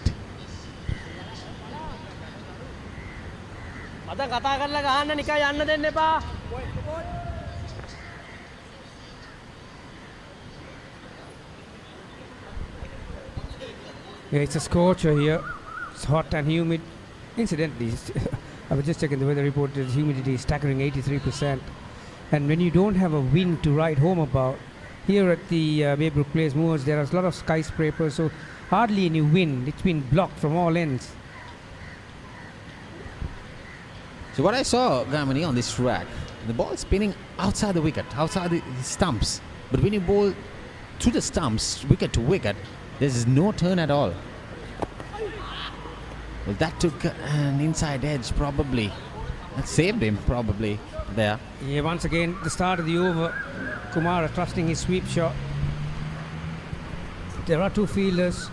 Yeah, it's a scorcher here. It's hot and humid. Incidentally, I was just checking the weather report. The humidity is staggering 83%. And when you don't have a wind to ride home about, here at the Babe Brook Place Moors, there are a lot of skyscrapers, so hardly any wind. It's been blocked from all ends. So what I saw, Gamini, on this track, the ball is spinning outside the wicket, outside the stumps. But when you bowl through the stumps, wicket to wicket, there's no turn at all. Well, that took an inside edge, probably. That saved him, probably, there. Yeah, once again, the start of the over, Kumara trusting his sweep shot. There are two fielders,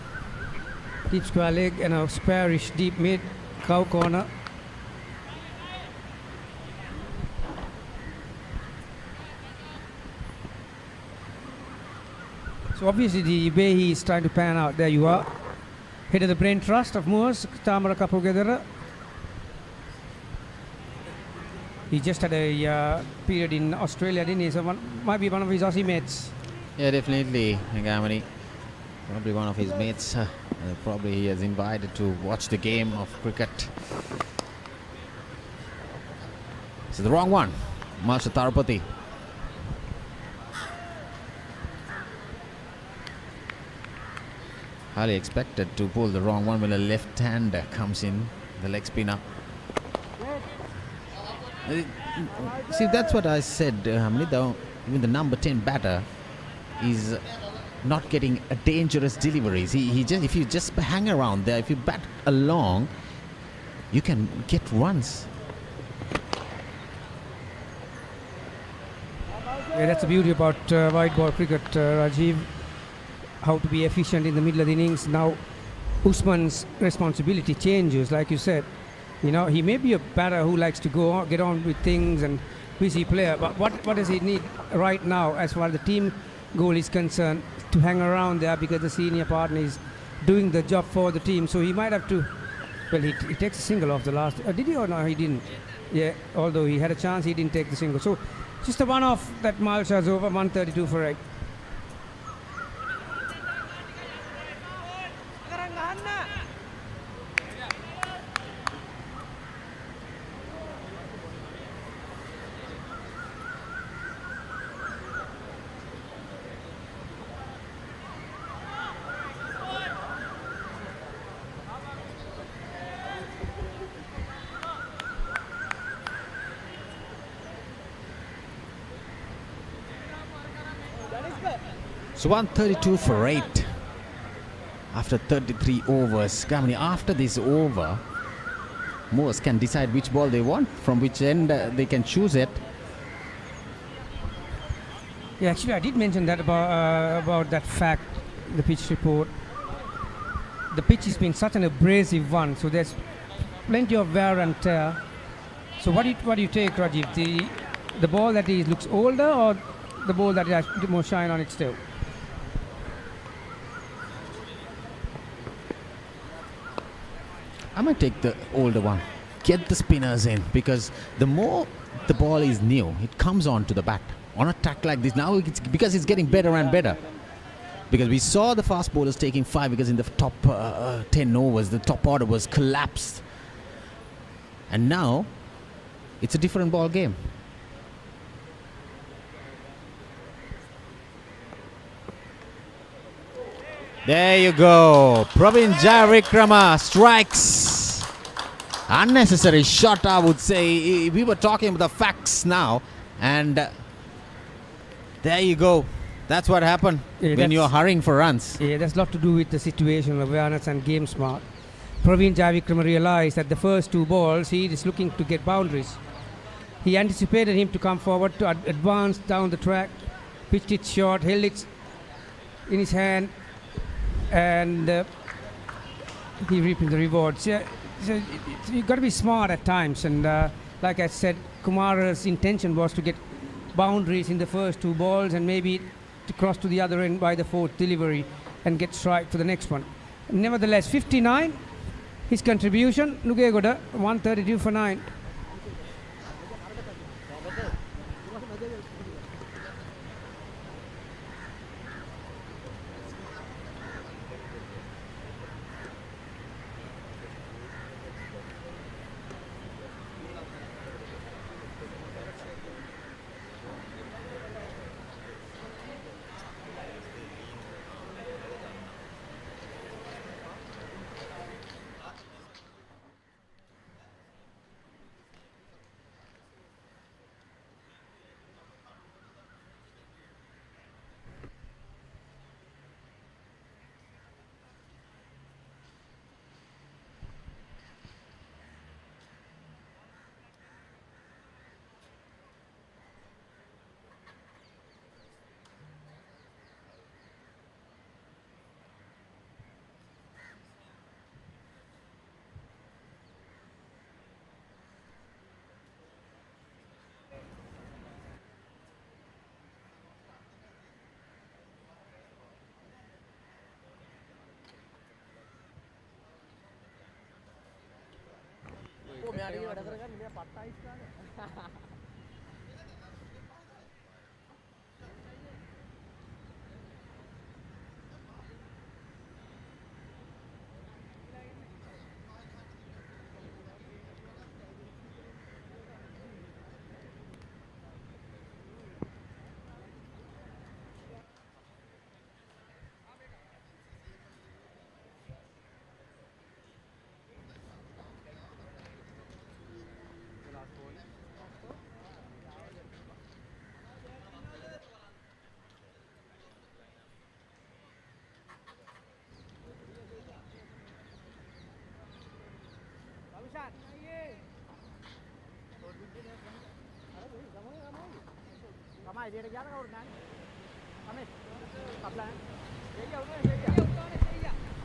deep square leg and a squarish deep mid, cow corner. So obviously the way he is trying to pan out, there you are. Head of the brain trust of Moores, Tamara Kapugedara. He just had a period in Australia, didn't he? So might be one of his Aussie mates. Yeah, definitely, Gamini. Probably one of his mates. Probably he has invited to watch the game of cricket. So the wrong one, Marsha Tarapati. Highly expected to pull the wrong one when a left-hander comes in, the leg spinner. See, that's what I said. Even the number 10 batter is not getting a dangerous deliveries. He just, if you just hang around there, if you bat along, you can get runs. Yeah, that's the beauty about white ball cricket, Rajiv. How to be efficient in the middle of the innings. Now, Usman's responsibility changes, like you said. You know, he may be a batter who likes to get on with things and busy player, but what does he need right now as far as the team goal is concerned? To hang around there because the senior partner is doing the job for the team. So he might have to, well, he takes a single off the last. Did he or no? He didn't. Yeah, although he had a chance, he didn't take the single. So just a one-off that Miles has over, 132 for 8. So 132 for 8 after 33 overs. Gamini, after this over, Moores can decide which ball they want, from which end they can choose it. Yeah, actually, I did mention that about that fact, the pitch report. The pitch has been such an abrasive one, so there's plenty of wear and tear. So what do you take, Rajiv? The ball that looks older, or the ball that has more shine on it still? I might take the older one. Get the spinners in, because the more the ball is new, it comes onto the bat. On a track like this, now because it's getting better and better. Because we saw the fast bowlers taking 5 wickets in the top 10 overs. The top order was collapsed. And now, it's a different ball game. There you go. Praveen Jayavikrama strikes. Unnecessary shot, I would say. We were talking about the facts now. And there you go. That's what happened when you're hurrying for runs. Yeah, that's a lot to do with the situational awareness and game smart. Praveen Jayavikrama realized that the first 2 balls, he is looking to get boundaries. He anticipated him to come forward to advance down the track, pitched it short, held it in his hand, and he reaped the rewards. Yeah, so you've got to be smart at times. And like I said, Kumara's intention was to get boundaries in the first 2 balls and maybe to cross to the other end by the 4th delivery and get strike for the next one. Nevertheless, 59, his contribution, Nugegoda, 132 for 9.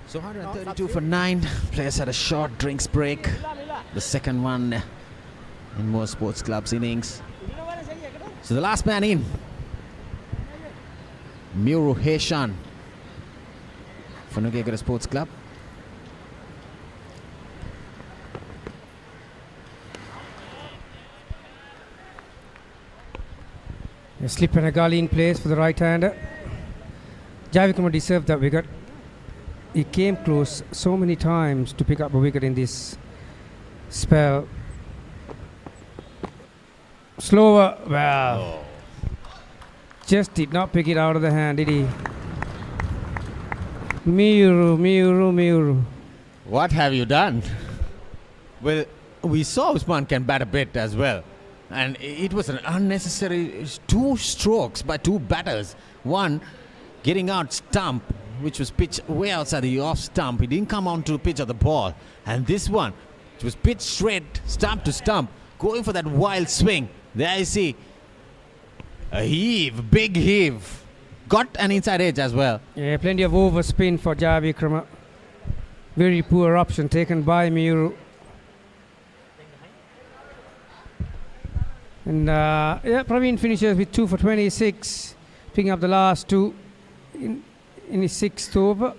So 132 for 9. Players had a short drinks break. The second one in most sports clubs innings. So the last man in, Muru Heshan for Nugegoda Sports Club. A slip and a gully in place for the right-hander. Jayavikrama deserved that wicket. He came close so many times to pick up a wicket in this spell. Slower, well, just did not pick it out of the hand, did he? Miuru. What have you done? Well, we saw Usman can bat a bit as well. And it was an unnecessary 2 strokes by 2 batters. One getting out stump, which was pitched way outside the off stump. He didn't come onto the pitch of the ball. And this one, which was pitched straight, stump to stump, going for that wild swing. There you see. A heave, big heave. Got an inside edge as well. Yeah, plenty of overspin for Javikrama. Very poor option taken by Miru. And Praveen finishes with 2 for 26, picking up the last two in his 6th over.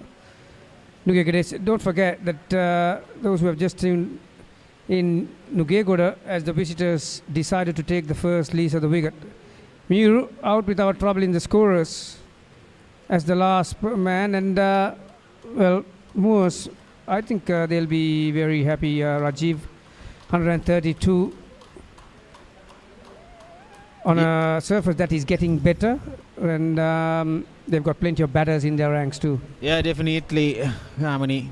Nugegoda, don't forget that those who have just tuned in Nugegoda, as the visitors decided to take the first lease of the wicket. Miru out without trouble in the scorers as the last man, and well, Moors, I think they'll be very happy. Rajiv, 132 on a surface that is getting better, and they've got plenty of batters in their ranks too. Yeah, definitely, Harmony.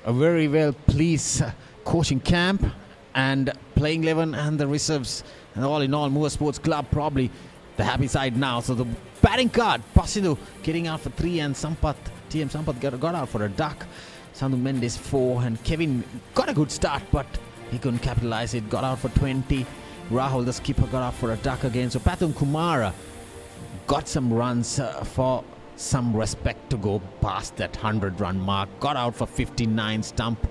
A very well pleased coaching camp and playing 11 and the reserves, and all in all, Moor Sports Club probably the happy side now. So the batting card, Pasidu getting out for 3, and TM Sampath got out for a duck. Sandhu Mendes 4, and Kevin got a good start, but he couldn't capitalize it. Got out for 20. Rahul, the skipper, got out for a duck again. So Pathum Kumara got some runs for some respect to go past that 100-run mark. Got out for 59, stump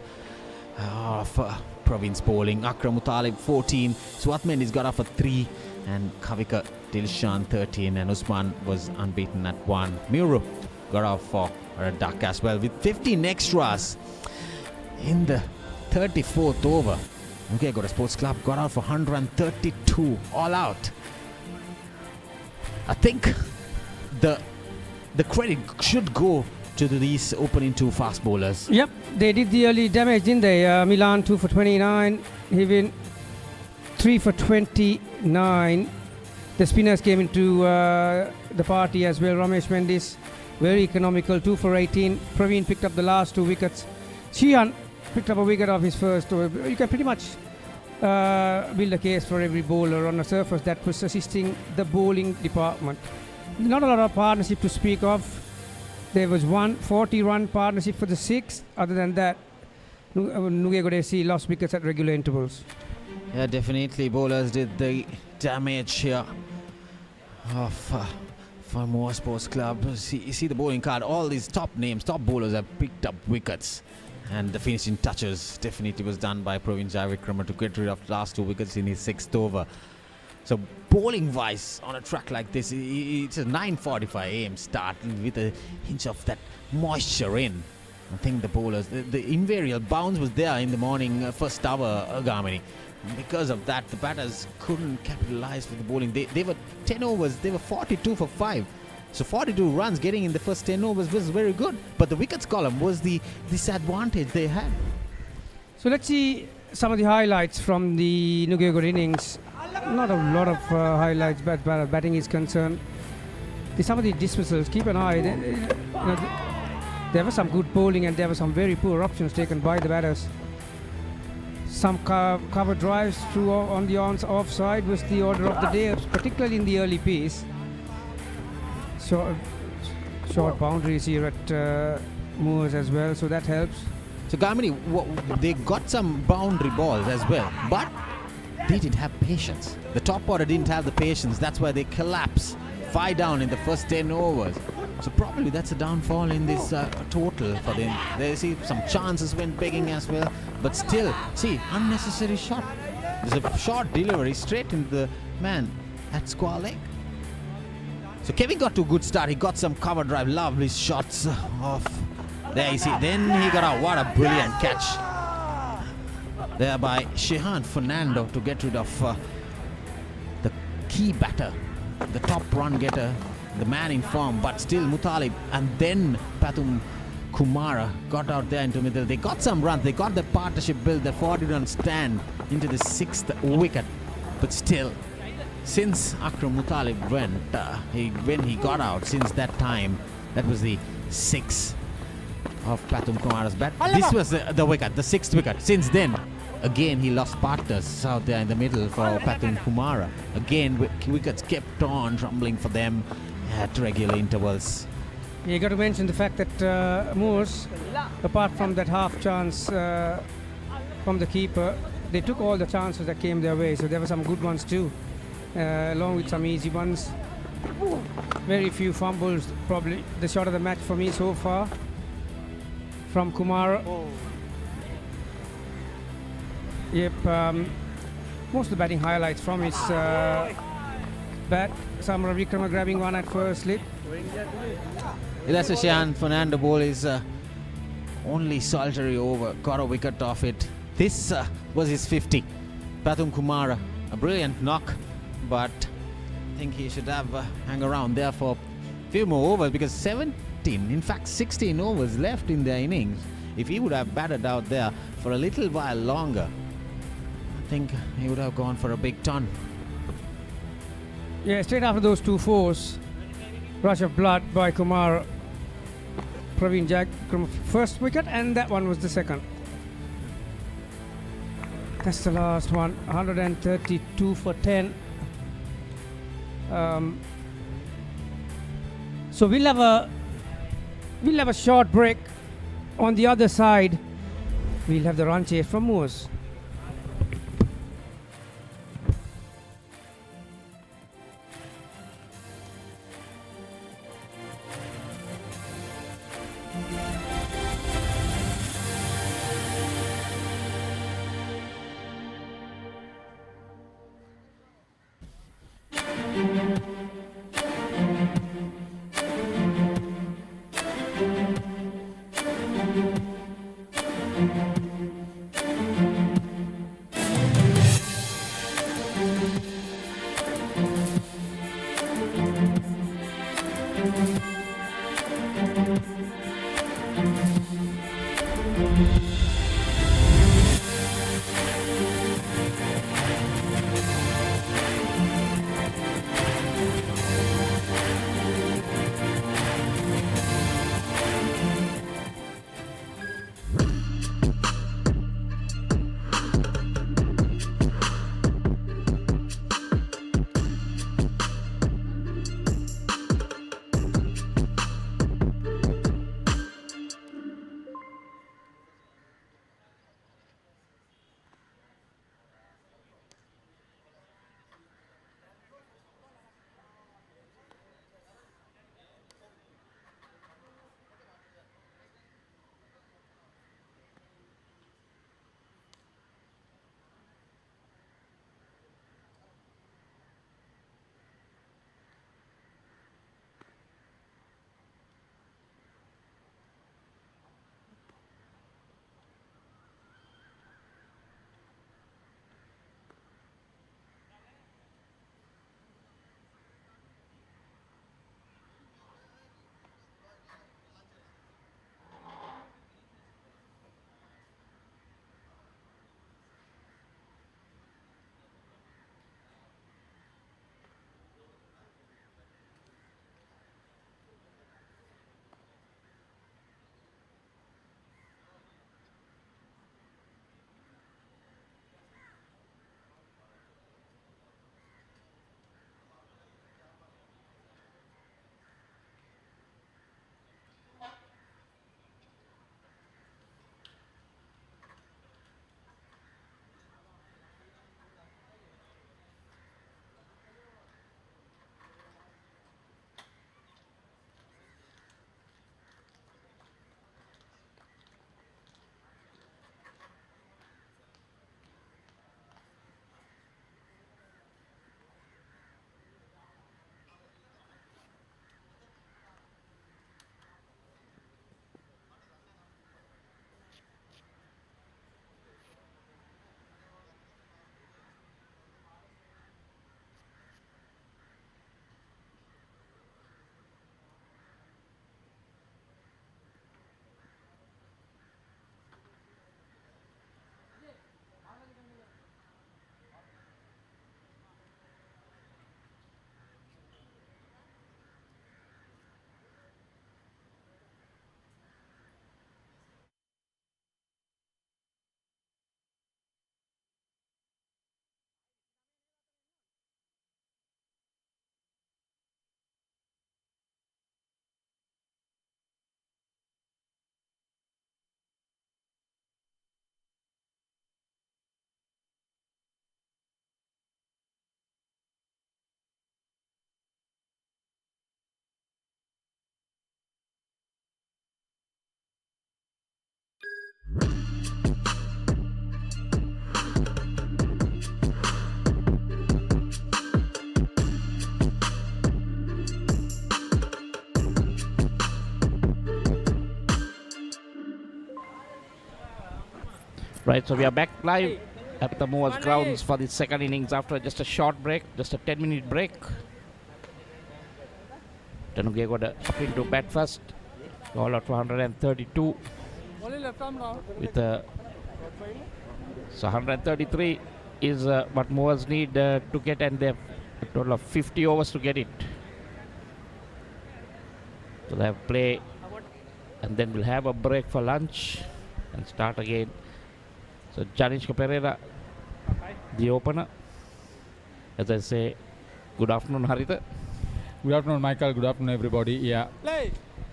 for Province bowling. Akram Muttalib 14. Swat Mendes got out for 3, and Kavika Dilshan 13, and Usman was unbeaten at 1. Miru got out for a duck as well with 15 extras in the 34th over. Nugegoda Sports Club got out for 132 all out. I think the credit should go to these opening 2 fast bowlers. Yep, they did the early damage, didn't they? Milan 2 for 29, Hivin 3 for 29. The spinners came into the party as well. Ramesh Mendes, very economical, 2 for 18. Praveen picked up the last 2 wickets. Shihan picked up a wicket off his first over. You can pretty much build a case for every bowler on a surface that was assisting the bowling department. Not a lot of partnership to speak of. There was one 40-run partnership for the 6th. Other than that, Nugegoda SC lost wickets at regular intervals. Yeah, definitely bowlers did the damage here for Moor Sports Club. You see the bowling card, all these top names, top bowlers have picked up wickets, and the finishing touches definitely was done by Praveen Javikrama to get rid of the last 2 wickets in his 6th over. So bowling wise on a track like this, it's a 9:45 AM start with a hinge of that moisture in. I think the bowlers, the invariable bounce was there in the morning first hour, Gamini. Because of that, the batters couldn't capitalize for the bowling. They were 10 overs, they were 42 for 5. So 42 runs getting in the first 10 overs was very good. But the wickets column was the disadvantage they had. So let's see some of the highlights from the Nugegoda innings. Not a lot of highlights, but batting is concerned. Some of the dismissals, keep an eye. There was some good bowling, and there were some very poor options taken by the batters. Some cover drives through on the offside was the order of the day, particularly in the early piece. Short boundaries here at Moors as well, so that helps. So Gamini, they got some boundary balls as well, but they didn't have patience. The top order didn't have the patience. That's why they collapsed 5 down in the first 10 overs. So probably that's a downfall in this total for them. They see some chances went begging as well, but still, see, unnecessary shot. There's a short delivery straight into the man at square leg. So Kevin got to a good start. He got some cover drive, lovely shots off. There you see, then he got out. What a brilliant catch there by Shehan Fernando to get rid of the key batter, the top run getter, the man in form, but still Muttalib, and then Pathum Kumara got out there into middle. They got some runs. They got that partnership build, that 40-run stand into the 6th wicket. But still, since Akram Muttalib went, when he got out, since that time, that was the 6th of Pathum Kumara's bat. This was the wicket, the 6th wicket. Since then, again he lost partners out there in the middle for Pathum Kumara. Again, wickets kept on rumbling for them at regular intervals. You got to mention the fact that Moors, apart from that half chance from the keeper, they took all the chances that came their way. So there were some good ones too, along with some easy ones. Very few fumbles, probably the shot of the match for me so far from Kumar. Yep, most of the batting highlights from his bat. Samara Vikrama grabbing one at first slip. Ilasashan Fernando ball is only solitary over, got a wicket off it. This was his 50. Pathum Kumara, a brilliant knock, but I think he should have hang around there for a few more overs, because 17, in fact 16 overs left in their innings. If he would have batted out there for a little while longer, I think he would have gone for a big ton. Yeah, straight after those 2 fours, rush of blood by Kumar. Praveen Jagkram first wicket, and that one was the second. That's the last one. 132 for 10. So we'll have a short break. On the other side, we'll have the run chase from Moores. Right, so we are back live at the Movers grounds for the second innings after just a short break, just a 10-minute break. Nugegoda up into bat first, all out for 132 with so 133 is what Movers need to get, and they have a total of 50 overs to get it. So they have play, and then we'll have a break for lunch and start again. So Janishka Pereira, the opener. As I say, good afternoon, Haritha. Good afternoon, Michael. Good afternoon, everybody. Yeah,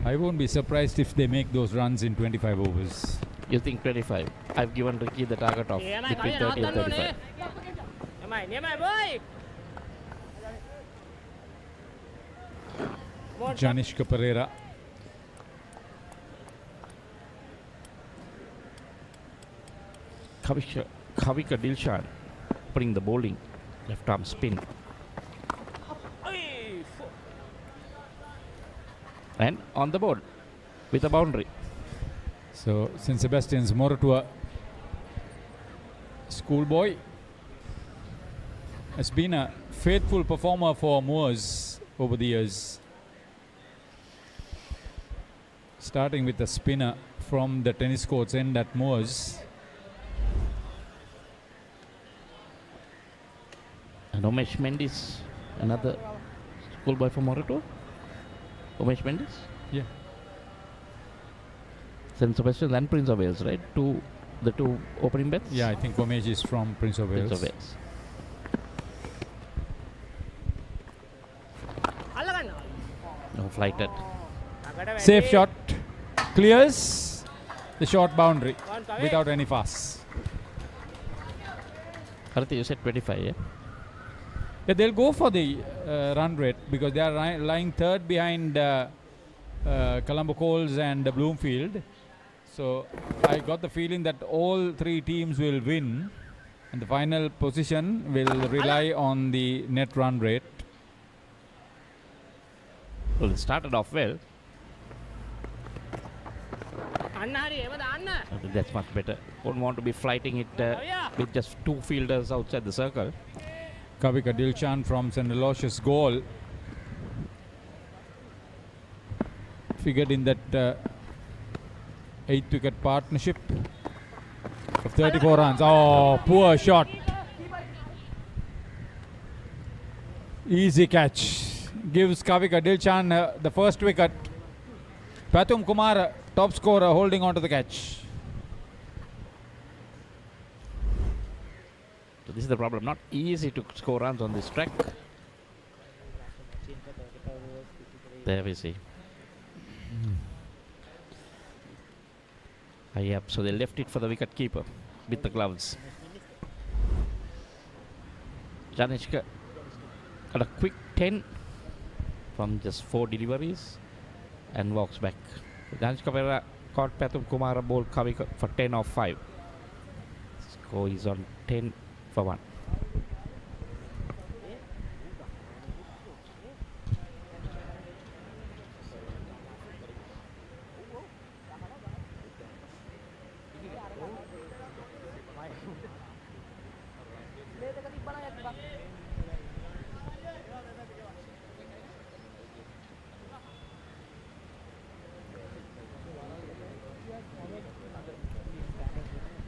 I won't be surprised if they make those runs in 25 overs. You think 25? I've given Ricky the target of between 30 and 35. Janishka Pereira. Kavika Dilshan putting the bowling, left arm spin. And on the board with a boundary. So St. Sebastian's Moratua schoolboy has been a faithful performer for Moors over the years. Starting with a spinner from the tennis court's end at Moors. And Umesh Mendis, another schoolboy from Moratua. Umesh Mendis? Yeah. St. Sebastian and Prince of Wales, right? The two opening bets? Yeah, I think Umesh is from Prince of Wales. Prince of Wales. No flighted. Safe shot. Clears the short boundary without any fuss. Harith, you said 25, yeah? Yeah, they'll go for the run rate because they are lying third behind Colombo Coles and Bloomfield. So I got the feeling that all three teams will win, and the final position will rely on the net run rate. Well, it started off well. That's much better. Won't want to be flighting it with just two fielders outside the circle. Kavika Dilshan from St. Aloysius goal figured in that 8th wicket partnership of 34 runs. Oh, poor shot. Easy catch. Gives Kavika Dilshan the first wicket. Patum Kumar, top scorer, holding on to the catch. So this is the problem. Not easy to score runs on this track. There we see. Yep, so they left it for the wicket keeper with the gloves. Janishka got a quick 10 from just 4 deliveries and walks back. Janishka Pereira caught Patum Kumar a ball Kavika for 10 off 5. Score is on 10 for 1.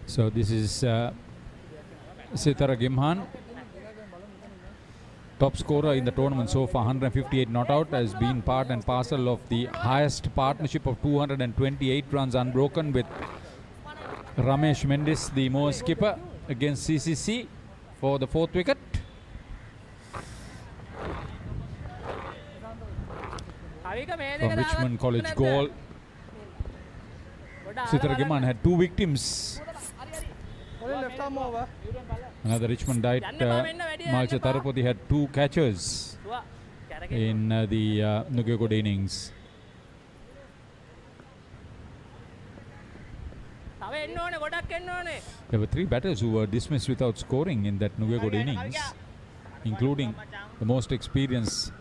So this is Sitara Gimhan, top scorer in the tournament so far, 158 not out, has been part and parcel of the highest partnership of 228 runs unbroken with Ramesh Mendis, the Moore skipper, against CCC for the 4th wicket. From Richmond College goal, Sitara Gimhan had 2 victims. Another Richmond diet, Malcha Tarupati, had 2 catchers in the Nugegoda innings. There were 3 batters who were dismissed without scoring in that Nugegoda innings, including the most experienced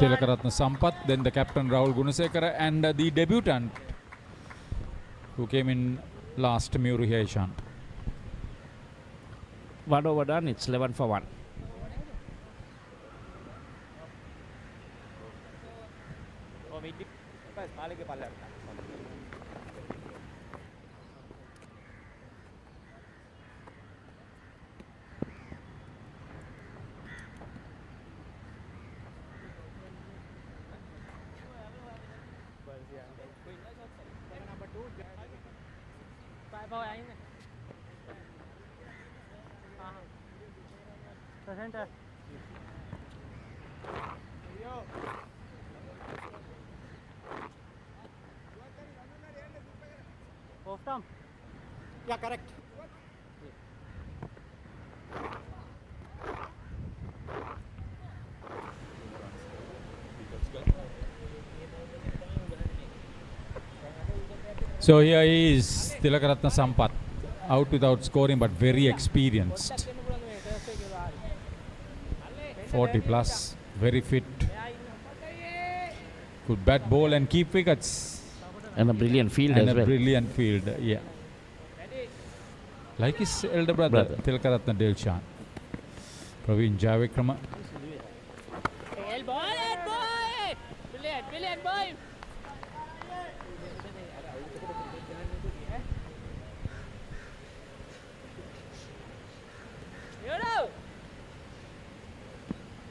Tilakaratna Sampath, then the captain Rahul Gunasekara, and the debutant who came in last, Murali Ishan. 1 over done, it's 11 for 1. Center. Off stump. Yeah, correct. So here is Tilakaratna Sampath, out without scoring but very experienced. 40 plus, very fit. Could bat, bowl and keep wickets. And a brilliant field And as a well. brilliant field, yeah. Like his elder brother, Tilakaratna Dilshan. Praveen Javikrama.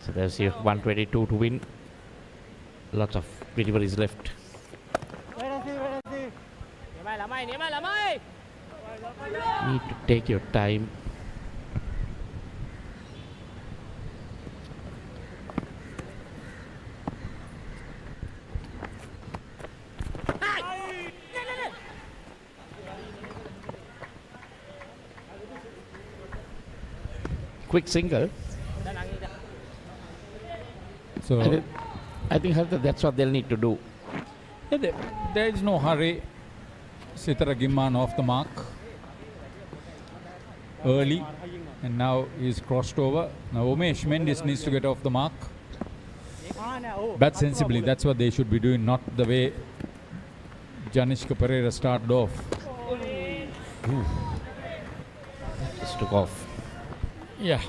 So there's your 122 to win. Lots of deliveries left. Need to take your time. Quick single. So I think that's what they'll need to do. yeah, there is no hurry. Sitara Gimman off the mark early, and now he's crossed over. Now Umesh Mendis needs to get off the mark. Bat sensibly, that's what they should be doing, not the way Janishka Pereira started off. Ooh. Just took off. Yeah.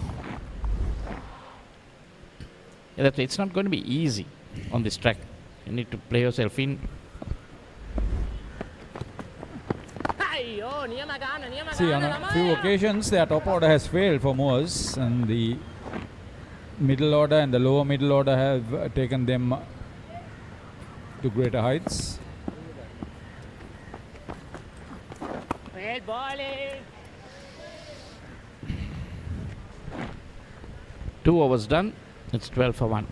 Yeah, it's not going to be easy on this track. You need to play yourself in. See, on a few occasions, their top order has failed for Moors, and the middle order and the lower middle order have taken them to greater heights. Two overs done. It's 12 for 1.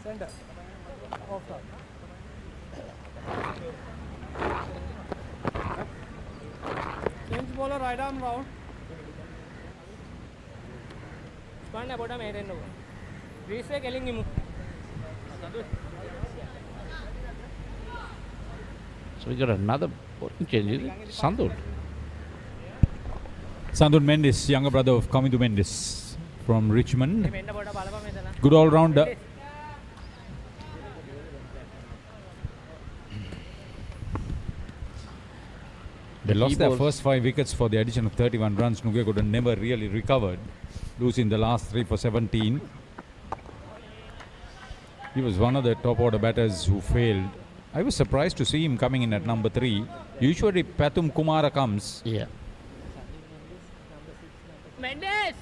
Center. Off top. Change bowler right arm round. Spanda bottom area no. Grease killing him. So we got another bowling change. Sandhu. Sandhu Mendis, younger brother of Kamindu Mendis from Richmond. Good all-rounder. They lost their first 5 wickets for the addition of 31 runs. Nugegoda never really recovered, losing the last 3 for 17. He was one of the top order batters who failed. I was surprised to see him coming in at number 3. Usually Pathum Kumara comes. Yeah. Mendes!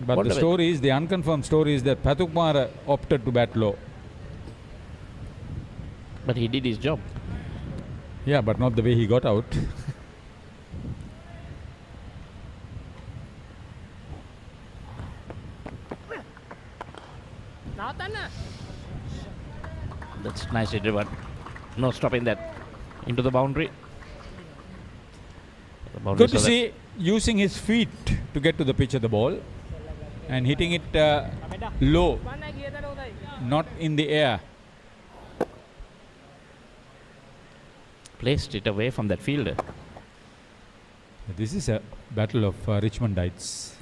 But the story is, the unconfirmed story is that Pathum Kumara opted to bat low. But he did his job. Yeah, but not the way he got out. Now, That's nicely driven. No stopping that. Into the boundary. The boundary Good to so see using his feet to get to the pitch of the ball and hitting it low, not in the air. Placed it away from that fielder. This is a battle of Richmondites.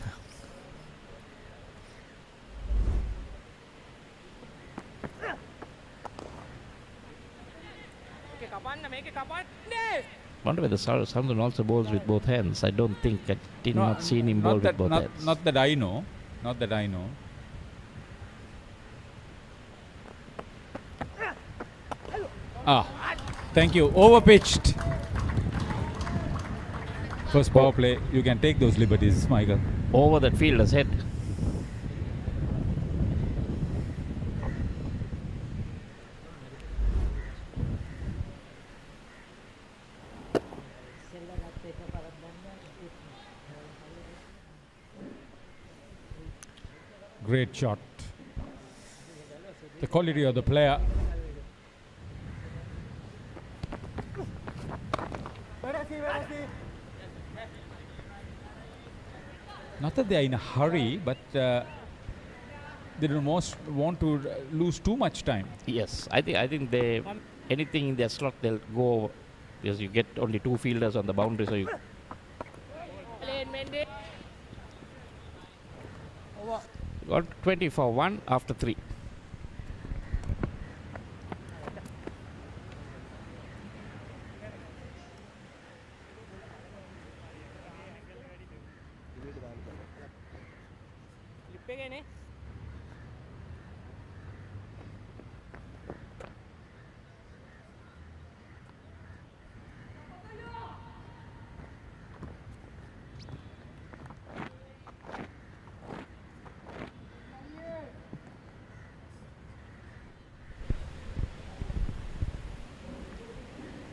Wonder whether Samson also bowls with both hands. I don't think. I did not see him bowl with both hands. Not that I know. Not that I know. Thank you. Overpitched. First power play. You can take those liberties, Michael. Over that fielder's head. Great shot. The quality of the player. Not that they are in a hurry, but they don't want to lose too much time. Yes, I think they anything in their slot they'll go over because you get only 2 fielders on the boundary, so you. Got 20 for 1 after 3.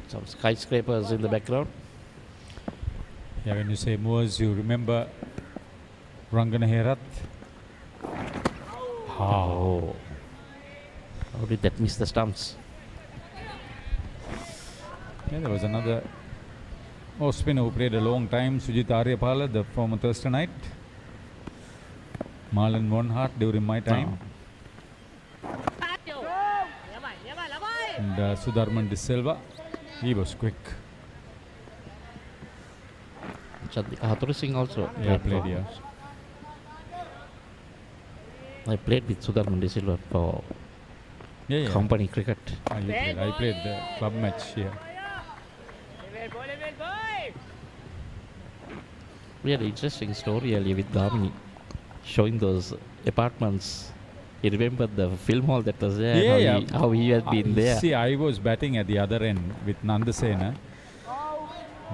Some skyscrapers in the background. Yeah, when you say Moors, you remember Rangana Herath. Oh. How did that miss the stumps? Yeah, there was another spinner who played a long time, Sujit Aryapala, the former Thursday night. Marlon Monhart during my time. And Sudarman De Silva. He was quick. Chandika Singh also. Yeah, played here. I played with Sudarman De Silva for company cricket. I played the club match here. We had an interesting story earlier with Dhamini showing those apartments. He remembered the film hall that was there, how he had been there. See, I was batting at the other end with Nandasena.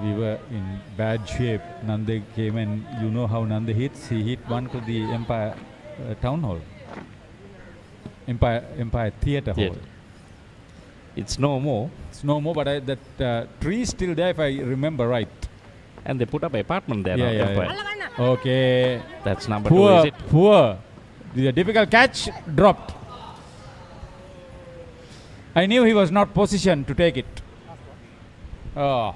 We were in bad shape. Nanda came and you know how Nanda hits. He hit one to the Empire Town Hall. Empire Theatre Hall. It's no more. It's no more, but that tree is still there if I remember right. And they put up an apartment there now. Yeah. Okay. That's number 2, is it? Poor. The difficult catch dropped. I knew he was not positioned to take it. Oh,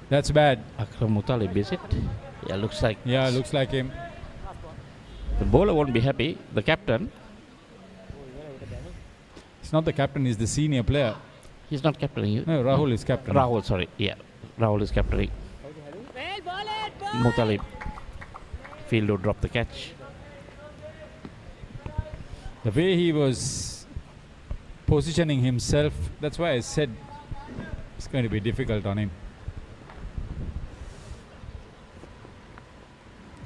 that's bad. Akram Mutalib, is it? Yeah, looks like. Yeah, looks like him. The bowler won't be happy. The captain. It's not the captain, he's the senior player. He's not captaining you. No, Rahul is captain. Rahul, sorry. Yeah, Rahul is captaining. Mutalib. Fielder dropped the catch. The way he was positioning himself, that's why I said it's going to be difficult on him.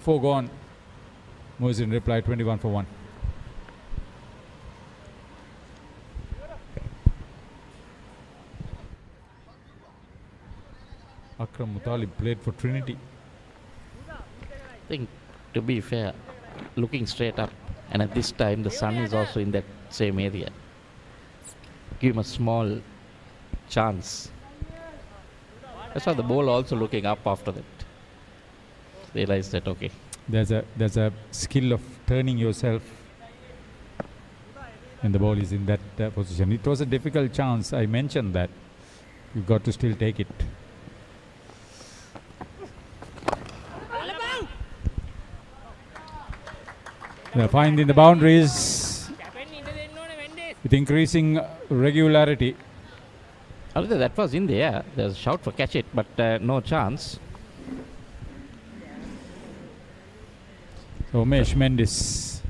4 gone. Mohsin replied 21 for 1. Akram Mutalib played for Trinity. I think, to be fair, looking straight up, and at this time the sun is also in that same area. Give him a small chance. That's why the bowler also looking up after that. Realize that, okay. There's a skill of turning yourself. And the ball is in that position. It was a difficult chance. I mentioned that. You've got to still take it. They're finding the boundaries with increasing regularity. Although that was in the air. There's a shout for catch it, but no chance. So Umesh Mendis.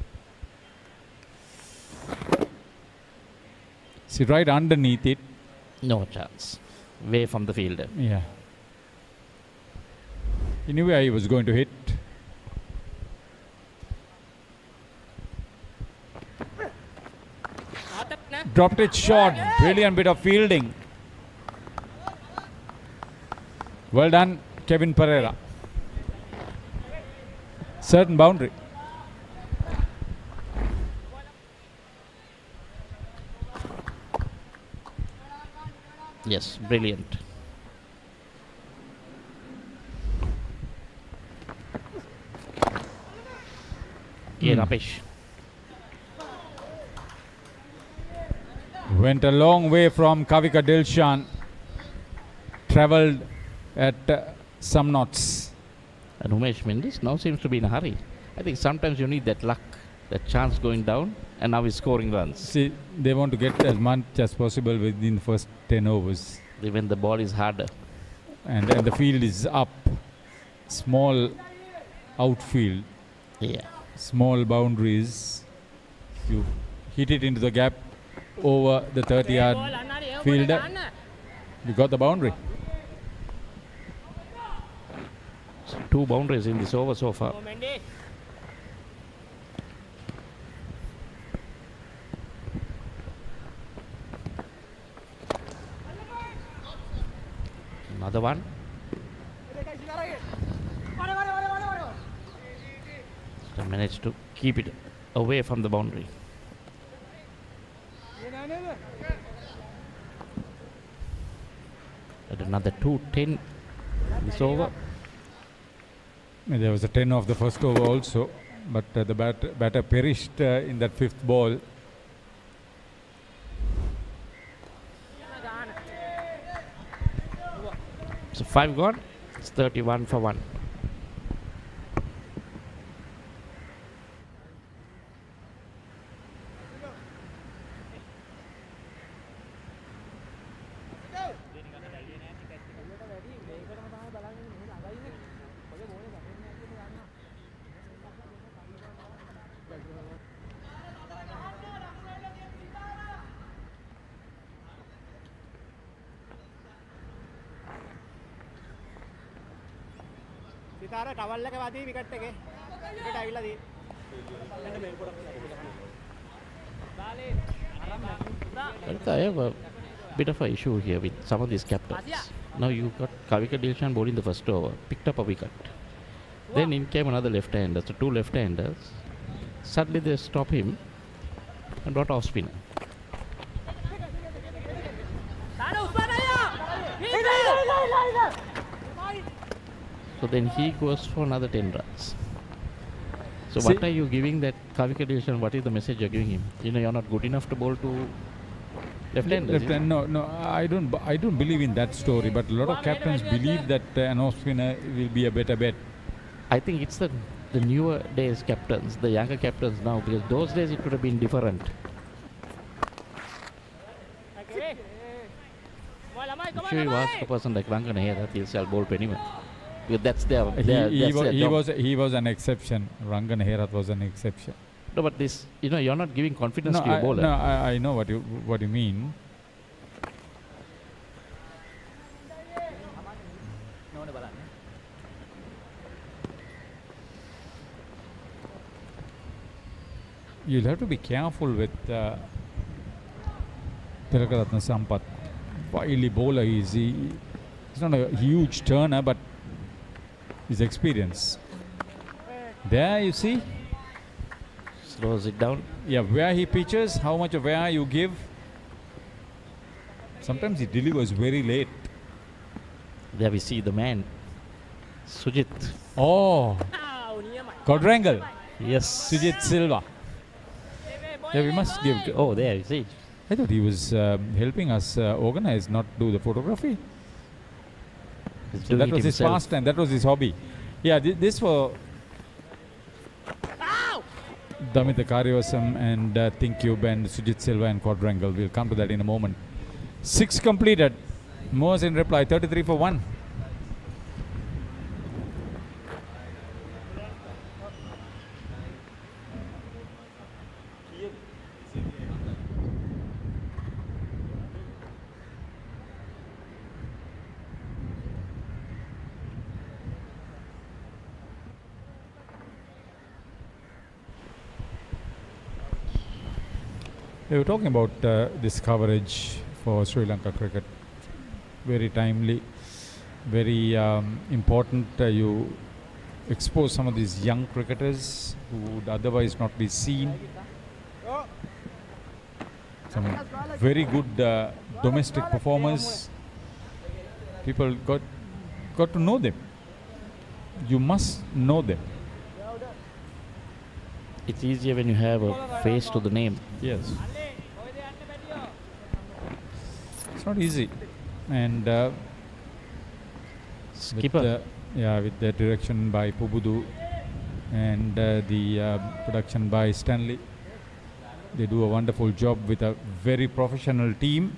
See, right underneath it. No chance. Way from the fielder. Yeah. He knew where he was going to hit. Dropped it short. Brilliant bit of fielding. Well done, Kevin Pereira. Certain boundary. Yes, brilliant. Yeah, Rapesh. Went a long way from Kavika Dilshan. Travelled at some knots. And Umesh Mendis now seems to be in a hurry. I think sometimes you need that luck, that chance going down, and now he's scoring runs. See, they want to get as much as possible within the first 10 overs. Even the ball is harder. And the field is up. Small outfield. Yeah. Small boundaries. You hit it into the gap over the 30-yard fielder. You got the boundary. So 2 boundaries in this over so far. Another one. So managed to keep it away from the boundary. At another 2-10 this over. There was a 10 of the first over also, but the batter perished in that 5th ball. So 5 gone. It's 31 for 1. I have a bit of an issue here with some of these captains. Now you got Kavika Dilshan bowling the first over, picked up a wicket. Then in came another left-hander, so 2 left-handers. Suddenly they stop him and brought off spinner. So then he goes for another 10 runs. So what are you giving that Kavika Dilshan? What is the message you're giving him? You know, you're not good enough to bowl to left-handers. No, I don't believe in that story. But a lot of captains believe that an off-spinner will be a better bet. I think it's the newer days captains, the younger captains now, because those days it would have been different. I'm sure you ask a person like Rangan here that he'll sell bowl to anyone. Because that's their job. He was an exception. Rangan Herath was an exception. No, but this, you're not giving confidence to your bowler. No, I know what you mean. You'll have to be careful with Tilakaratne Sampath. Wily bowler he's not a huge turner, but his experience. There you see. Slows it down. Yeah, where he pitches, how much of air you give. Sometimes he delivers very late. There we see the man, Sujit. Oh, quadrangle. Yes. Sujit Silva. Yeah, we must give. Oh, there you see. I thought he was helping us organize, not do the photography. He's So doing that it was his himself. pastime. That was his hobby. Yeah, this for Damita Karyavasam and Thinkube and Sujit Silva and Quadrangle. We'll come to that in a moment. 6 completed. Moores in reply, 33 for 1. We were talking about this coverage for Sri Lanka cricket. Very timely, very important. You expose some of these young cricketers who would otherwise not be seen. Some very good domestic performers. People got to know them. You must know them. It's easier when you have a face to the name. Yes. It's not easy. And Skipper. with the direction by Pubudu and the production by Stanley, they do a wonderful job with a very professional team.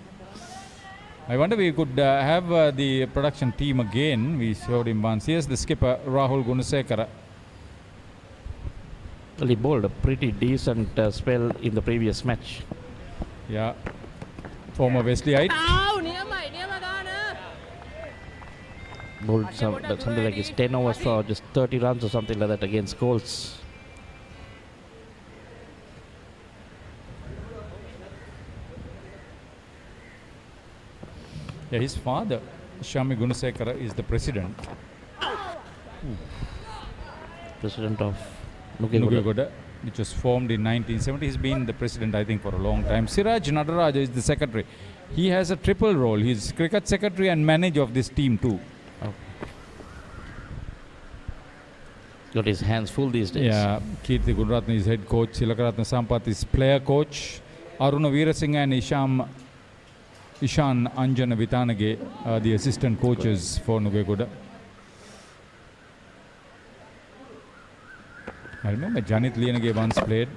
I wonder if we could have the production team again. We showed him once. Here's the skipper, Rahul Gunasekara. Well, he bowled a pretty decent spell in the previous match. Yeah. Former Wesleyite. Bowled something like his 10 overs for just 30 runs or something like that against Colts. Yeah, his father, Shami Gunasekara, is the president. President of Nugegoda. Nugegoda, which was formed in 1970. He's been the president, I think, for a long time. Siraj Nadaraja is the secretary. He has a triple role. He's cricket secretary and manager of this team too. Got his hands full these days. Yeah, Kirti Gunratna is head coach. Silakaratna Sampath is player coach. Aruna Veerasinghe and Ishan Anjana Vitanage are the assistant coaches for Nugegoda. I remember Janit Lianage once played.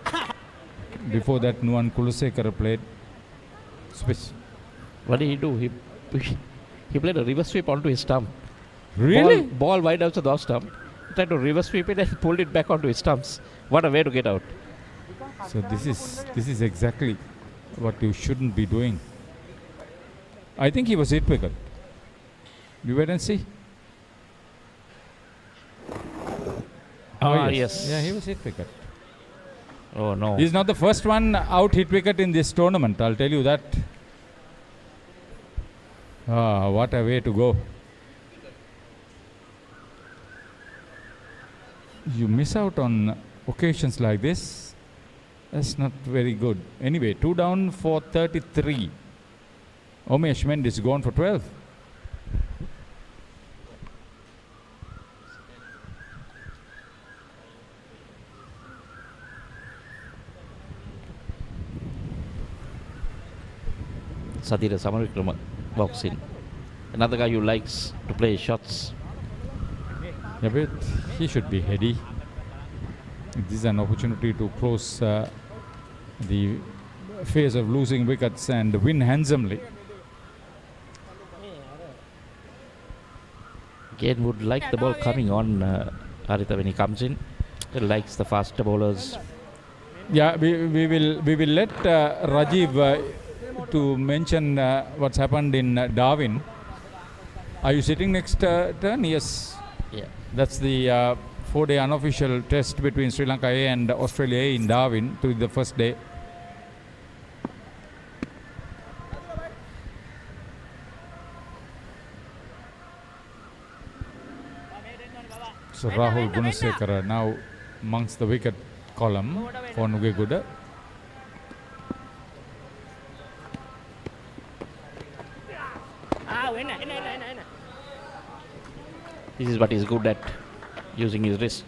Before that, Nuan Kulasekara played. What did he do? He played a reverse sweep onto his stump. Really? Ball wide out to the off stump. Tried to reverse sweep it and pulled it back onto his stumps. What a way to get out. So this is exactly what you shouldn't be doing. I think he was hit wicket. You wait and see. Yes. Yeah, he was hit wicket. Oh no. He's not the first one out hit wicket in this tournament, I'll tell you that. What a way to go. You miss out on occasions like this. That's not very good. Anyway, 2 down for 33. Umesh Mendis gone for 12. Sadira Samarikrama walks in. Another guy who likes to play shots. Yeah, but he should be heady. This is an opportunity to close the phase of losing wickets and win handsomely. Again, would like the ball coming on, Haritha, when he comes in. He likes the faster bowlers. Yeah, we will let Rajiv to mention what's happened in Darwin. Are you sitting next turn? Yes. Yeah. That's the 4-day unofficial test between Sri Lanka A and Australia A in Darwin to the first day. So Rahul Gunasekara now amongst the wicket column for Nugegoda. This is what he's good at, using his wrist.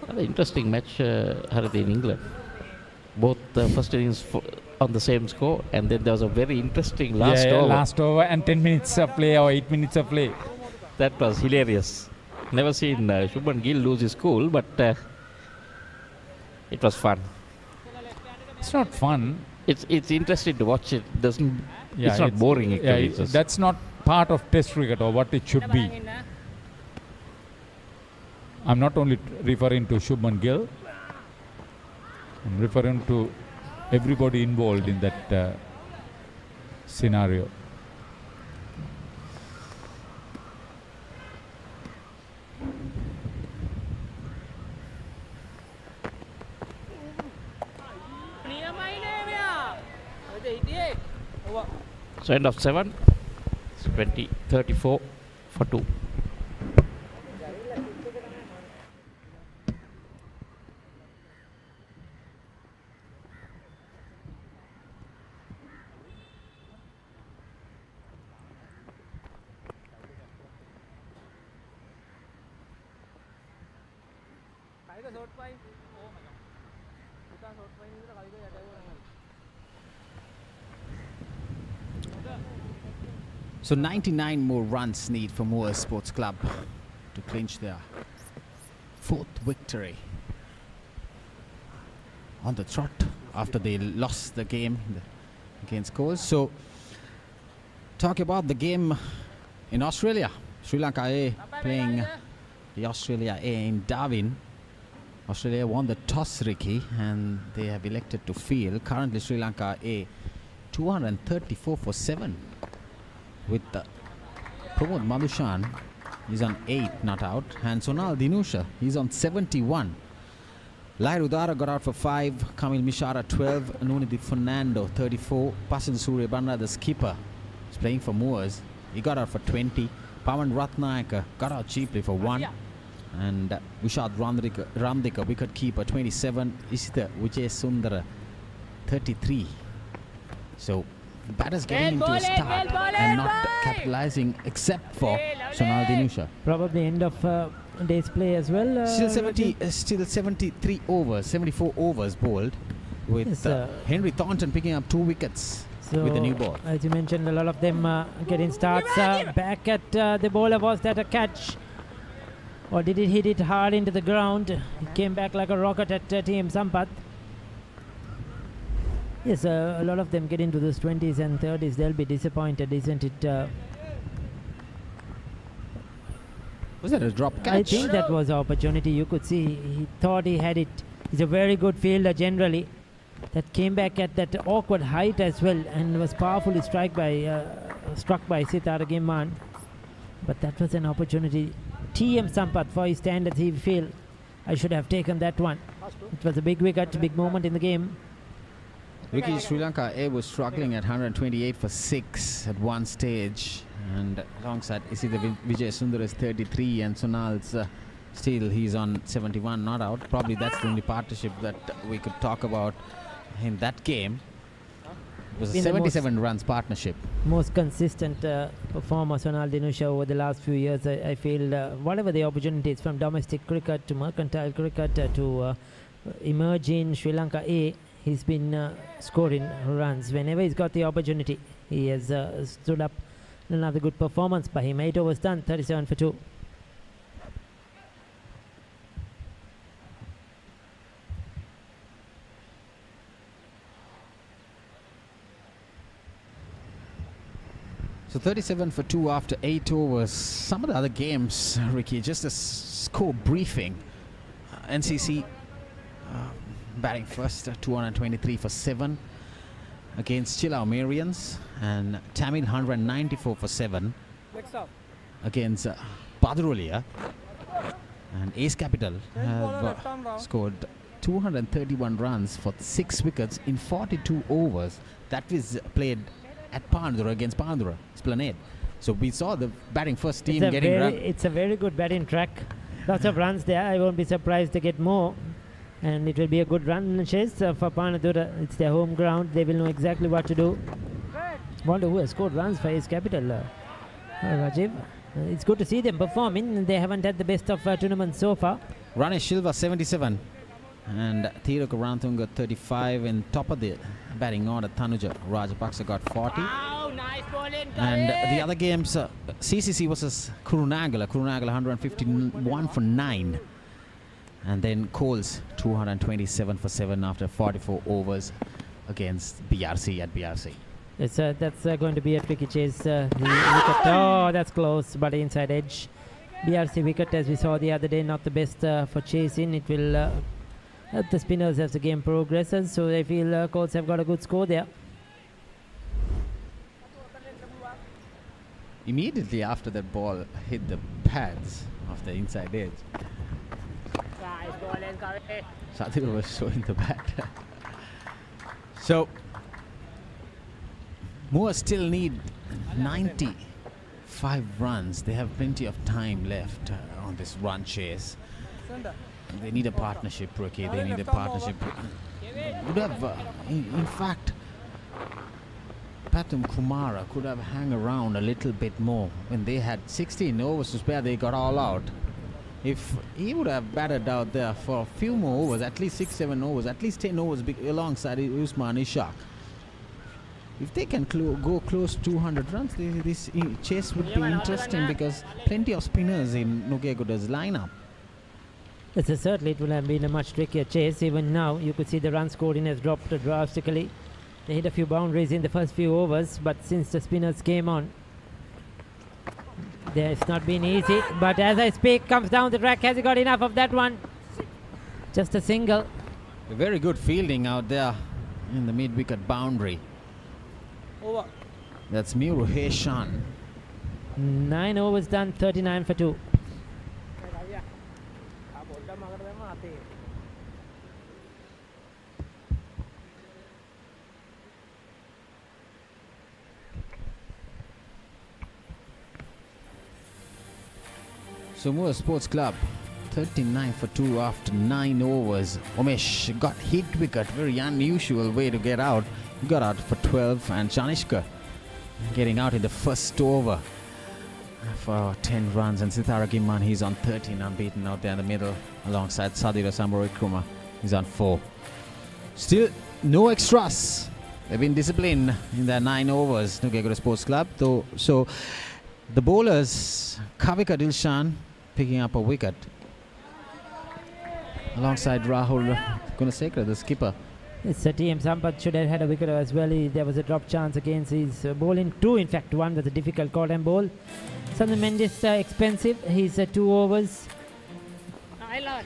Another interesting match, Haritha, in England. Both the first innings on the same score, and then there was a very interesting last over. Last over and 10 minutes of play or 8 minutes of play. That was hilarious. Never seen Shubman Gill lose his cool, but it was fun. It's not fun. It's interesting to watch it. It's not boring. Actually. That's not part of Test cricket or what it should be. I'm not only referring to Shubman Gill. I'm referring to everybody involved in that scenario. So end of 7, 20, 34 for 2. So 99 more runs need for Moore Sports Club to clinch their 4th victory on the trot after they lost the game against Coles. So talk about the game in Australia. Sri Lanka A playing the Australia A in Darwin. Australia won the toss, Ricky, and they have elected to field. Currently Sri Lanka A 234 for 7. With Pramod Madhushan, he's on 8 not out, and Sonal Dinusha, he's on 71. Lair Udara got out for 5, Kamil Mishara 12, Nunidi Fernando 34, Pasan Surya Bandra, the skipper, is playing for Moors. He got out for 20. Pawan Ratnayaka got out cheaply for 1. And Vishad Ramdika, wicket keeper 27. Isita Vijay Sundara 33. So batters getting into a start and not capitalizing except for Sonal Dinusha. Probably end of day's play as well. Still 73 overs, 74 overs bowled with Henry Thornton picking up 2 wickets with the new ball. As you mentioned, a lot of them getting starts. Back at the bowler, was that a catch? Or did it hit it hard into the ground? It came back like a rocket at TM Sampath. Yes, a lot of them get into those 20s and 30s. They'll be disappointed, isn't it? Was that a drop catch? I think that was an opportunity. You could see he thought he had it. He's a very good fielder generally. That came back at that awkward height as well and was powerfully struck by Sitara Gimman. But that was an opportunity. TM Sampath, for his standards, he feel I should have taken that one. It was a big wicket, big moment in the game. Ricky, Sri Lanka A was struggling at 128 for 6 at one stage, and alongside Isita Vijay Sundara's 33 and Sonal's still he's on 71 not out. Probably that's the only partnership that we could talk about in that game. It was a 77 runs partnership. Most consistent performer Sonal Dinusha over the last few years. I feel whatever the opportunities from domestic cricket to mercantile cricket to emerge in Sri Lanka A, he's been scoring runs. Whenever he's got the opportunity, he has stood up. Another good performance by him. 8 overs done, 37 for 2. So 37 for 2 after 8 overs. Some of the other games, Ricky, just a score briefing. NCC batting first, 223 for 7 against Chilau Marians, and Tamil 194 for 7 against Padrulia. And Ace Capital have scored 231 runs for 6 wickets in 42 overs. That is played at Pandura against Pandura Esplanade. So we saw the batting first team getting run. It's a very good batting track. Lots of runs there. I won't be surprised to get more. And it will be a good run chase for Panadura. It's their home ground. They will know exactly what to do. Wonder who has scored runs for his capital, Rajiv. It's good to see them performing. They haven't had the best of tournaments so far. Ranesh Silva 77. And Thiro Karanthung got 35, and top of the batting order, Tanuja Rajapaksa got 40. Wow, nice bowling. And the other games, CCC versus Kurunagala 151 for 9. And then Coles 227 for 7 after 44 overs against BRC at BRC. That's going to be a tricky chase. The wicket, oh, that's close, but inside edge. BRC wicket, as we saw the other day, not the best for chasing. It will help the spinners as the game progresses, so they feel Colts have got a good score there. Immediately after that ball hit the pads of the inside edge, Nice bowling, Kavi. Sadir was showing the bat. So Moa still need 95 runs. They have plenty of time left on this run chase. They need a partnership, Rookie. They need a partnership. Would have, in fact, Patum Kumara could have hung around a little bit more. When they had 16 overs to spare, they got all out. If he would have batted out there for a few more overs, at least 6-7 overs, at least 10 overs alongside Usman Ishaq, if they can go close to 200 runs, this chase would be interesting because plenty of spinners in Nugegoda's lineup. Yes, certainly it will have been a much trickier chase. Even now, you could see the run scoring has dropped drastically. They hit a few boundaries in the first few overs, but since the spinners came on, it's not been easy. But as I speak, comes down the track. Has he got enough of that one? Just a single. A very good fielding out there in the mid-wicket boundary. Over. That's Miru Heshan. 9 overs done, 39 for 2. So Moa Sports Club 39 for 2 after 9 overs. Umesh got hit wicket, very unusual way to get out. He got out for 12, and Chanishka getting out in the first over for 10 runs. And Sitara Gimman, he's on 13 unbeaten out there in the middle alongside Sadira Samborikruma. He's on 4. Still no extras. They've been disciplined in their 9 overs, Nugegoda Sports Club. So the bowlers, Kavika Dilshan picking up a wicket alongside Rahul Gunasekara, the skipper. It's a TM Sampath should have had a wicket as well. There was a drop chance against his bowling. 2, in fact, 1 was a difficult call and bowl. Sandu Mendes expensive. He's 2 overs.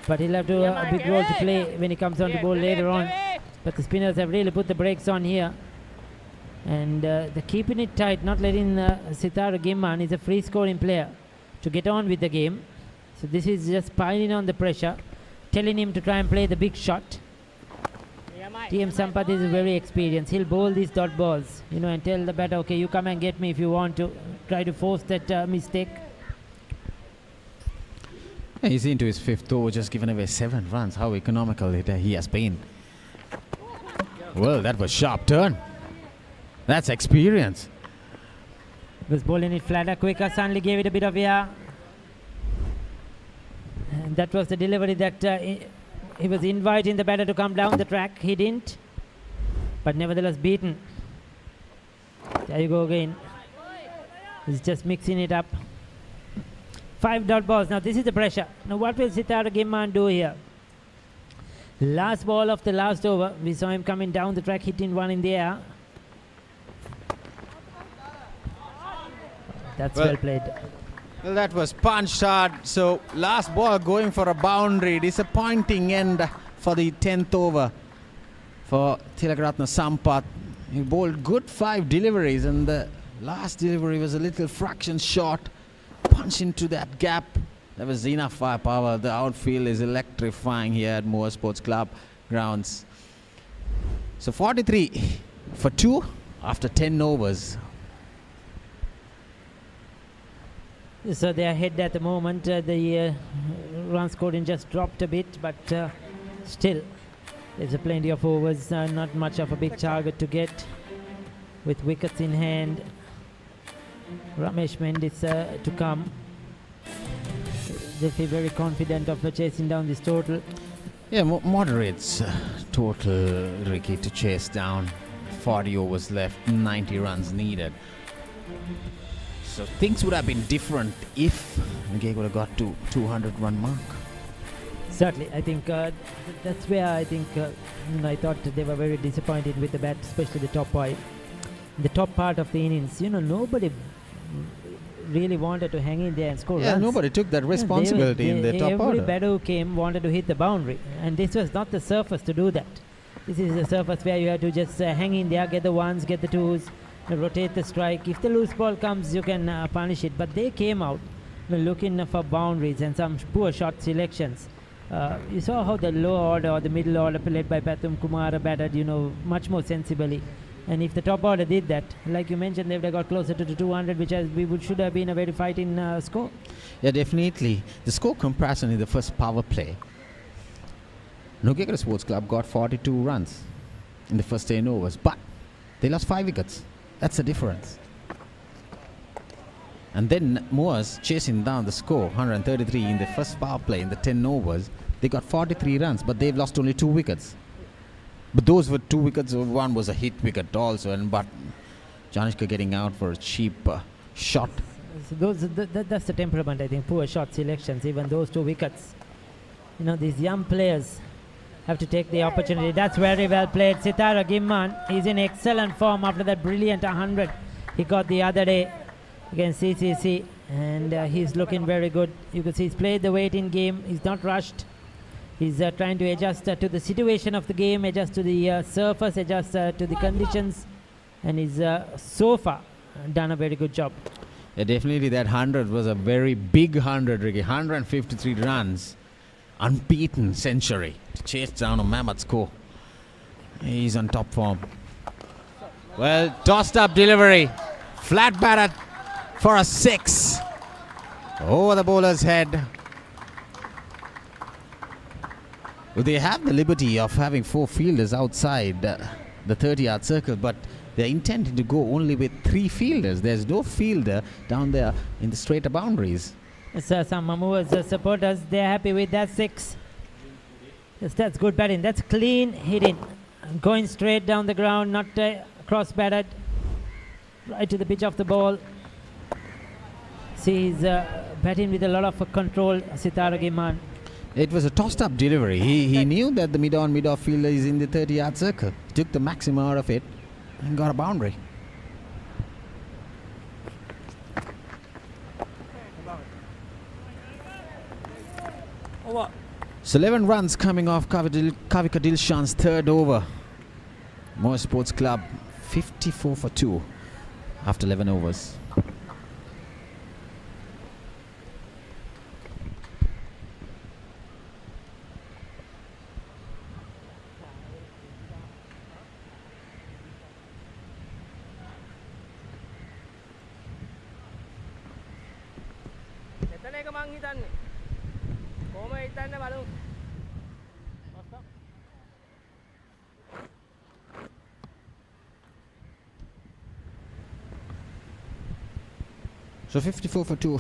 But he'll have a big role to play when he comes on to bowl later on. But the spinners have really put the brakes on here. And they're keeping it tight, not letting Sitara Gimman, is a free scoring player, to get on with the game. So this is just piling on the pressure, telling him to try and play the big shot. TM Sampath is very experienced. He'll bowl these dot balls, and tell the batter, okay, you come and get me if you want to. Try to force that mistake. He's into his 5th over, just given away 7 runs. How economical he has been. Well, that was sharp turn. That's experience. Was bowling it flatter, quicker. Suddenly gave it a bit of air. And that was the delivery that he was inviting the batter to come down the track. He didn't. But nevertheless beaten. There you go again. He's just mixing it up. 5 dot balls. Now this is the pressure. Now what will Sitara Gimman do here? Last ball of the last over. We saw him coming down the track, hitting one in the air. That's well played. Well, that was punched hard. So last ball going for a boundary. Disappointing end for the 10th over for Tilakratna Sampath. He bowled good 5 deliveries, and the last delivery was a little fraction short. Punch into that gap. There was enough firepower. The outfield is electrifying here at Moa Sports Club grounds. So 43 for 2 after 10 overs. So they are ahead at the moment. The run scoring just dropped a bit, but still there's plenty of overs. Not much of a big target to get with wickets in hand. Ramesh Mendes to come. They feel very confident of chasing down this total. Yeah, moderates total, Ricky, to chase down. 40 overs left, 90 runs needed. So things would have been different if Nugegoda got to 200 run mark. Certainly, I think that's where I think I thought they were very disappointed with the bat, especially the top five. The top part of the innings, nobody really wanted to hang in there and score runs. Nobody took that responsibility in the top every order. batter who came wanted to hit the boundary, and this was not the surface to do that. This is a surface where you have to just hang in there, get the ones, get the twos, rotate the strike. If the loose ball comes, you can punish it. But they came out looking for boundaries and some poor shot selections. You saw how the lower order or the middle order led by Pathum Kumara batted, much more sensibly. And if the top order did that, like you mentioned, they would have got closer to the 200, which should have been a very fighting score. Yeah, definitely. The score comparison in the first power play, Nugegoda Sports Club got 42 runs in the first 10 overs, but they lost 5 wickets. That's the difference. And then Moors chasing down the score, 133 in the first power play in the 10 overs. They got 43 runs, but they've lost only 2 wickets. But those were 2 wickets. One was a hit wicket also, but Janishka getting out for a cheap shot. So that's the temperament, I think, poor shot selections, even those 2 wickets. These young players have to take the opportunity. That's very well played. Sitara Gimman, he's in excellent form after that brilliant 100 he got the other day against CCC, and he's looking very good. You can see he's played the waiting game. He's not rushed. He's trying to adjust to the situation of the game, adjust to the surface, adjust to the conditions, and he's so far done a very good job. Yeah, definitely that 100 was a very big 100, Ricky. 153 runs, unbeaten century to chase down a mammoth score. He's on top form. Well, tossed up delivery, flat batted for a 6 over the bowler's head. Well, they have the liberty of having 4 fielders outside the 30-yard circle, but they're intending to go only with 3 fielders. There's no fielder down there in the straighter boundaries. So some Mamua's supporters, they're happy with that 6. Yes, that's good batting. That's clean hitting. Going straight down the ground, not cross batted. Right to the pitch of the ball. See, he's batting with a lot of control, Sitara Gimman. It was a tossed-up delivery. He knew that the mid-off fielder is in the 30-yard circle. He took the maximum out of it and got a boundary. Over. So 11 runs coming off Kavika Dilshan's third over. Moore Sports Club 54 for 2 after 11 overs. එතන එක මං හිතන්නේ. කොහොම හිතන්නේ බලමු. So 54 for 2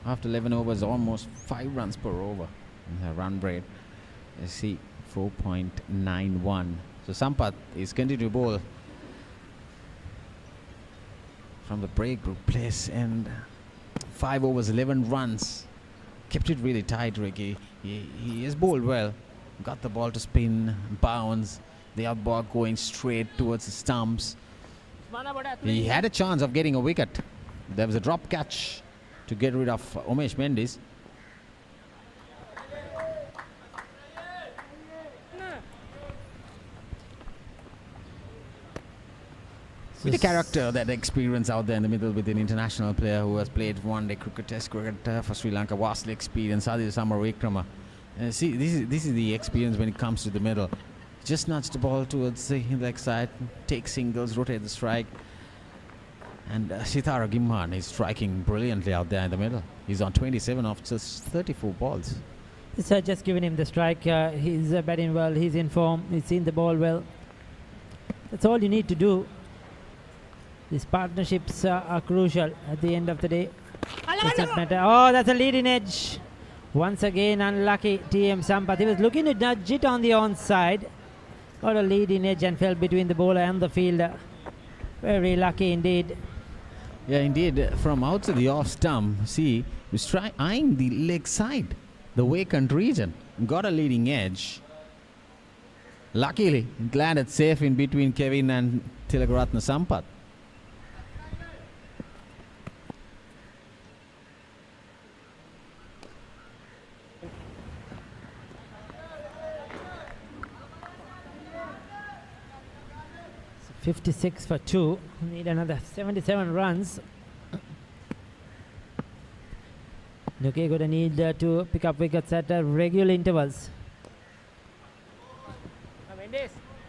after 11 overs, almost 5 runs per over. The run rate, you see, 4.91. So Sampath is continuing to bowl from the break group place, and 5 overs, 11 runs. Kept it really tight, Ricky. He has bowled well. Got the ball to spin, bounce. The other ball going straight towards the stumps. He had a chance of getting a wicket. There was a drop catch to get rid of Umesh Mendes. With the character, that experience out there in the middle with an international player who has played one-day cricket, test cricket for Sri Lanka, vastly experienced, Adil Samar Vikrama. See, this is the experience when it comes to the middle. Just nudge the ball towards the leg side, take singles, rotate the strike. And Sitara Gimman is striking brilliantly out there in the middle. He's on 27 of just 34 balls. So just giving him the strike. He's batting well, he's in form, he's seen the ball well. That's all you need to do. These partnerships are crucial at the end of the day. Does not matter. Oh, that's a leading edge. Once again, unlucky TM Sampath. He was looking to nudge it on the onside. Got a leading edge and fell between the bowler and the fielder. Very lucky indeed. Yeah, indeed. From outside the off stump, see, he was eyeing the leg side, the vacant region. Got a leading edge. Luckily, landed safe in between Kevin and Tilakaratne Sampath. So 56 for 2. Need another 77 runs. Nugegoda need to pick up wickets at regular intervals.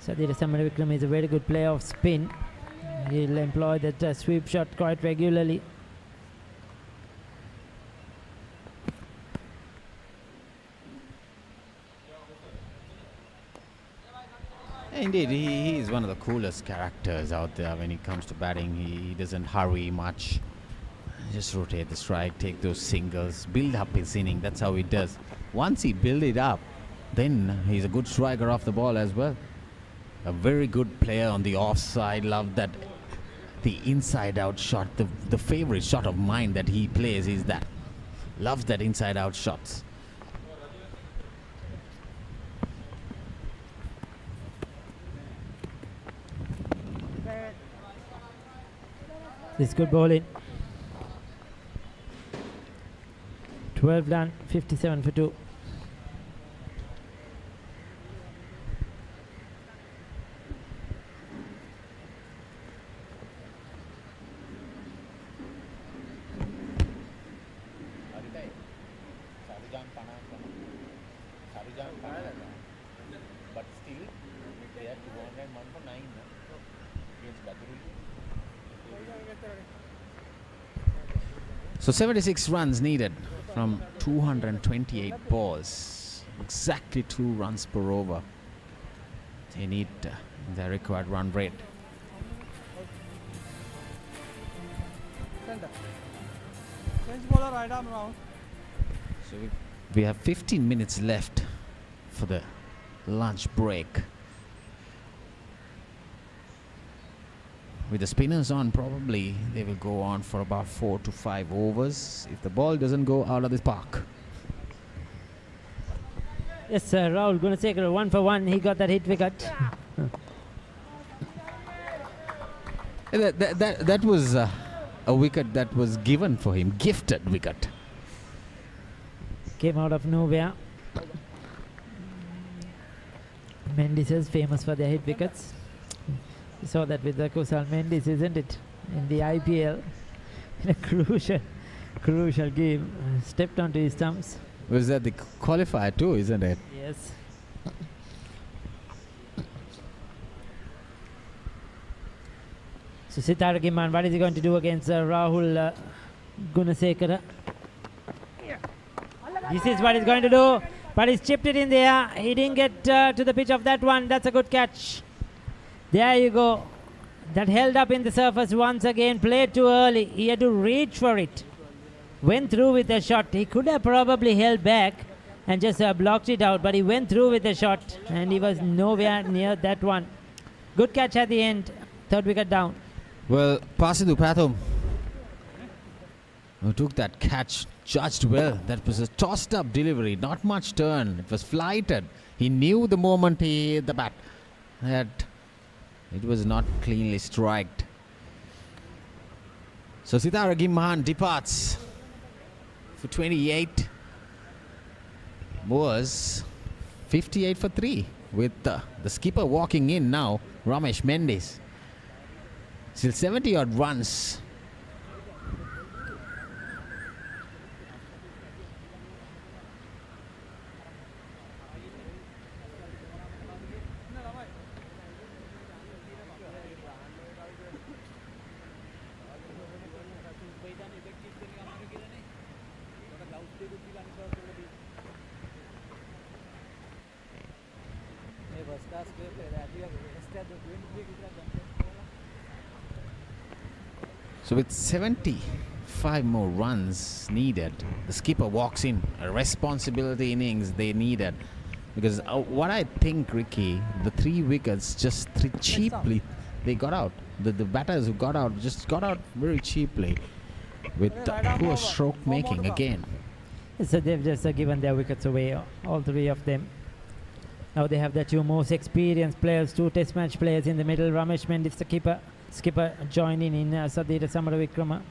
Sadira Samaravikram is a very good player of spin. He'll employ that sweep shot quite regularly. Indeed, he is one of the coolest characters out there when it comes to batting. He doesn't hurry much. Just rotate the strike, take those singles, build up his inning. That's how he does. Once he build it up, then he's a good striker off the ball as well. A very good player on the offside. Love that. The inside out shot, the favorite shot of mine that he plays is that. Loves that inside out shots. This good bowling. 12 done, 57 for 2. So 76 runs needed from 228 balls. Exactly 2 runs per over. They need the required run rate. So we have 15 minutes left for the lunch break. With the spinners on, probably they will go on for about 4 to 5 overs if the ball doesn't go out of this park. Yes, sir. Rahul Gunasekara 1 for 1. He got that hit wicket. That was a wicket that was given for him, gifted wicket. Came out of nowhere. Mendes is famous for their hit wickets. You saw that with the Kusal Mendes, isn't it? In the IPL, in a crucial game, stepped onto his stumps. Was that the qualifier too, isn't it? Yes. So Sitara Giman, what is he going to do against Rahul Gunasekara? This is what he's going to do, but he's chipped it in there. He didn't get to the pitch of that one. That's a good catch. There you go. That held up in the surface once again. Played too early. He had to reach for it. Went through with the shot. He could have probably held back and just blocked it out, but he went through with the shot and he was nowhere near that one. Good catch at the end. 3rd wicket down. Well, Pasidhu Pathum, who took that catch, judged well. That was a tossed up delivery, not much turn. It was flighted. He knew the moment he hit the bat that it was not cleanly striked. So Sitara Gimhan departs for 28. Was 58 for 3 with the skipper walking in now, Ramesh Mendes. Still 70 odd runs. So with 70 25 more runs needed. The skipper walks in, a responsibility innings they needed. Because what I think, Ricky, the 3 wickets just cheaply they got out. The batters who got out just got out very cheaply with poor stroke making again. So they've just given their wickets away, all 3 of them. Now they have the 2 most experienced players, 2 test match players in the middle. Ramesh Mendis, the skipper joining in Sadira Samaravikrama.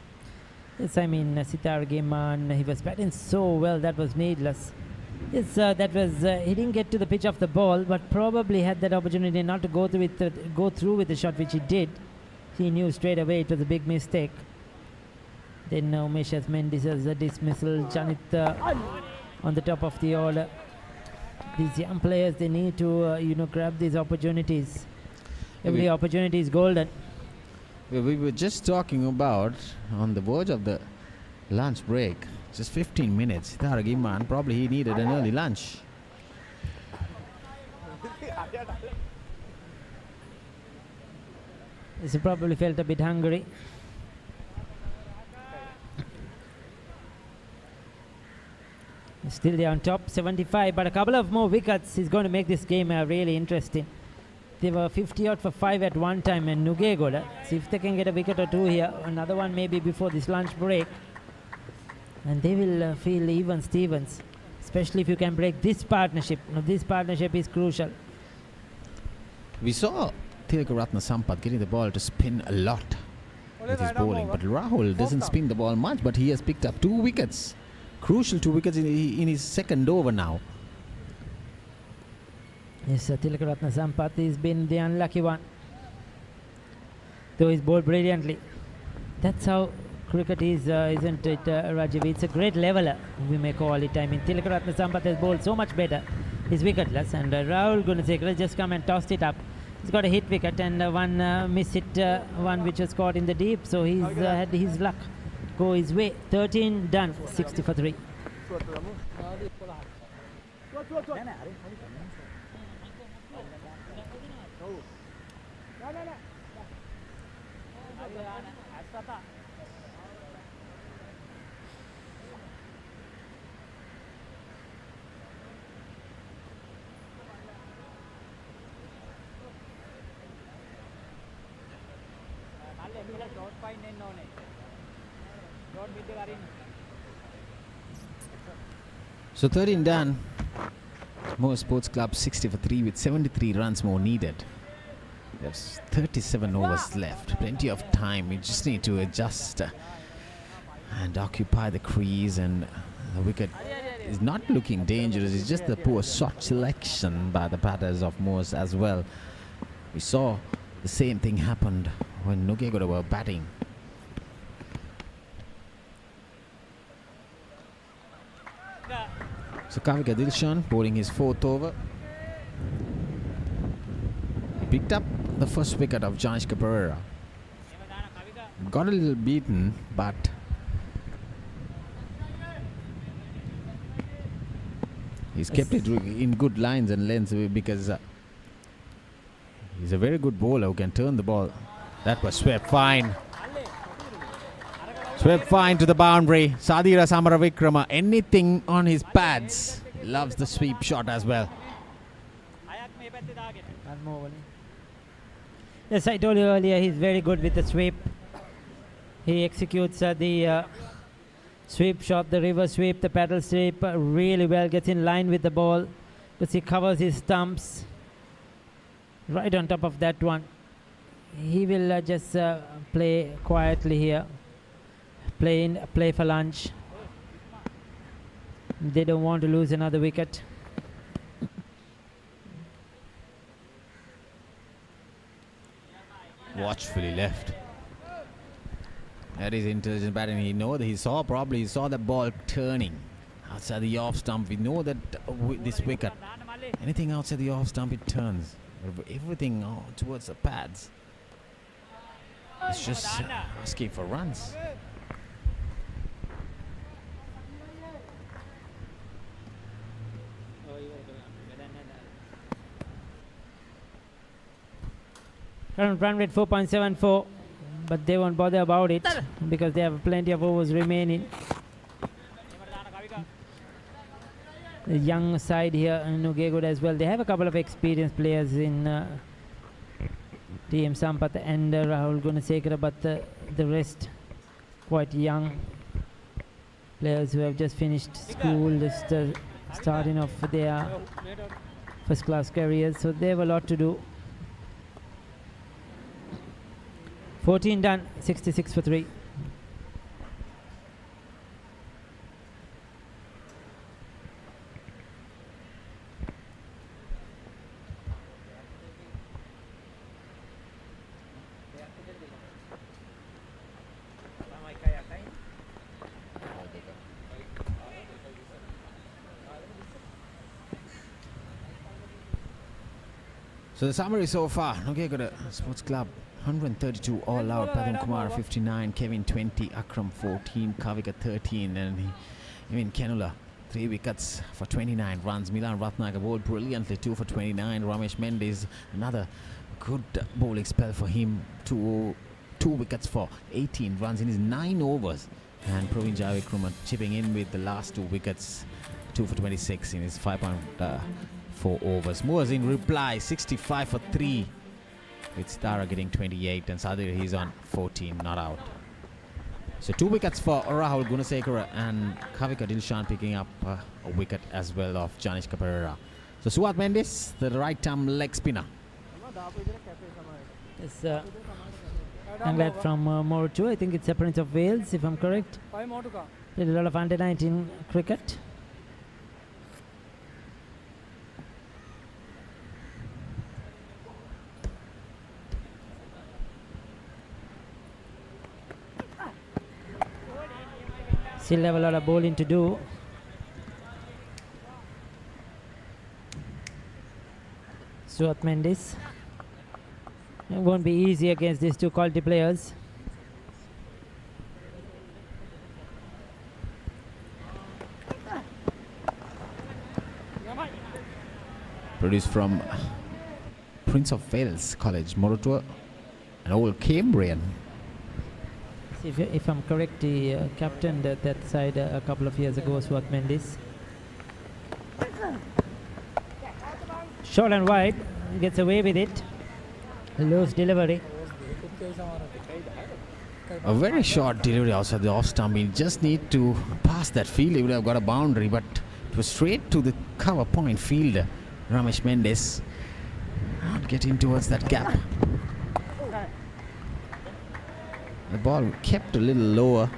Yes, I mean Sitar Giman, he was batting so well, that was needless. Yes, that was he didn't get to the pitch of the ball, but probably had that opportunity not to go through with the shot, which he did. He knew straight away it was a big mistake. Then Umesh Mendis as a dismissal. Janit on the top of the order. These young players, they need to grab these opportunities. Every opportunity is golden. We were just talking about on the verge of the lunch break. Just 15 minutes. Tariq Iman, probably he needed an early lunch. He probably felt a bit hungry. Still they're on top, 75, but a couple of more wickets is going to make this game really interesting. They were 50 out for 5 at one time, and Nugegoda, see if they can get a wicket or 2 here, another one maybe before this lunch break. And they will feel even Stevens, especially if you can break this partnership. Now, this partnership is crucial. We saw Tilakaratne Sampath getting the ball to spin a lot with his bowling, but Rahul doesn't spin the ball much, but he has picked up 2 wickets. Crucial 2 wickets in his second over now. Yes, Tilakaratne Sampath has been the unlucky one, though he's bowled brilliantly. That's how cricket is, isn't it, Rajiv? It's a great leveler, we may call it. I mean, Tilakaratne Sampath has bowled so much better. He's wicketless, and Rahul Gunasekara just come and tossed it up. He's got a hit wicket and one miss hit, one which was caught in the deep, so he's had his luck go his way. 13 done, 60 for 3. So 13 done. Moore Sports Club 60 for 3 with 73 runs more needed. There's 37 overs left. Plenty of time. You just need to adjust and occupy the crease, and the wicket is not looking dangerous. It's just the poor shot selection by the batters of Moores as well. We saw the same thing happened when Nugegoda were batting. So Kavika Dilshan bowling his 4th over. He picked up the first wicket of Janishka Pereira. Got a little beaten, but he's kept it in good lines and lengths because he's a very good bowler who can turn the ball. That was swept fine. Swept fine to the boundary. Sadira Samaravikrama, anything on his pads. Loves the sweep shot as well. Yes, I told you earlier, he's very good with the sweep. He executes the sweep shot, the reverse sweep, the paddle sweep really well. Gets in line with the ball because he covers his stumps right on top of that one. He will just play quietly here. Play for lunch. They don't want to lose another wicket. Watchfully left. That is intelligent batting. He saw the ball turning outside the off stump. We know that this wicket, anything outside the off stump, it turns. Everything towards the pads. It's just asking for runs. Current run rate 4.74. but they won't bother about it because they have plenty of overs remaining. The young side here in Nugegoda as well. They have a couple of experienced players in TM Sampath and Rahul Gunasekara, but the rest quite young players who have just finished school, just starting off their first class careers, so they have a lot to do. 14 done, 66 for 3. So the summary so far: Nugegoda Sports Club 132 all out, Padam Kumar 59, Kevin 20, Akram 14, Kavika 13, and even Kenula 3 wickets for 29 runs. Milan Ratnagar bowled brilliantly, 2 for 29. Ramesh Mendes, another good bowling spell for him, 2 wickets for 18 runs in his 9 overs. And Praveen Javikrama chipping in with the last 2 wickets, 2 for 26 in his 5.4 overs. Moores in reply, 65 for 3, with Stara getting 28 and Sadir he's on 14, not out. So 2 wickets for Rahul Gunasekara and Kavika Dilshan picking up a wicket as well of Janishka Pereira. So Suat Mendes, the right arm leg spinner. It's young lad from Moratu. I think it's a Prince of Wales, if I'm correct. Played a lot of under-19 cricket. Still have a lot of bowling to do. Stuart Mendes. It won't be easy against these 2 quality players. Produced from Prince of Wales College, Moratuwa, an old Cambrian. If I'm correct, he captained that side a couple of years ago, Stuart Mendes. Short and wide, gets away with it. Loose delivery. A very short delivery outside the off stump. He just need to pass that field. He would have got a boundary, but it was straight to the cover point fielder, Ramesh Mendes. Not getting towards that gap. The ball kept a little lower,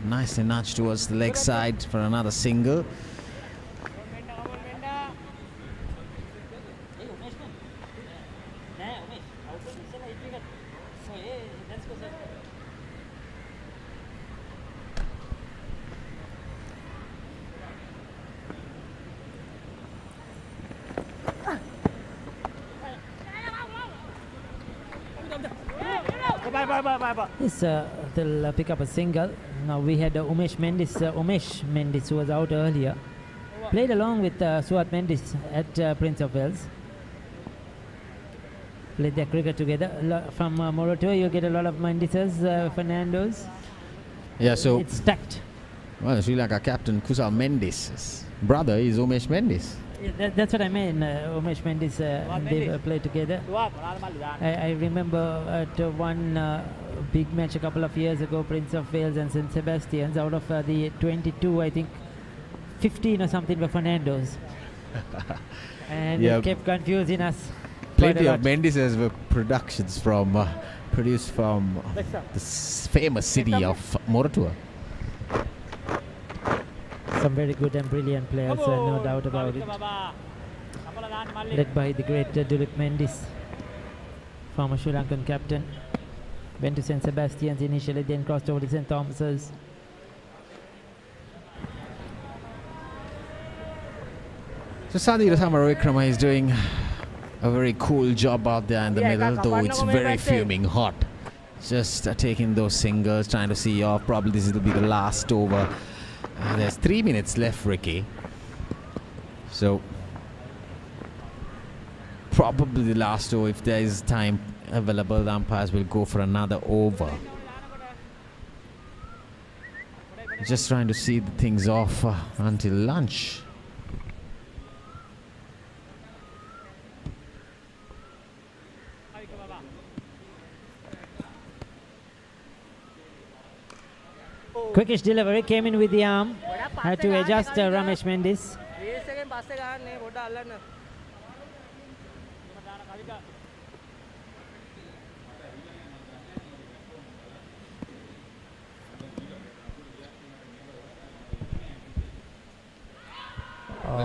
nicely nudged towards the leg side for another single. Yes, they'll pick up a single. Now we had Umesh Mendes who was out earlier. Played along with Stuart Mendes at Prince of Wales. Played their cricket together. From Moratuwa, you get a lot of Mendeses, Fernandos. Yeah, so it's stacked. Well, Sri Lanka captain Kusal Mendes' brother is Umesh Mendes. Yeah, that's what I mean. Umesh Mendes, they played together. I remember at one big match a couple of years ago, Prince of Wales and St. Sebastian's, out of the 22, I think 15 or something were Fernandos. And it kept confusing us. Plenty of Mendes were productions from produced from the famous city of Moratuwa. Some very good and brilliant players, no doubt about it. Led by the great Dilip Mendes, former Sri Lankan captain. Went to St. Sebastian's initially, then crossed over to St. Thomas's. So Sadir Samaravikrama is doing a very cool job out there in the middle, though it's very fuming hot. Just taking those singles, trying to see off. Probably this will be the last over. There's 3 minutes left, Ricky. So probably the last over. If there is time available, the umpires will go for another over. Just trying to see the things off until lunch. Quickish delivery came in with the arm. Had to adjust Ramesh Mendis.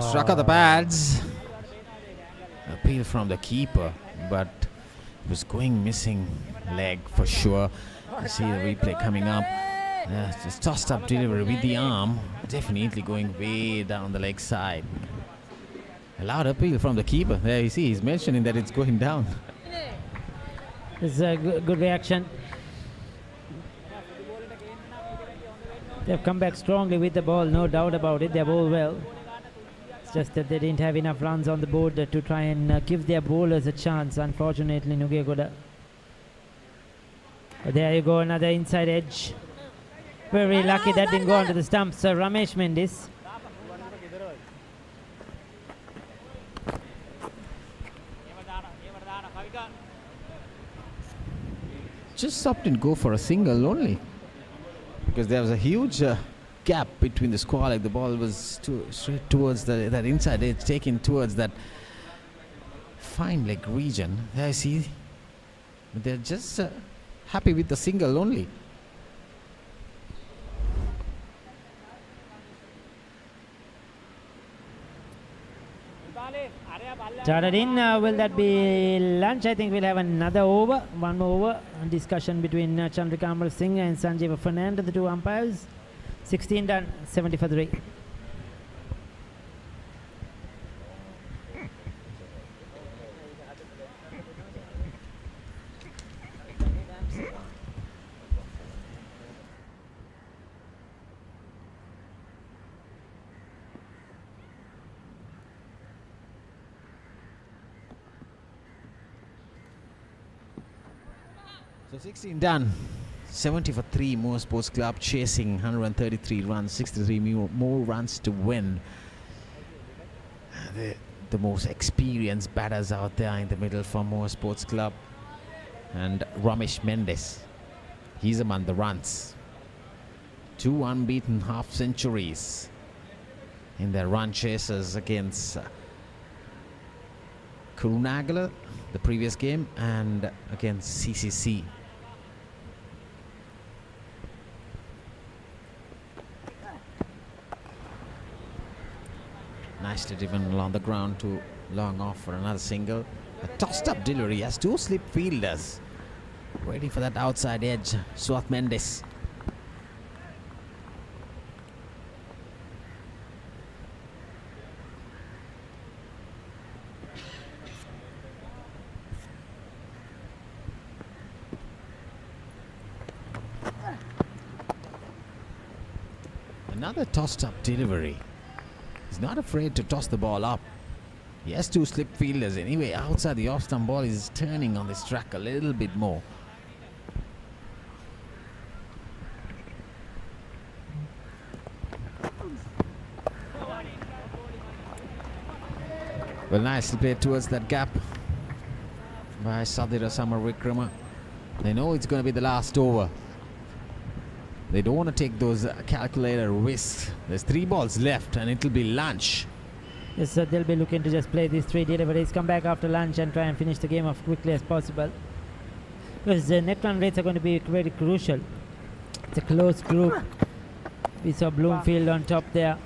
Struck out the pads. Appeal from the keeper, but it was going missing leg for sure. You see the replay coming up. Just tossed up delivery with the arm. Definitely going way down the leg side. A loud appeal from the keeper. There you see, he's mentioning that it's going down. It's a good reaction. They've come back strongly with the ball, no doubt about it. They bowled well. It's just that they didn't have enough runs on the board to try and give their bowlers a chance, unfortunately, Nugegoda. But there you go, another inside edge. Very lucky that didn't go onto the stumps. Ramesh Mendis. Just stopped and go for a single only, because there was a huge gap between the square leg. The ball was straight towards that inside edge, taken towards that fine leg region. There you see, but they're just happy with the single only. Started in. Will that be lunch? I think we'll have another over. One more over. Discussion between Chandrika Amar Singh and Sanjeev Fernand, the two umpires. 16 done, 70 for 3. So 16 done, 70 for 3. Moore Sports Club chasing 133 runs, 63 more runs to win. The most experienced batters out there in the middle for Moore Sports Club. And Ramesh Mendis, he's among the runs. 2 unbeaten half centuries in their run chasers against Kurunagala the previous game and against CCC. Nicely driven along the ground to long off for another single. A tossed up delivery has 2 slip fielders waiting for that outside edge. Suat Mendes. Another tossed up delivery. He's not afraid to toss the ball up. He has 2 slip fielders anyway. Outside the off stump, ball is turning on this track a little bit more. Well, nicely played towards that gap by Sadira Samar Vikrama. They know it's going to be the last over. They don't want to take those calculator risks. There's 3 balls left and it'll be lunch. Yes, so they'll be looking to just play these 3 deliveries, come back after lunch and try and finish the game off quickly as possible. Because the net run rates are going to be very crucial. It's a close group. We saw Bloomfield on top there,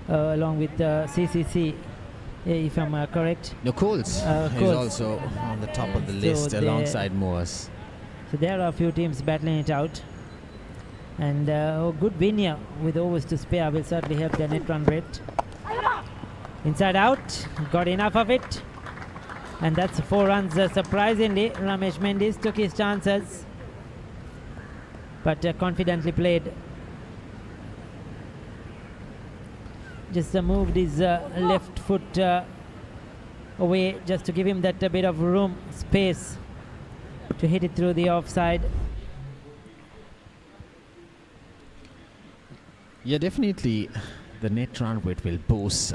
along with CCC, if I'm correct. No, Coles is also on the top of the list alongside Moores. So there are a few teams battling it out. And good win here with overs to spare will certainly help their net run rate. Inside out, got enough of it. And that's 4 runs. Surprisingly, Ramesh Mendis took his chances, but confidently played. Just moved his left foot away just to give him that bit of room, space to hit it through the offside. Yeah, definitely the net run rate will boost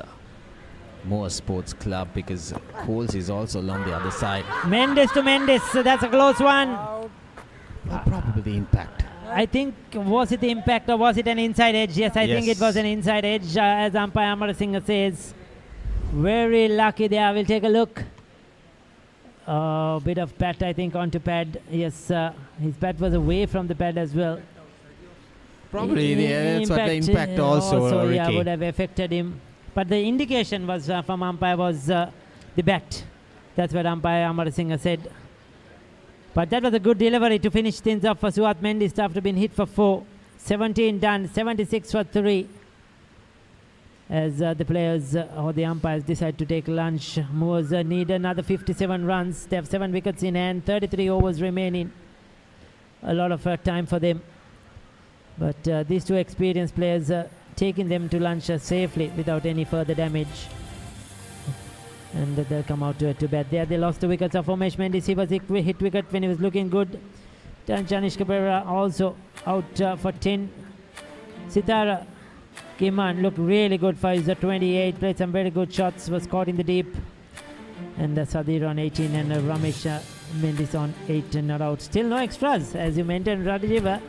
Moore Sports Club because Coles is also along the other side. Mendes to Mendes, that's a close one. Well, probably the impact. I think, was it the impact or was it an inside edge? Yes, I think it was an inside edge, as umpire Amar Singh says. Very lucky there. We'll take a look. Bit of bat, I think, onto pad. Yes, his bat was away from the pad as well. Probably that's what the impact also yeah, Ricky. would have affected him. But the indication was from umpire was the bat. That's what umpire Amar Singh said. But that was a good delivery to finish things off for Suat Mendes after being hit for 4. 17 done, 76 for 3. As the players or the umpires decide to take lunch. Moors need another 57 runs. They have 7 wickets in hand, 33 overs remaining. A lot of time for them. But these two experienced players taking them to lunch safely without any further damage. And they'll come out to bat. There they lost the wickets of Umesh Mendes. He was hit wicket when he was looking good. Then Janish Cabrera also out for 10. Sitara Kiman looked really good for his 28. Played some very good shots. Was caught in the deep. And Sadir on 18 and Ramesh Mendes on 8 and not out. Still no extras, as you mentioned, Radijiva.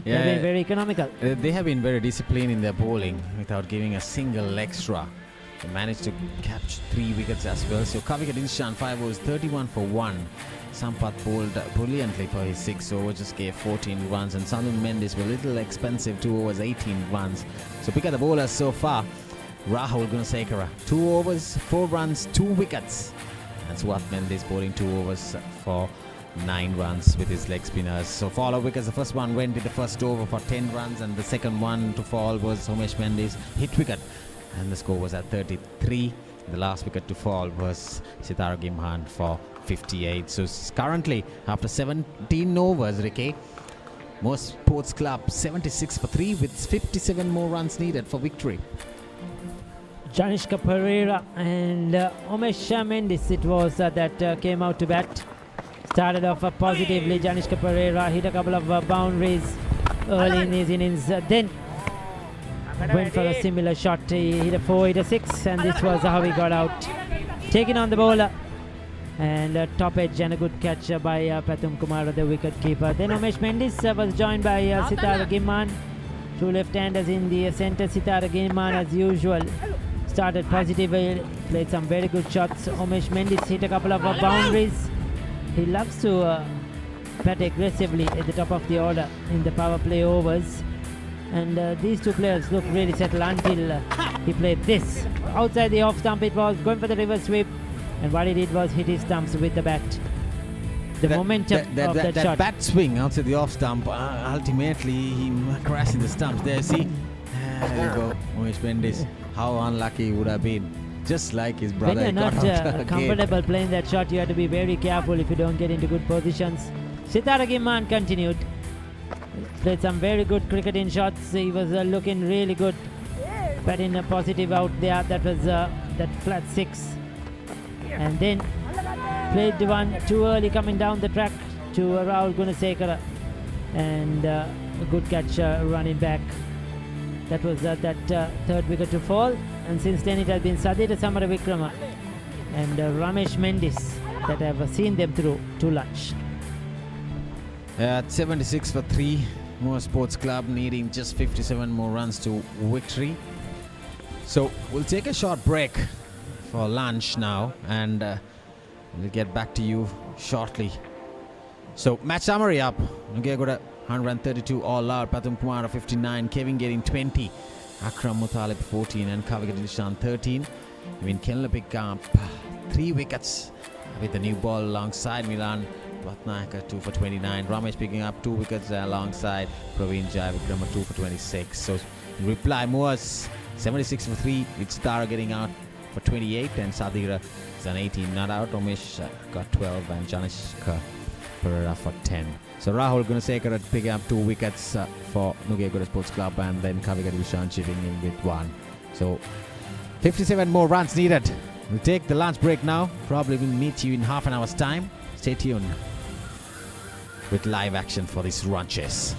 Yeah, They've been very economical. They have been very disciplined in their bowling without giving a single extra. They managed to capture 3 wickets as well. So Kavika Dinshan 5 overs, 31 for 1. Sampath bowled brilliantly for his 6 overs, just gave 14 runs. And Sandu Mendes were a little expensive, 2 overs, 18 runs. So pick at the bowlers so far. Rahul Gunasekara, 2 overs, 4 runs, 2 wickets. And Suat Mendes bowling 2 overs for 9 runs with his leg spinners. So follow wickets. The first one went in the first over for 10 runs, and the second one to fall was Umesh Mendes, hit wicket, and the score was at 33. The last wicket to fall was Sitara Gimhan for 58. So currently, after 17 overs, Ricky, Moore Sports Club 76 for 3 with 57 more runs needed for victory. Janishka Pereira and Umesh Mendes it was that came out to bat. Started off positively. Janishka Pereira hit a couple of boundaries early in his innings. Then went for a similar shot. He hit a 4, hit a 6, and this was how he got out. Taking on the bowler. And top edge and a good catch by Pathum Kumar, the wicket keeper. Then Umesh Mendes was joined by Sitara Gimman. 2 left-handers in the centre. Sitara Gimman, as usual, started positively, played some very good shots. Umesh Mendes hit a couple of boundaries. He loves to bat aggressively at the top of the order in the power play overs. And these two players look really settled until he played this. Outside the off stump it was, going for the reverse sweep. And what he did was hit his stumps with the bat. The momentum of that shot. That bat swing outside the off stump, ultimately he crashed in the stumps. There, see? There you go, Umesh Mendes. How unlucky he would have been. Just like his brother. When you're not comfortable playing that shot, you have to be very careful if you don't get into good positions. Sitara Gimman continued. Played some very good cricketing shots. He was looking really good. Batting a positive out there. That was that flat 6. And then played one too early coming down the track to Rahul Gunasekara. And a good catch running back. That was that third wicket to fall. And since then it has been Sadir Samara Vikrama and Ramesh Mendes that have seen them through to lunch. At 76 for 3, Moore Sports Club needing just 57 more runs to victory. So we'll take a short break for lunch now, and we'll get back to you shortly. So match summary up. Nugegoda 132 all out, Pathum Kumar 59, Kevin getting 20, Akram Muthalib 14 and Kavika Dilshan 13. Even Kenla pick up 3 wickets with the new ball alongside Milan Vatnayaka 2 for 29. Ramesh picking up 2 wickets alongside Praveen Jayavikrama 2 for 26. So in reply, Moores 76 for 3 with Sitara getting out for 28 and Sadira is an 18 not out. Umesh got 12 and Janishka Pereira for 10. So Rahul Gunasekara picking up 2 wickets for Nugegoda Sports Club, and then Kavika Dilshan chipping in with 1. So 57 more runs needed. We'll take the lunch break now. Probably we'll meet you in half an hour's time. Stay tuned with live action for this run chase.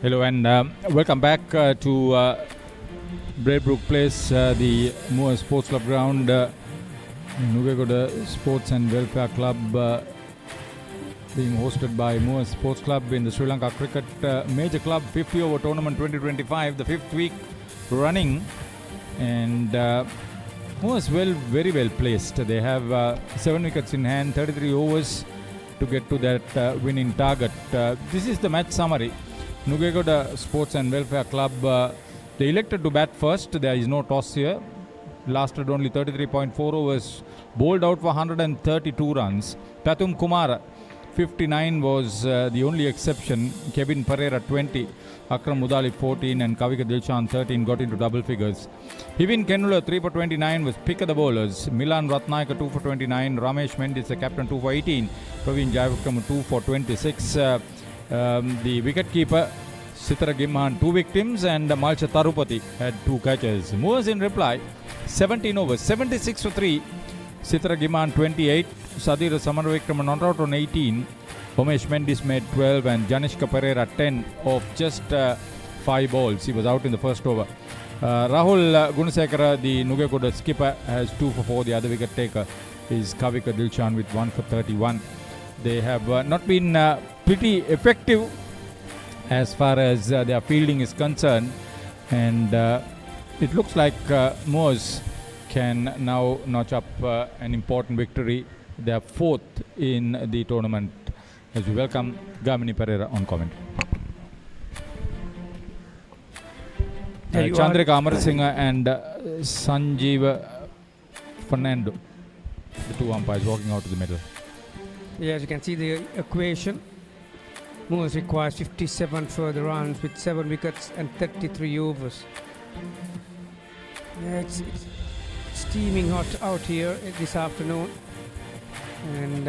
Hello and welcome back to Braybrook Place, the Moore Sports Club ground, Nugegoda Sports and Welfare Club, being hosted by Moore Sports Club in the Sri Lanka Cricket Major Club 50 over tournament 2025, the 5th week running, and Moore is very well placed. They have 7 wickets in hand, 33 overs to get to that winning target. This is the match summary. Nugegoda Sports and Welfare Club, they elected to bat first. There is no toss here. Lasted only 33.4 overs. Bowled out for 132 runs. Pathum Kumara, 59 was the only exception. Kevin Pereira, 20. Akram Udali, 14. And Kavika Dilshan, 13, got into double figures. Hivin Kenula, 3 for 29, was pick of the bowlers. Milan Ratnayaka, 2 for 29. Ramesh Mendis, the captain, 2 for 18. Praveen Jayavakram, 2 for 26. The wicketkeeper Sitara Gimhan, 2 victims, and Malcha Tarupati had 2 catches. Moores in reply, 17 overs, 76 for 3. Sitara Gimhan 28, Sadira Samaravikram not out on 18. Homesh Mendis made 12 and Janishka Pereira 10 of just 5 balls. He was out in the first over. Rahul Gunasekara, the Nugegoda skipper, has 2 for 4. The other wicket taker is Kavika Dilshan with 1 for 31. They have not been pretty effective as far as their fielding is concerned, and it looks like Moores can now notch up an important victory, their 4th in the tournament. As we welcome Gamini Pereira on comment. Chandrika Amarasinghe and Sanjeev Fernando, the 2 umpires walking out to the middle. Yeah, as you can see the equation, Moores requires 57 further runs with 7 wickets and 33 overs. Yeah, it's steaming hot out here this afternoon, and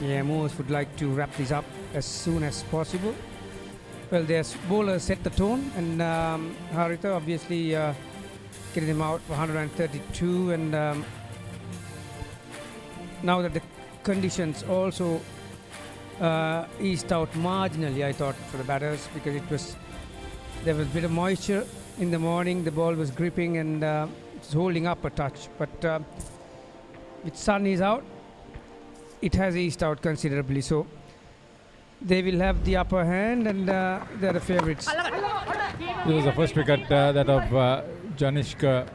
yeah, Moores would like to wrap this up as soon as possible. Well, their bowlers set the tone, and Haritha obviously getting them out for 132, and now that the conditions also eased out marginally, I thought, for the batters, because there was a bit of moisture in the morning. The ball was gripping and it's holding up a touch, but with sun is out, it has eased out considerably, so they will have the upper hand, and they're the favourites. This was the first wicket that of Janishka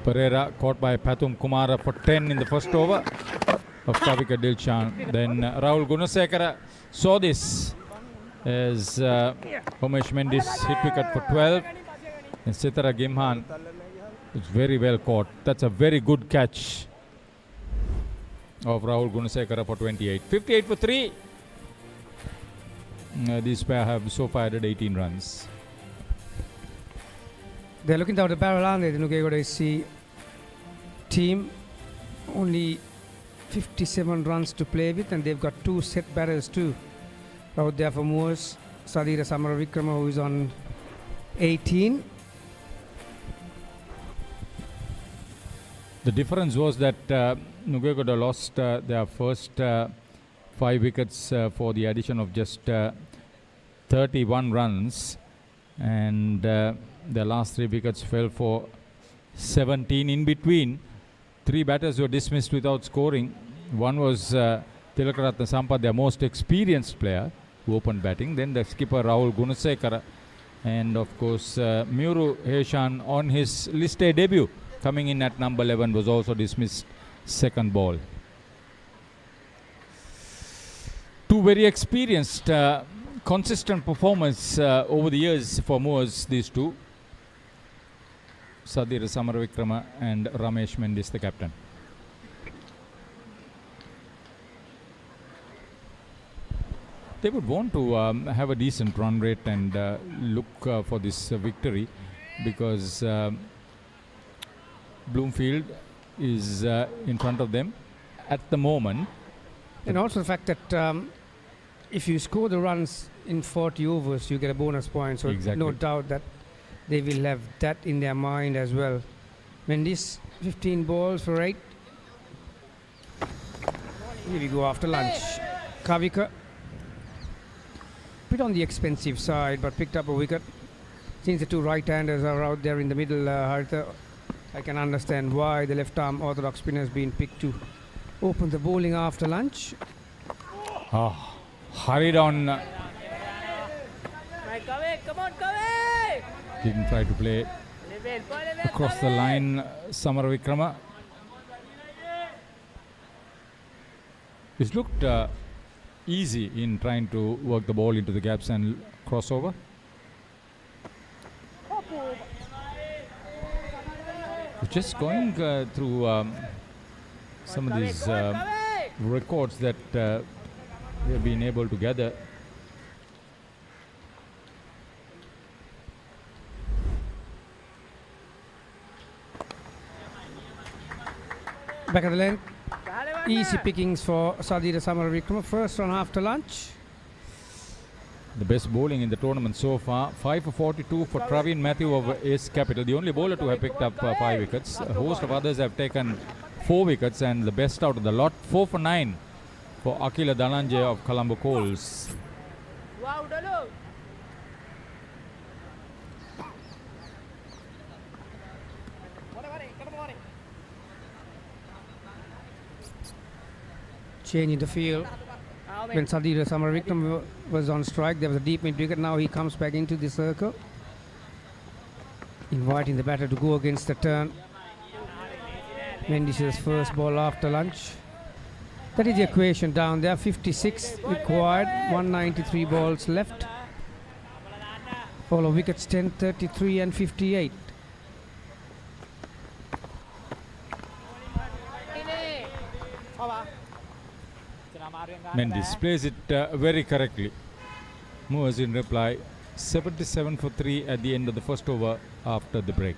Pereira, caught by Pathum Kumara for 10 in the first over of Kavika Dilshan. Then Rahul Gunasekara saw this as Homesh Mendis hit wicket for 12, and Sitara Gimhan was very well caught. That's a very good catch of Rahul Gunasekara for 28. 58 for 3. These pair have so far added 18 runs. They're looking down the barrel, aren't they? The Nugegoda SC team, only 57 runs to play with, and they've got 2 set batters too out there for Moores. Sadira Samaravikrama, who is on 18. The difference was that Nugegoda lost their first 5 wickets for the addition of just 31 runs, and their last 3 wickets fell for 17. In between, 3 batters were dismissed without scoring. One was Tilakaratna Sampath, their most experienced player, who opened batting. Then the skipper Rahul Gunasekara, and of course Muru Heshan on his list A debut, coming in at number 11, was also dismissed second ball. 2 very experienced, consistent performance over the years for Moores, these 2. Sadira Samaravikrama and Ramesh Mendis, the captain. They would want to have a decent run rate and look for this victory, because Bloomfield is in front of them at the moment. And also the fact that if you score the runs in 40 overs, you get a bonus point. So exactly. No doubt that they will have that in their mind as well. Mendis, 15 balls for 8. Here we go after lunch. Kavika bit on the expensive side, but picked up a wicket. Since the two right-handers are out there in the middle, Haritha, I can understand why the left-arm orthodox spinner has been picked to open the bowling after lunch. Hurried on. Mike, come on, Kaveh! Didn't try to play across the line. Samar Vikrama. It's looked easy in trying to work the ball into the gaps and crossover. Just going through some of these records that we have been able to gather. Back of the lane. Easy pickings for Sadira Samar Vikrama. First run after lunch. The best bowling in the tournament so far. 5 for 42 for Praveen Matthew of Ace Capital. The only bowler to have picked up 5 wickets. A host of others have taken 4 wickets, and the best out of the lot, 4 for 9 for Akila Dhananjay of Colombo Coals. Wow, Dalo! Change in the field. When Sadira Samar Vikrama was on strike, there was a deep mid wicket. Now he comes back into the circle, inviting the batter to go against the turn. Mendis' first ball after lunch. That is the equation down there. 56 required, 193 balls left. Follow wickets 10, 33 and 58. Mendes plays it very correctly. Moves in reply. 77 for 3 at the end of the first over after the break.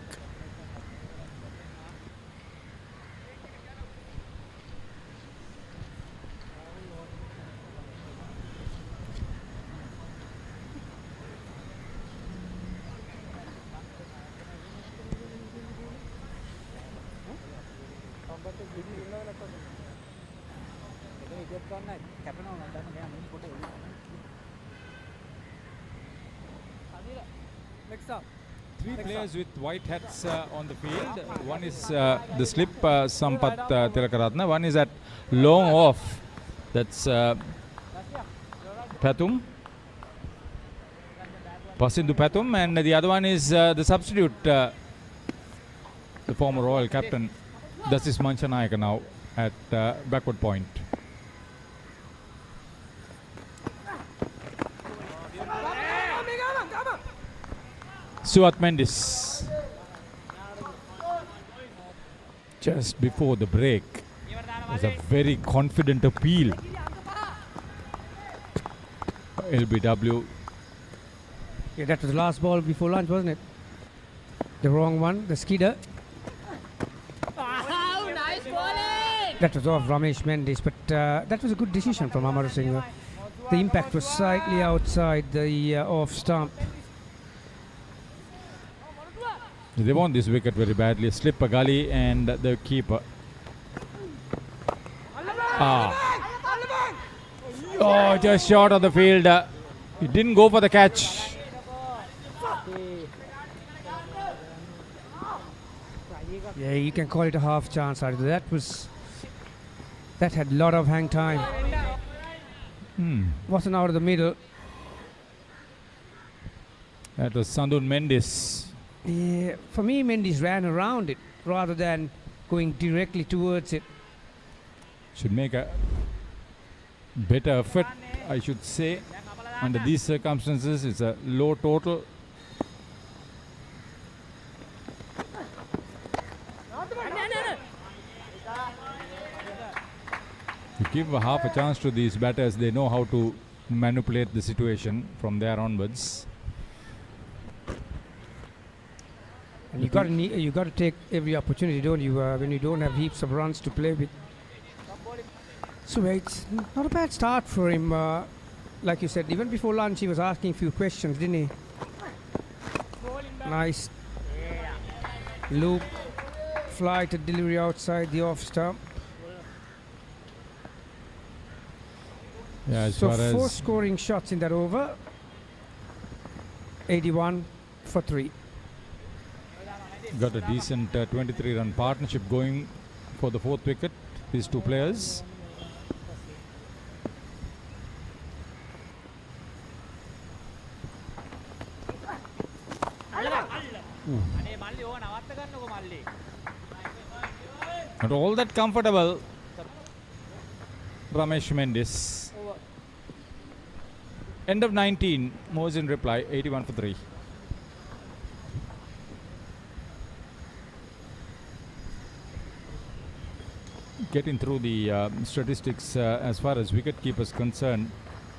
Three players with white hats on the field. One is the slip, Sampath Tilakaratne. One is at long off. That's Pathum. Pasindu Pathum. And the other one is the substitute, the former Royal captain. This is Manchanayaka now at backward point. Suat Mendes. Just before the break, was a very confident appeal. LBW. Yeah, that was the last ball before lunch, wasn't it? The wrong one, the skidder. Wow, nice bowling! That was off Ramesh Mendes, but that was a good decision from Amar Singh. The impact was slightly outside the off stump. They want this wicket very badly. Slip a gully and the keeper. Oh, just short of the field. He didn't go for the catch. Yeah, you can call it a half chance. That had a lot of hang time. Wasn't out of the middle. That was Sandun Mendes. Yeah, for me, Mendes ran around it rather than going directly towards it. Should make a better effort, I should say. Under these circumstances, it's a low total. To give a half a chance to these batters, they know how to manipulate the situation from there onwards. And you got to take every opportunity, don't you? When you don't have heaps of runs to play with. So it's not a bad start for him. Like you said, even before lunch, he was asking a few questions, didn't he? Nice loop, flight, delivery outside the off stump. Yeah, as So far 4 as scoring shots in that over. 81 for 3. Got a decent 23-run partnership going for the fourth wicket, these two players. Not all that comfortable, Ramesh Mendis. End of 19, Mo's in reply, 81 for 3. Getting through the statistics as far as wicket-keepers concerned,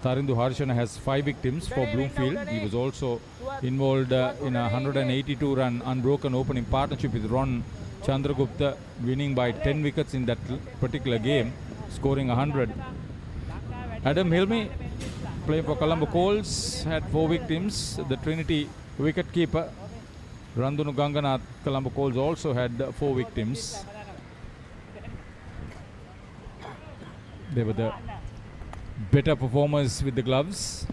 Tarindu Harshana has 5 victims for Bloomfield. He was also involved in a 182-run unbroken opening partnership with Ron Chandragupta, winning by 10 wickets in that particular game, scoring 100. Adam Hilmi, playing for Colombo Coals, had 4 victims. The Trinity wicket-keeper, Randunu Ganganath, Colombo Coals, also had 4 victims. They were the better performers with the gloves.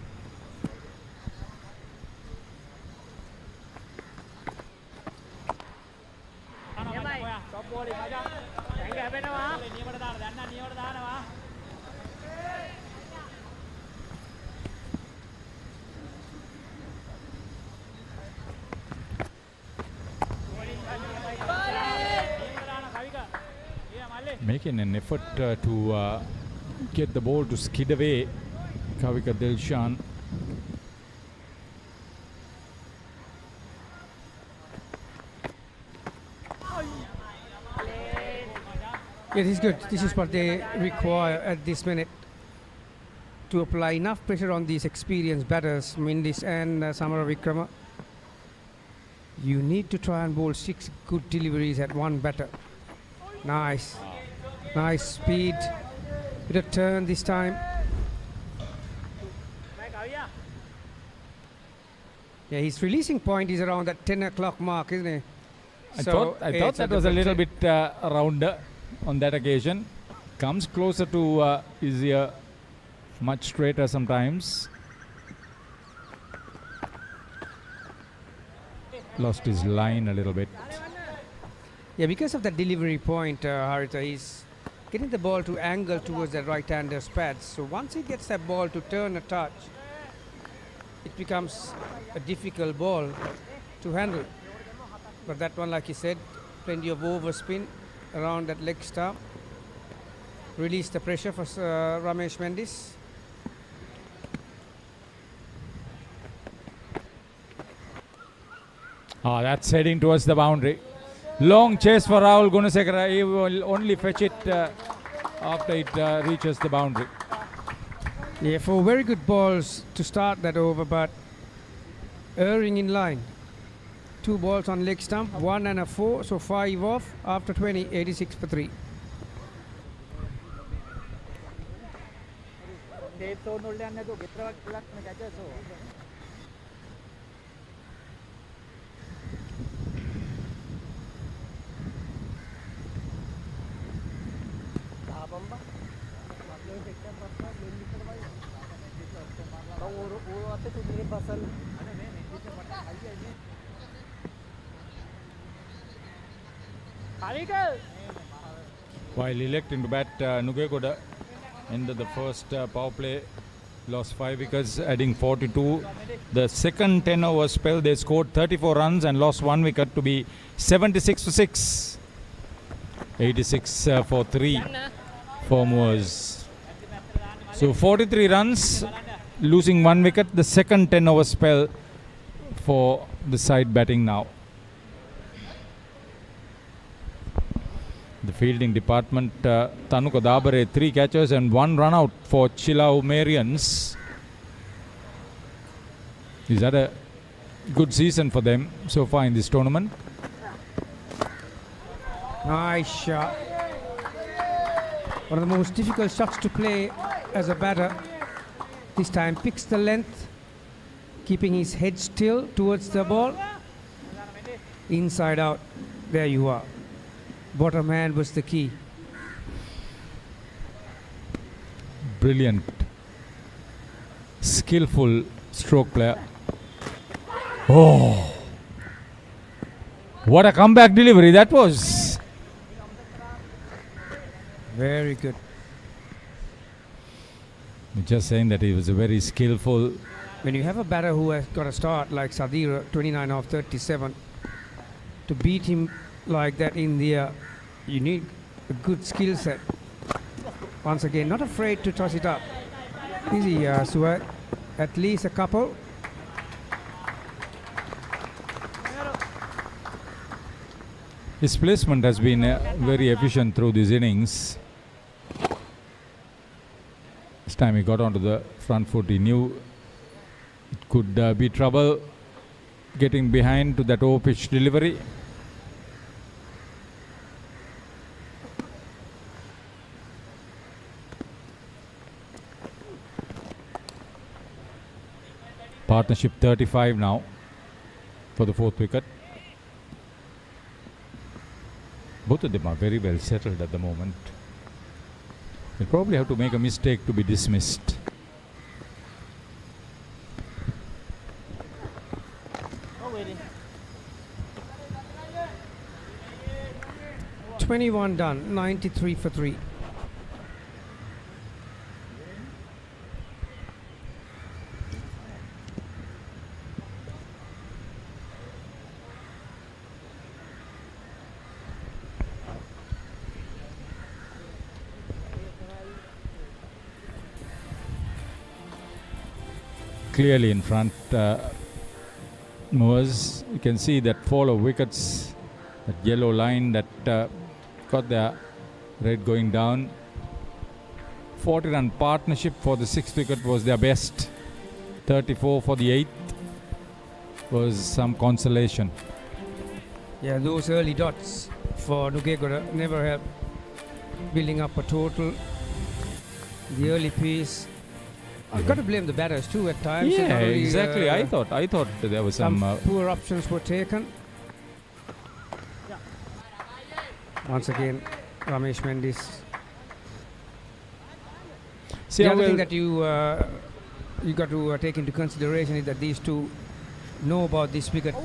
Making an effort to get the ball to skid away, Kavika Dilshan. Yeah, this is good. This is what they require at this minute to apply enough pressure on these experienced batters, Mendis and Samara Vikrama. You need to try and bowl 6 good deliveries at one batter. Nice. Nice speed. Bit of turn this time. Yeah, his releasing point is around that 10 o'clock mark, isn't it? I thought that was a little bit around on that occasion. Comes closer to easier, much straighter sometimes. Lost his line a little bit. Yeah, because of that delivery point, Haritha, he's getting the ball to angle towards the right-hander's pads. So once he gets that ball to turn a touch, it becomes a difficult ball to handle. But that one, like you said, plenty of overspin around that leg stump. Release the pressure for Ramesh Mendis. That's heading towards the boundary. Long chase for Rahul Gunasekara. He will only fetch it after it reaches the boundary. Yeah, 4 very good balls to start that over, but erring in line. 2 balls on leg stump, 1 and a 4, so 5 off after 20, 86 for 3. While electing to bat, Nugegoda ended the first power play, lost 5 wickets, adding 42. The second 10-over spell, they scored 34 runs and lost 1 wicket to be 76 for 6. 86 for 3 for Moors. So 43 runs, losing 1 wicket, the second 10-over spell for the side batting now. The fielding department, Tanuka Dabare, 3 catches and 1 run out for Chilau Marians. Is that a good season for them so far in this tournament? Nice shot. One of the most difficult shots to play as a batter. This time picks the length, keeping his head still towards the ball. Inside out. There you are. Bottom hand was the key. Brilliant, skillful stroke player. Oh, what a comeback delivery that was. Very good. Just saying that he was a very skillful. When you have a batter who has got a start like Sadira, 29 off 37, to beat him like that in the air, you need a good skill set. Once again, not afraid to toss it up. Easy, Suat. At least a couple. His placement has been very efficient through these innings. This time he got onto the front foot. He knew it could be trouble getting behind to that over-pitch delivery. Partnership 35 now for the 4th wicket. Both of them are very well settled at the moment. They'll probably have to make a mistake to be dismissed. Oh, wait. 21 done, 93 for 3. Clearly in front, Moors. You can see that fall of wickets, that yellow line that got the red going down. 40-run partnership for the 6th wicket was their best. 34 for the 8th was some consolation. Yeah, those early dots for Nugegoda never help building up a total. The early piece. I've got to blame the batters too at times. Yeah, Not only, exactly. I thought there was some. Poor options were taken. Once again, Ramesh Mendis. See, The other thing that you got to take into consideration is that these two know about this wicket,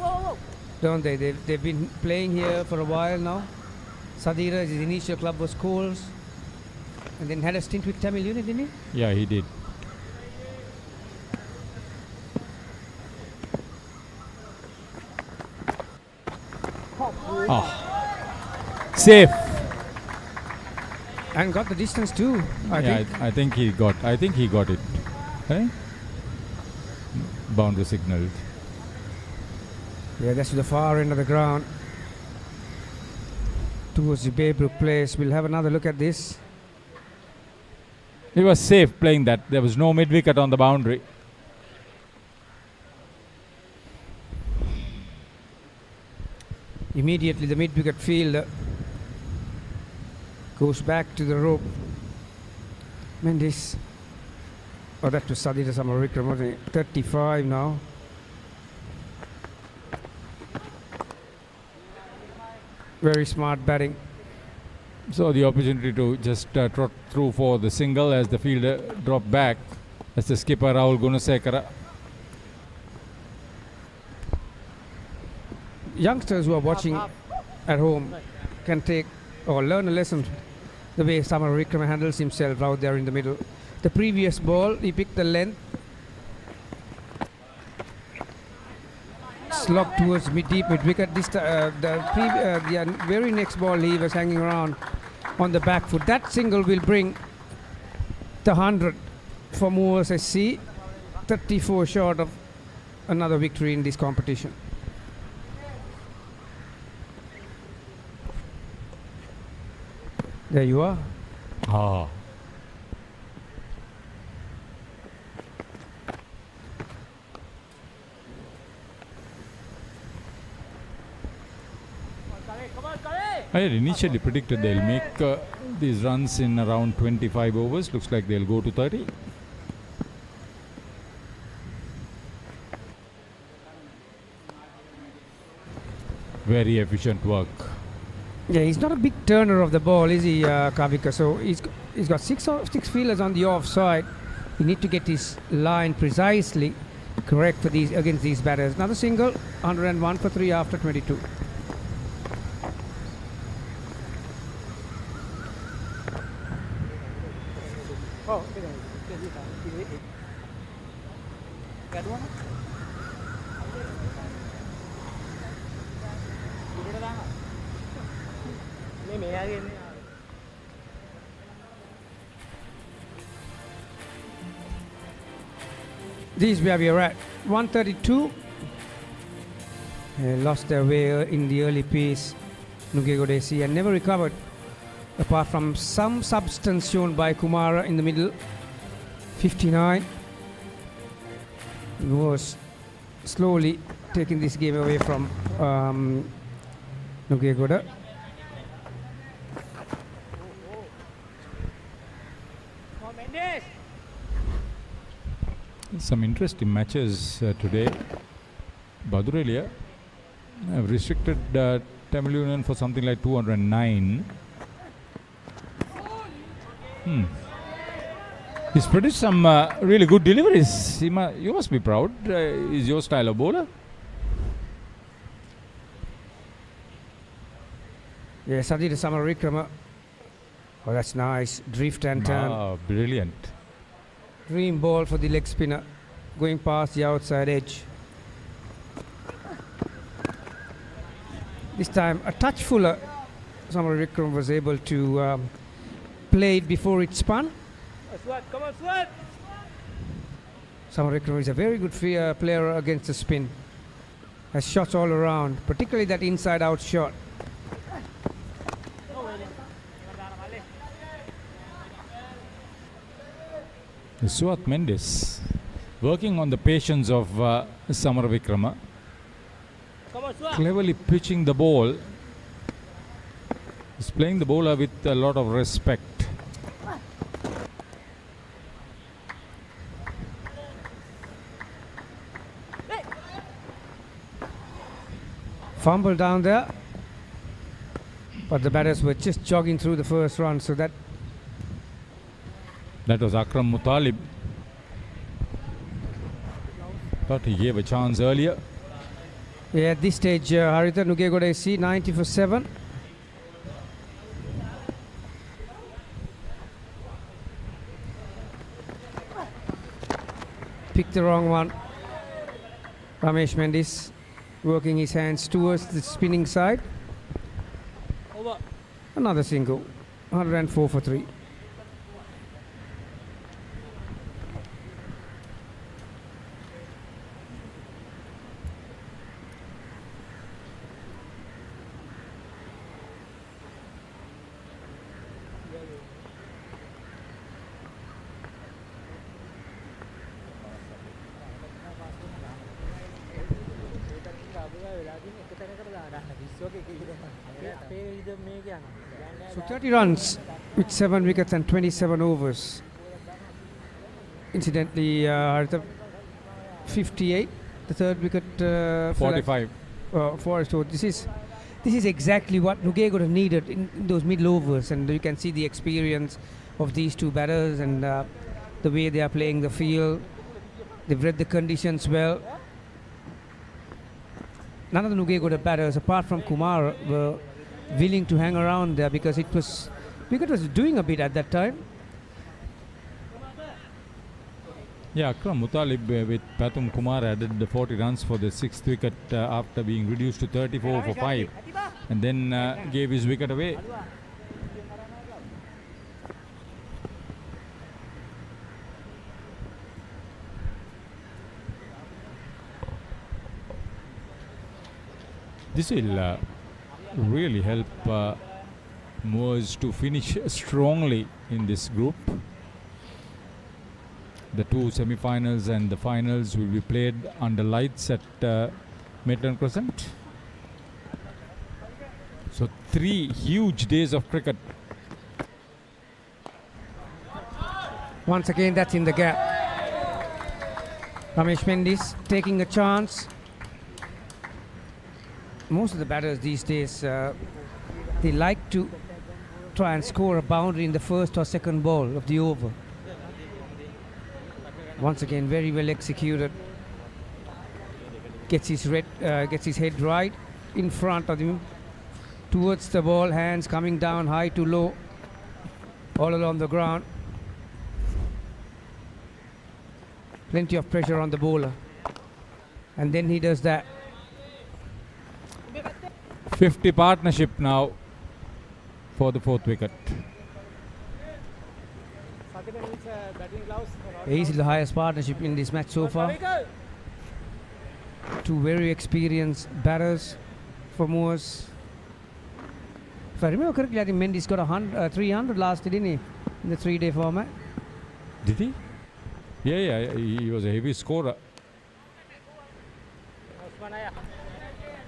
don't they? They've been playing here for a while now. Sadira, his initial club was Coles, and then had a stint with Tamil Unit, didn't he? Yeah, he did. Oh, safe. And got the distance too. I think he got it. Right? Boundary signaled. Yeah, that's to the far end of the ground, towards the Baybrook place. We'll have another look at this. He was safe playing that. There was no mid wicket on the boundary. Immediately the mid-wicket fielder goes back to the rope. Mendis. Oh, that was Sadira Samarikram, wasn't it? 35 now. Very smart batting. So the opportunity to just trot through for the single as the fielder dropped back. As the skipper Rahul Gunasekara. Youngsters who are watching at home can take or learn a lesson the way Samarikram handles himself out there in the middle. The previous ball, he picked the length, slog towards deep mid wicket. This the very next ball he was hanging around on the back foot. That single will bring the 100 for Moors SC, 34 short of another victory in this competition. There you are. Ah. I had initially predicted they'll make these runs in around 25 overs. Looks like they'll go to 30. Very efficient work. Yeah, he's not a big turner of the ball, is he, Kavika? So he's got six fielders on the offside. You need to get his line precisely correct for these against these batters. Another single, 101 for 3 after 22. This is where we are at. 132. Lost their way in the early piece. Nugegoda and never recovered, apart from some substance shown by Kumara in the middle. 59. Was slowly taking this game away from Nugegoda. Some interesting matches today. Badurelia have restricted Tamil Union for something like 209. He's produced some really good deliveries. You must be proud. Is your style of bowler? Yes, I did a summer Vikrama. Oh, that's nice. Drift and turn. Ah, brilliant. Dream ball for the leg spinner, going past the outside edge. This time a touch fuller. Samar Vikram was able to play it before it spun. Come on, Swat! Samar Vikram is a very good player against the spin. Has shots all around, particularly that inside out shot. Suat Mendes working on the patience of Samar Vikrama, cleverly pitching the ball. He's playing the bowler with a lot of respect. Fumble down there, but the batters were just jogging through the first run, so that was Akram Mutalib. Thought he gave a chance earlier. yeah, at this stage, Haritha Nugegoda 90 for 7. Picked the wrong one. Ramesh Mendis working his hands towards the spinning side. Over. Another single, 104 for 3. So 30 runs with 7 wickets and 27 overs. Incidentally, 58, the third wicket. 45. So this is exactly what Nugegoda needed in those middle overs, and you can see the experience of these two batters and the way they are playing the field. They've read the conditions well. None of the Nugegoda batters, apart from Kumar, were willing to hang around there because wicket was doing a bit at that time. Yeah, Akram Mutalib with Pathum Kumar added the 40 runs for the 6th wicket after being reduced to 34 for 5, and then gave his wicket away. This will really help Moors to finish strongly in this group. The two semi-finals and the finals will be played under lights at Maitland Crescent. So 3 huge days of cricket. Once again, that's in the gap. Ramesh Mendis taking a chance. Most of the batters these days, they like to try and score a boundary in the first or second ball of the over. Once again, very well executed. gets his head right in front of him, towards the ball, hands coming down high to low, all along the ground. Plenty of pressure on the bowler. And then he does that. 50 partnership now for the 4th wicket. He's the highest partnership in this match so far. Two very experienced batters for Moors. If I remember correctly, I think Mendy's got 300 last, didn't he? In the 3-day format. Did he? Yeah, he was a heavy scorer.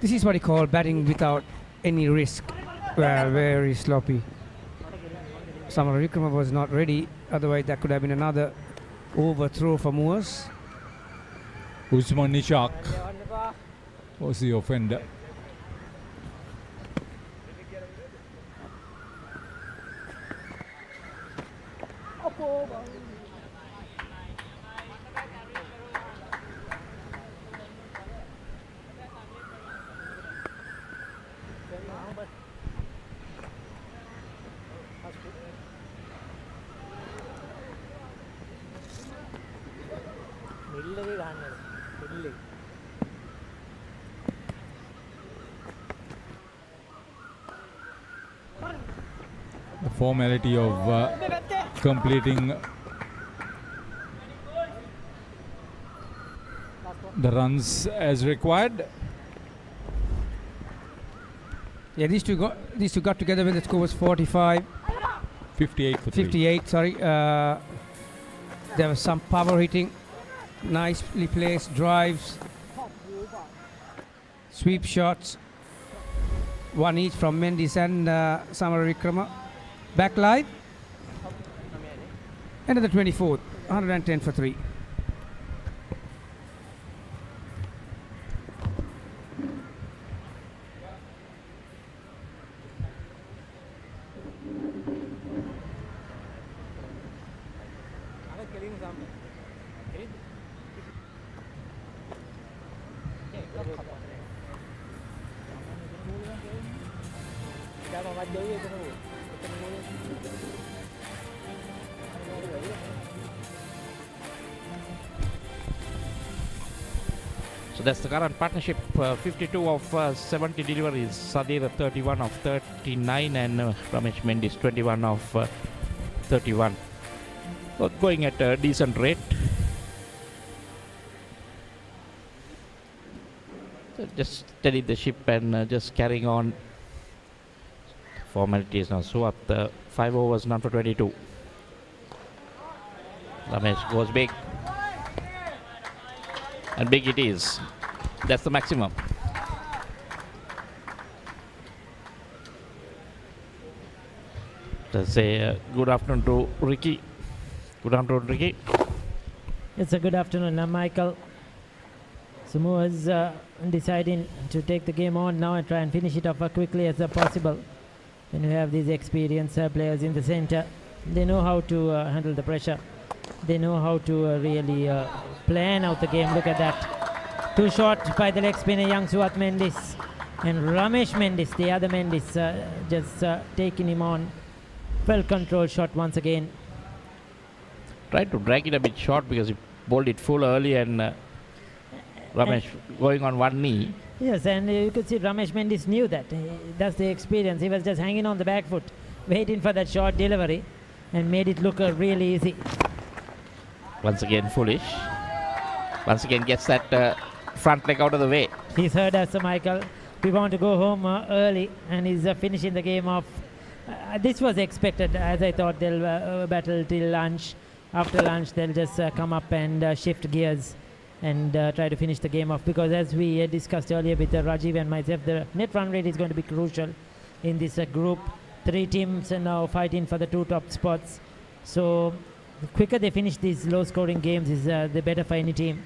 This is what he called batting without any risk. Well, very sloppy. Samara Vikrama was not ready, otherwise that could have been another overthrow for Moors. Usman Nishak was the offender. The formality of completing the runs as required. Yeah, these two got together when the score was 45. 58 for 3. 58, sorry. There was some power hitting, nicely placed drives, sweep shots, one each from Mendes and Samara Vikrama. Backline, another 24th, 110 for 3. So that's the current partnership. 52 of 70 deliveries. Sadir 31 of 39 and Ramesh Mendes 21 of 31. Both going at a decent rate. So just steady the ship and just carrying on. Formalities now. So at 5 overs, none for 22. Ramesh goes big. And big it is. That's the maximum. Let's say good afternoon to Ricky. Good afternoon, Ricky. It's a good afternoon, Michael. Sumo is deciding to take the game on now and try and finish it off as quickly as possible. When you have these experienced players in the center, they know how to handle the pressure. They know how to really plan out the game. Look at that. 2 shots by the leg spinner, young Suat Mendes. And Ramesh Mendes, the other Mendes, just taking him on. Well-controlled shot once again. Tried to drag it a bit short because he bowled it full early and Ramesh going on one knee. Yes, and you could see Ramesh Mendes knew that. That's the experience. He was just hanging on the back foot, waiting for that short delivery and made it look really easy. Once again foolish. Once again gets that front leg out of the way. He's heard us, Michael. We want to go home early and he's finishing the game off. This was expected, as I thought. They'll battle till lunch. After lunch they'll just come up and shift gears and try to finish the game off, because as we discussed earlier with Rajiv and myself, the net run rate is going to be crucial in this group. 3 teams are now fighting for the 2 top spots. So the quicker they finish these low scoring games is the better for any team.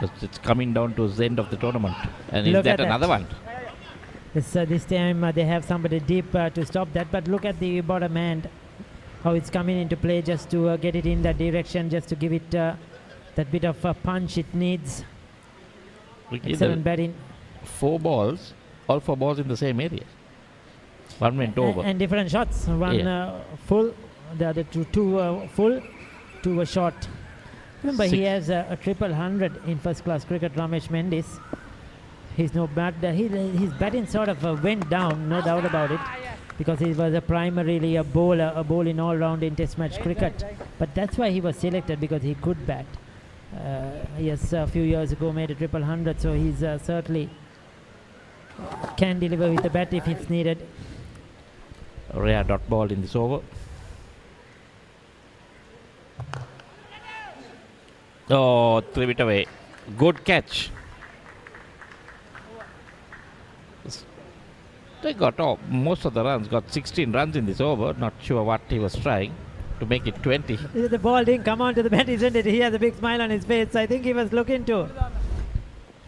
Because it's coming down to the end of the tournament. And is that another one? This time they have somebody deep to stop that, but look at the bottom end. how it's coming into play, just to get it in that direction, just to give it that bit of a punch it needs. Excellent batting. 4 balls, all 4 balls in the same area. One went over. And different shots. One full, the other two full, 2 were short. Remember, he has a triple 100 in first class cricket, Ramesh Mendis. He's no bad. His batting sort of went down, no doubt about it, because he was primarily a bowling all round in test match cricket. But that's why he was selected, because he could bat. Yes, a few years ago made a triple 100, so he's certainly can deliver with the bat if it's needed. Rare dot ball in this over. Oh, 3 feet away. Good catch. They got most of the runs, got 16 runs in this over. Not sure what he was trying to make it 20. The ball didn't come onto the bat, isn't it? He has a big smile on his face. I think he was looking to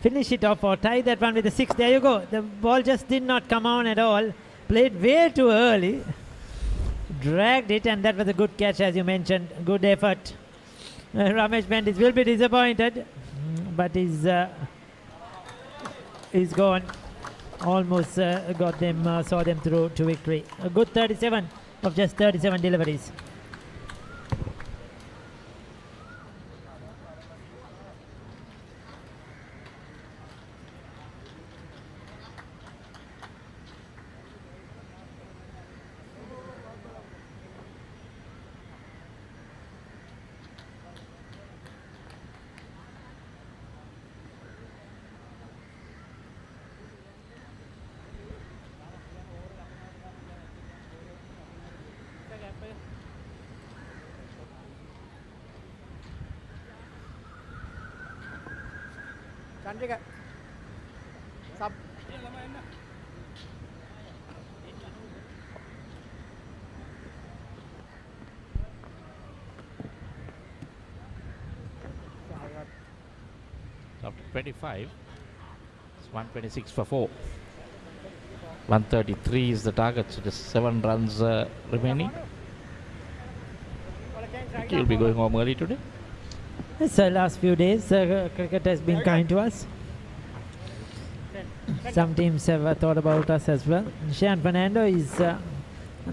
finish it off or tie that one with the 6. There you go. The ball just did not come on at all. Played way too early. Dragged it, and that was a good catch, as you mentioned. Good effort. Ramesh Mendis will be disappointed, but he's gone. Almost got them, saw them through to victory. A good 37 of just 37 deliveries. Chandrika. Sub. After 25, it's 126 for 4. 133 is the target, so just 7 runs remaining. He'll be going home early today. Yes, last few days, cricket has been kind to us. Some teams have thought about us as well. Sean Fernando is the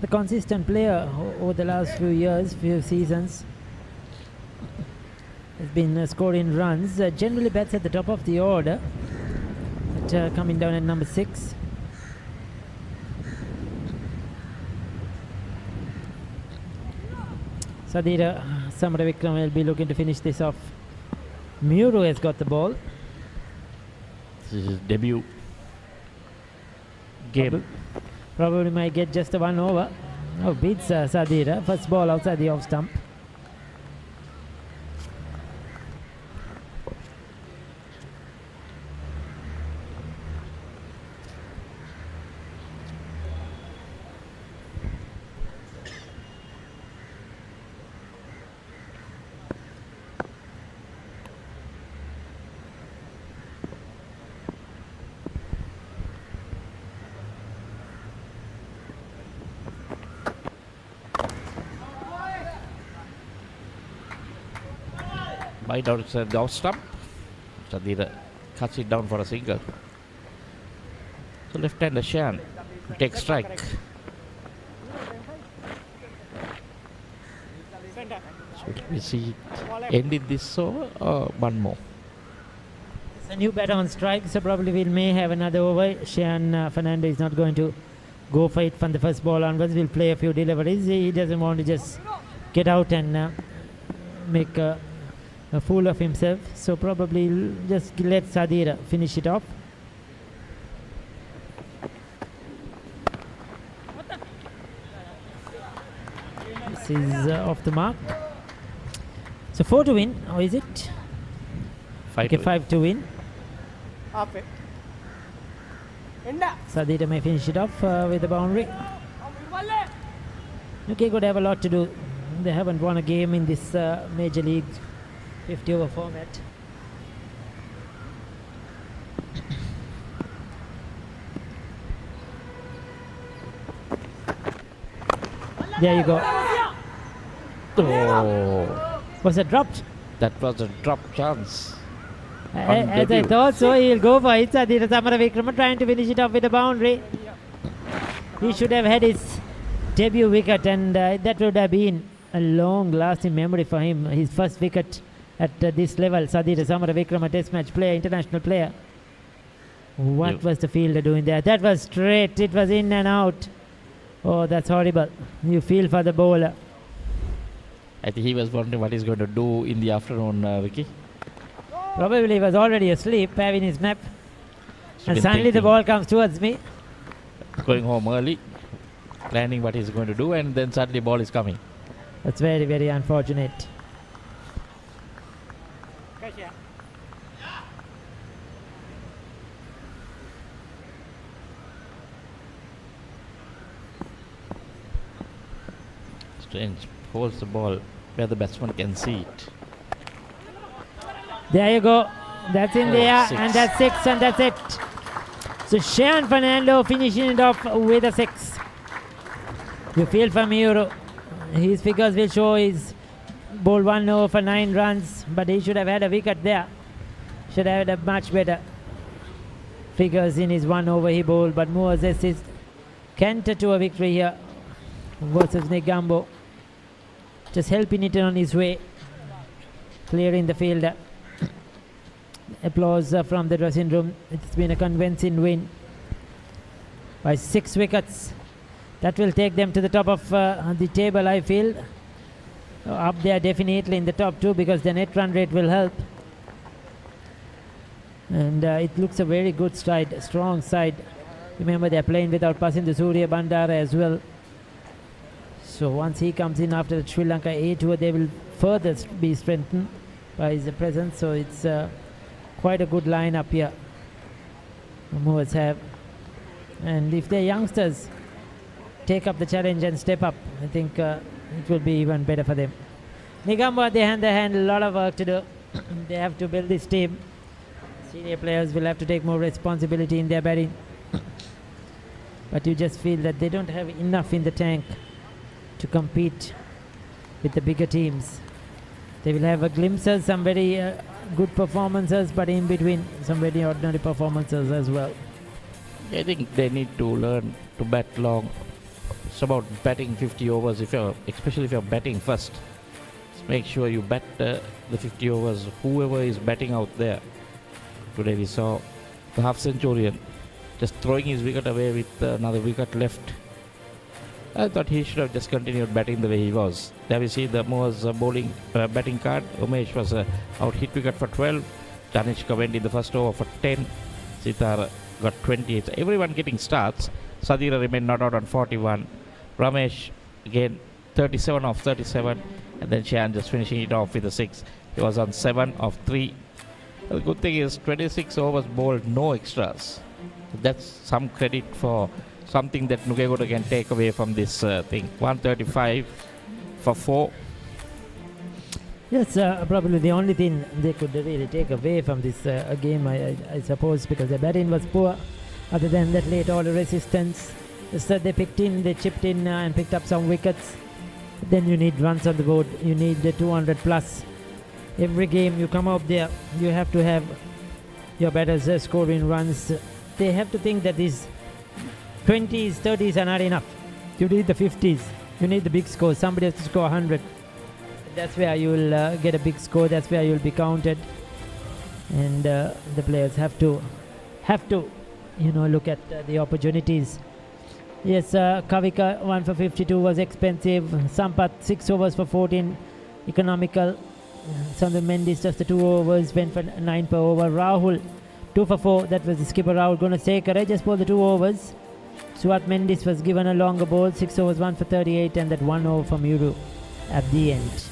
consistent player over the last few years, few seasons. Has been scoring runs. Generally bats at the top of the order, but coming down at number 6. Sadira Samaravikram will be looking to finish this off. Muru has got the ball. This is his debut game. Probably might get just a 1 over. Oh, beats Sadira. First ball outside the off stump. Wide outside the off stump. Sadira cuts it down for a single. So left-hander Shan takes strike. So we see it ended this over or one more. It's a new batter on strike, so probably we may have another over. Sean Fernando is not going to go for it from the first ball onwards. We'll play a few deliveries. He doesn't want to just get out and make a fool of himself, so probably just let Sadira finish it off. This is off the mark. So 4 to win, or is it? 5 Okay, to 5 to win. Half it. Sadira may finish it off with a boundary. Nugegoda have a lot to do. They haven't won a game in this Major League 50 over format. There you go. Oh, Was it dropped? that was a drop chance. As I debut. thought so, he'll go for it. Sadira Samaravikrama trying to finish it off with a boundary. He should have had his debut wicket, and that would have been a long-lasting memory for him. His first wicket at this level. Sadira Samaravikrama, Test match player, international player. What Yep. was the fielder doing there? That was straight. It was in and out. Oh, that's horrible. You feel for the bowler. I think he was wondering what he's going to do in the afternoon, Vicky. Probably he was already asleep, having his nap. He's And been suddenly the thinking, ball comes towards me. going home early, planning what he's going to do, and then suddenly ball is coming. That's very, very unfortunate. Strange. Holds the ball where the batsman can see it. There you go. That's in Oh, there, six. and that's 6, and that's it. So Sean Fernando finishing it off with a 6. You feel from Euro. His figures will show he's bowled 1 over for 9 runs, but he should have had a wicket there. Should have had a much better figures in his 1 over he bowled, but Moore's assist canter to a victory here versus Nugegoda. Just helping it on his way, clearing the fielder. Applause from the dressing room. It's been a convincing win by 6 wickets. That will take them to the top of the table, I feel. Up there definitely in the top 2 because the net run rate will help. And it looks a very good side, strong side. Remember they're playing without Pasindu Surya Bandara as well. So once he comes in after the Sri Lanka A tour, they will further be strengthened by his presence. So it's quite a good lineup here. The Moors have. And if their youngsters take up the challenge and step up, I think it will be even better for them. Nugegoda, they hand a lot of work to do. They have to build this team. Senior players will have to take more responsibility in their batting. But you just feel that they don't have enough in the tank to compete with the bigger teams. They will have a glimpses, some very good performances, but in between some very ordinary performances as well. I think they need to learn to bat long. It's about batting 50 overs, especially if you're batting first. Just make sure you bat the 50 overs, whoever is batting out there. Today we saw the half centurion just throwing his wicket away with another wicket left. I thought he should have just continued batting the way he was. There we see the Moors bowling batting card. Umesh was out hit wicket for 12. Tanishka went in the first over for 10. Sitara got 28. Everyone getting starts. Sadira remained not out on 41. Ramesh again 37 off 37. And then Shan just finishing it off with a 6. He was on 7 of 3. The good thing is 26 overs bowled, no extras. That's some credit for something that Nugegoda can take away from this thing. 135 for 4. Yes, probably the only thing they could really take away from this game, I suppose, because the batting was poor. Other than that late order resistance, just that they chipped in and picked up some wickets. Then you need runs on the board. You need the 200 plus. Every game you come out there, you have to have your batters scoring runs. They have to think that these 20s, 30s are not enough. You need the 50s. You need the big scores. Somebody has to score 100. That's where you will get a big score. That's where you will be counted. And the players have to, look at the opportunities. Yes, Kavika 1 for 52 was expensive. Sampath 6 overs for 14, economical. Sandhu Mendes just the 2 overs, went for 9 per over. Rahul 2 for 4. That was the skipper Rahul Gunasekara. Just for the 2 overs. Suat Mendes was given a longer ball, 6 overs, 1 for 38, and that 1 over from Uru at the end.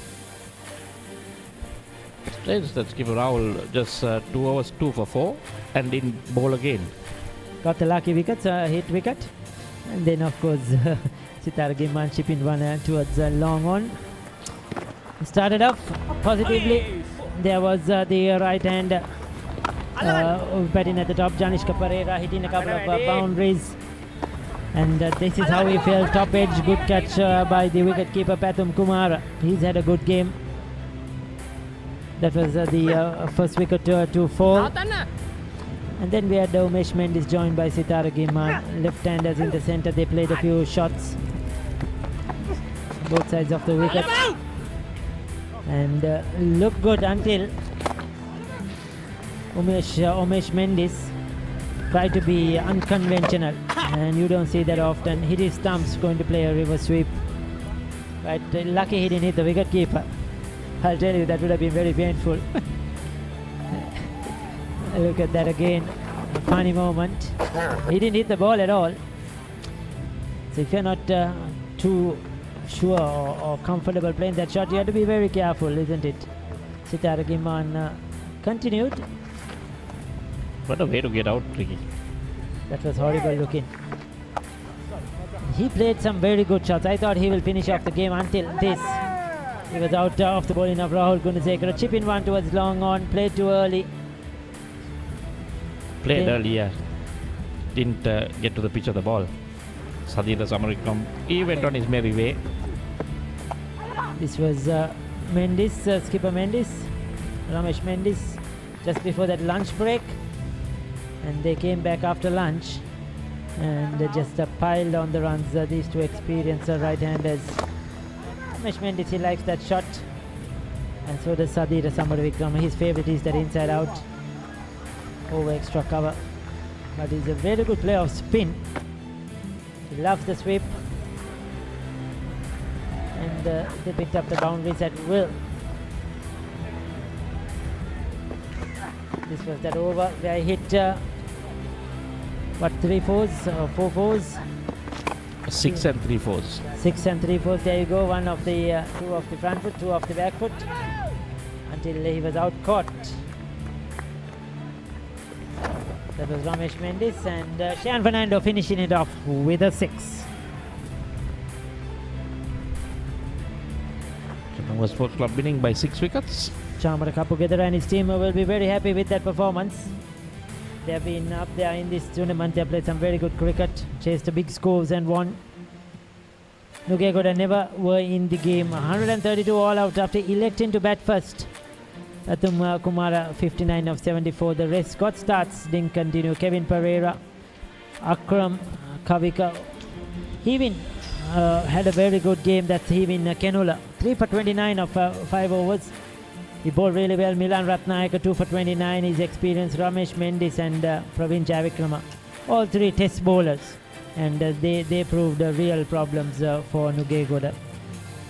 Strange that skipper Rahul just 2 overs, 2 for 4, and didn't bowl again. Got the lucky wickets, hit wicket. And then, of course, Sitara Gimman chipping one towards long on. Started off positively. There was the right hand batting at the top. Janishka Pereira hitting a couple of boundaries. And this is how he fell top edge. Good catch by the wicket keeper Pathum Kumara. He's had a good game. That was the first wicket to fall. And then we had Umesh Mendis joined by Sitara Giman. Left-handers in the centre. They played a few shots. Both sides of the wicket. And looked good until Umesh Mendis tried to be unconventional. And you don't see that often. Hit his stumps, going to play a reverse sweep. But lucky he didn't hit the wicket keeper. I'll tell you, that would have been very painful. Look at that again. A funny moment. He didn't hit the ball at all. So if you're not too sure or comfortable playing that shot, you have to be very careful, isn't it? Sitara Giman continued. What a way to get out, Ricky. That was horrible looking. He played some very good shots. I thought he will finish off the game until this. He was out off the bowling of Rahul Gunasekara. Chip in one towards long on. Played too early. Played earlier. Didn't get to the pitch of the ball. Sadira Samarikam, he went on his merry way. This was Mendis, skipper Mendis, Ramesh Mendis, just before that lunch break. And they came back after lunch and they just piled on the runs. These two experienced right-handers. Ramesh Mendis, he likes that shot, and so does Sadira Samaravikrama. His favourite is that inside out over extra cover, but he's a very good player of spin. He loves the sweep, and they picked up the boundaries at will. This was that over where I hit three fours or four fours? 6 and 3/4. 6 and 3/4. There you go. One of the two of the front foot, two of the back foot, until he was out caught. That was Ramesh Mendis, and Shan Fernando finishing it off with a 6. Chennai Sports Club winning by 6 wickets. Chamara Kapugedara and his team will be very happy with that performance. They have been up there in this tournament. They have played some very good cricket, chased the big scores and won. Nugegoda never were in the game. 132 all out after electing to bat first. Pathum Kumara 59 of 74. The rest got starts, didn't continue. Kevin Pereira, Akram, Kavika. Hevin had a very good game. That's Hevin Kenula. 3 for 29 of 5 overs. He bowled really well. Milan Ratnayaka 2 for 29. His experienced Ramesh Mendis and Praveen Javikrama. All three test bowlers. And they proved real problems for Nugegoda.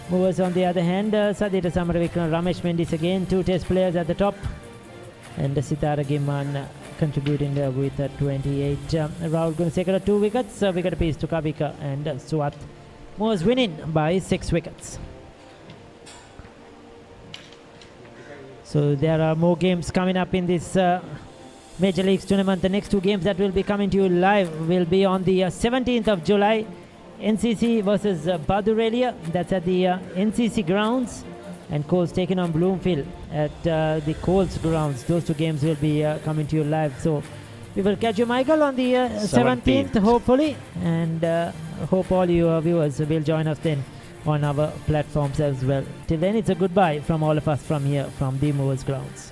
Movers on the other hand, Sadira Samaravikrama, Ramesh Mendis again, 2 test players at the top. And Sitara Giman contributing with 28. Rahul Gunasekara 2 wickets, wicket apiece to Kavika and Swat. Moores winning by 6 wickets. So there are more games coming up in this Major Leagues tournament. The next 2 games that will be coming to you live will be on the 17th of July. NCC versus Badurelia. That's at the NCC grounds. And Coles taking on Bloomfield at the Coles grounds. Those 2 games will be coming to you live. So we will catch you, Michael, on the 17th, hopefully. And hope all you viewers will join us then on our platforms as well. Till then, it's a goodbye from all of us from here, from the Movers Grounds.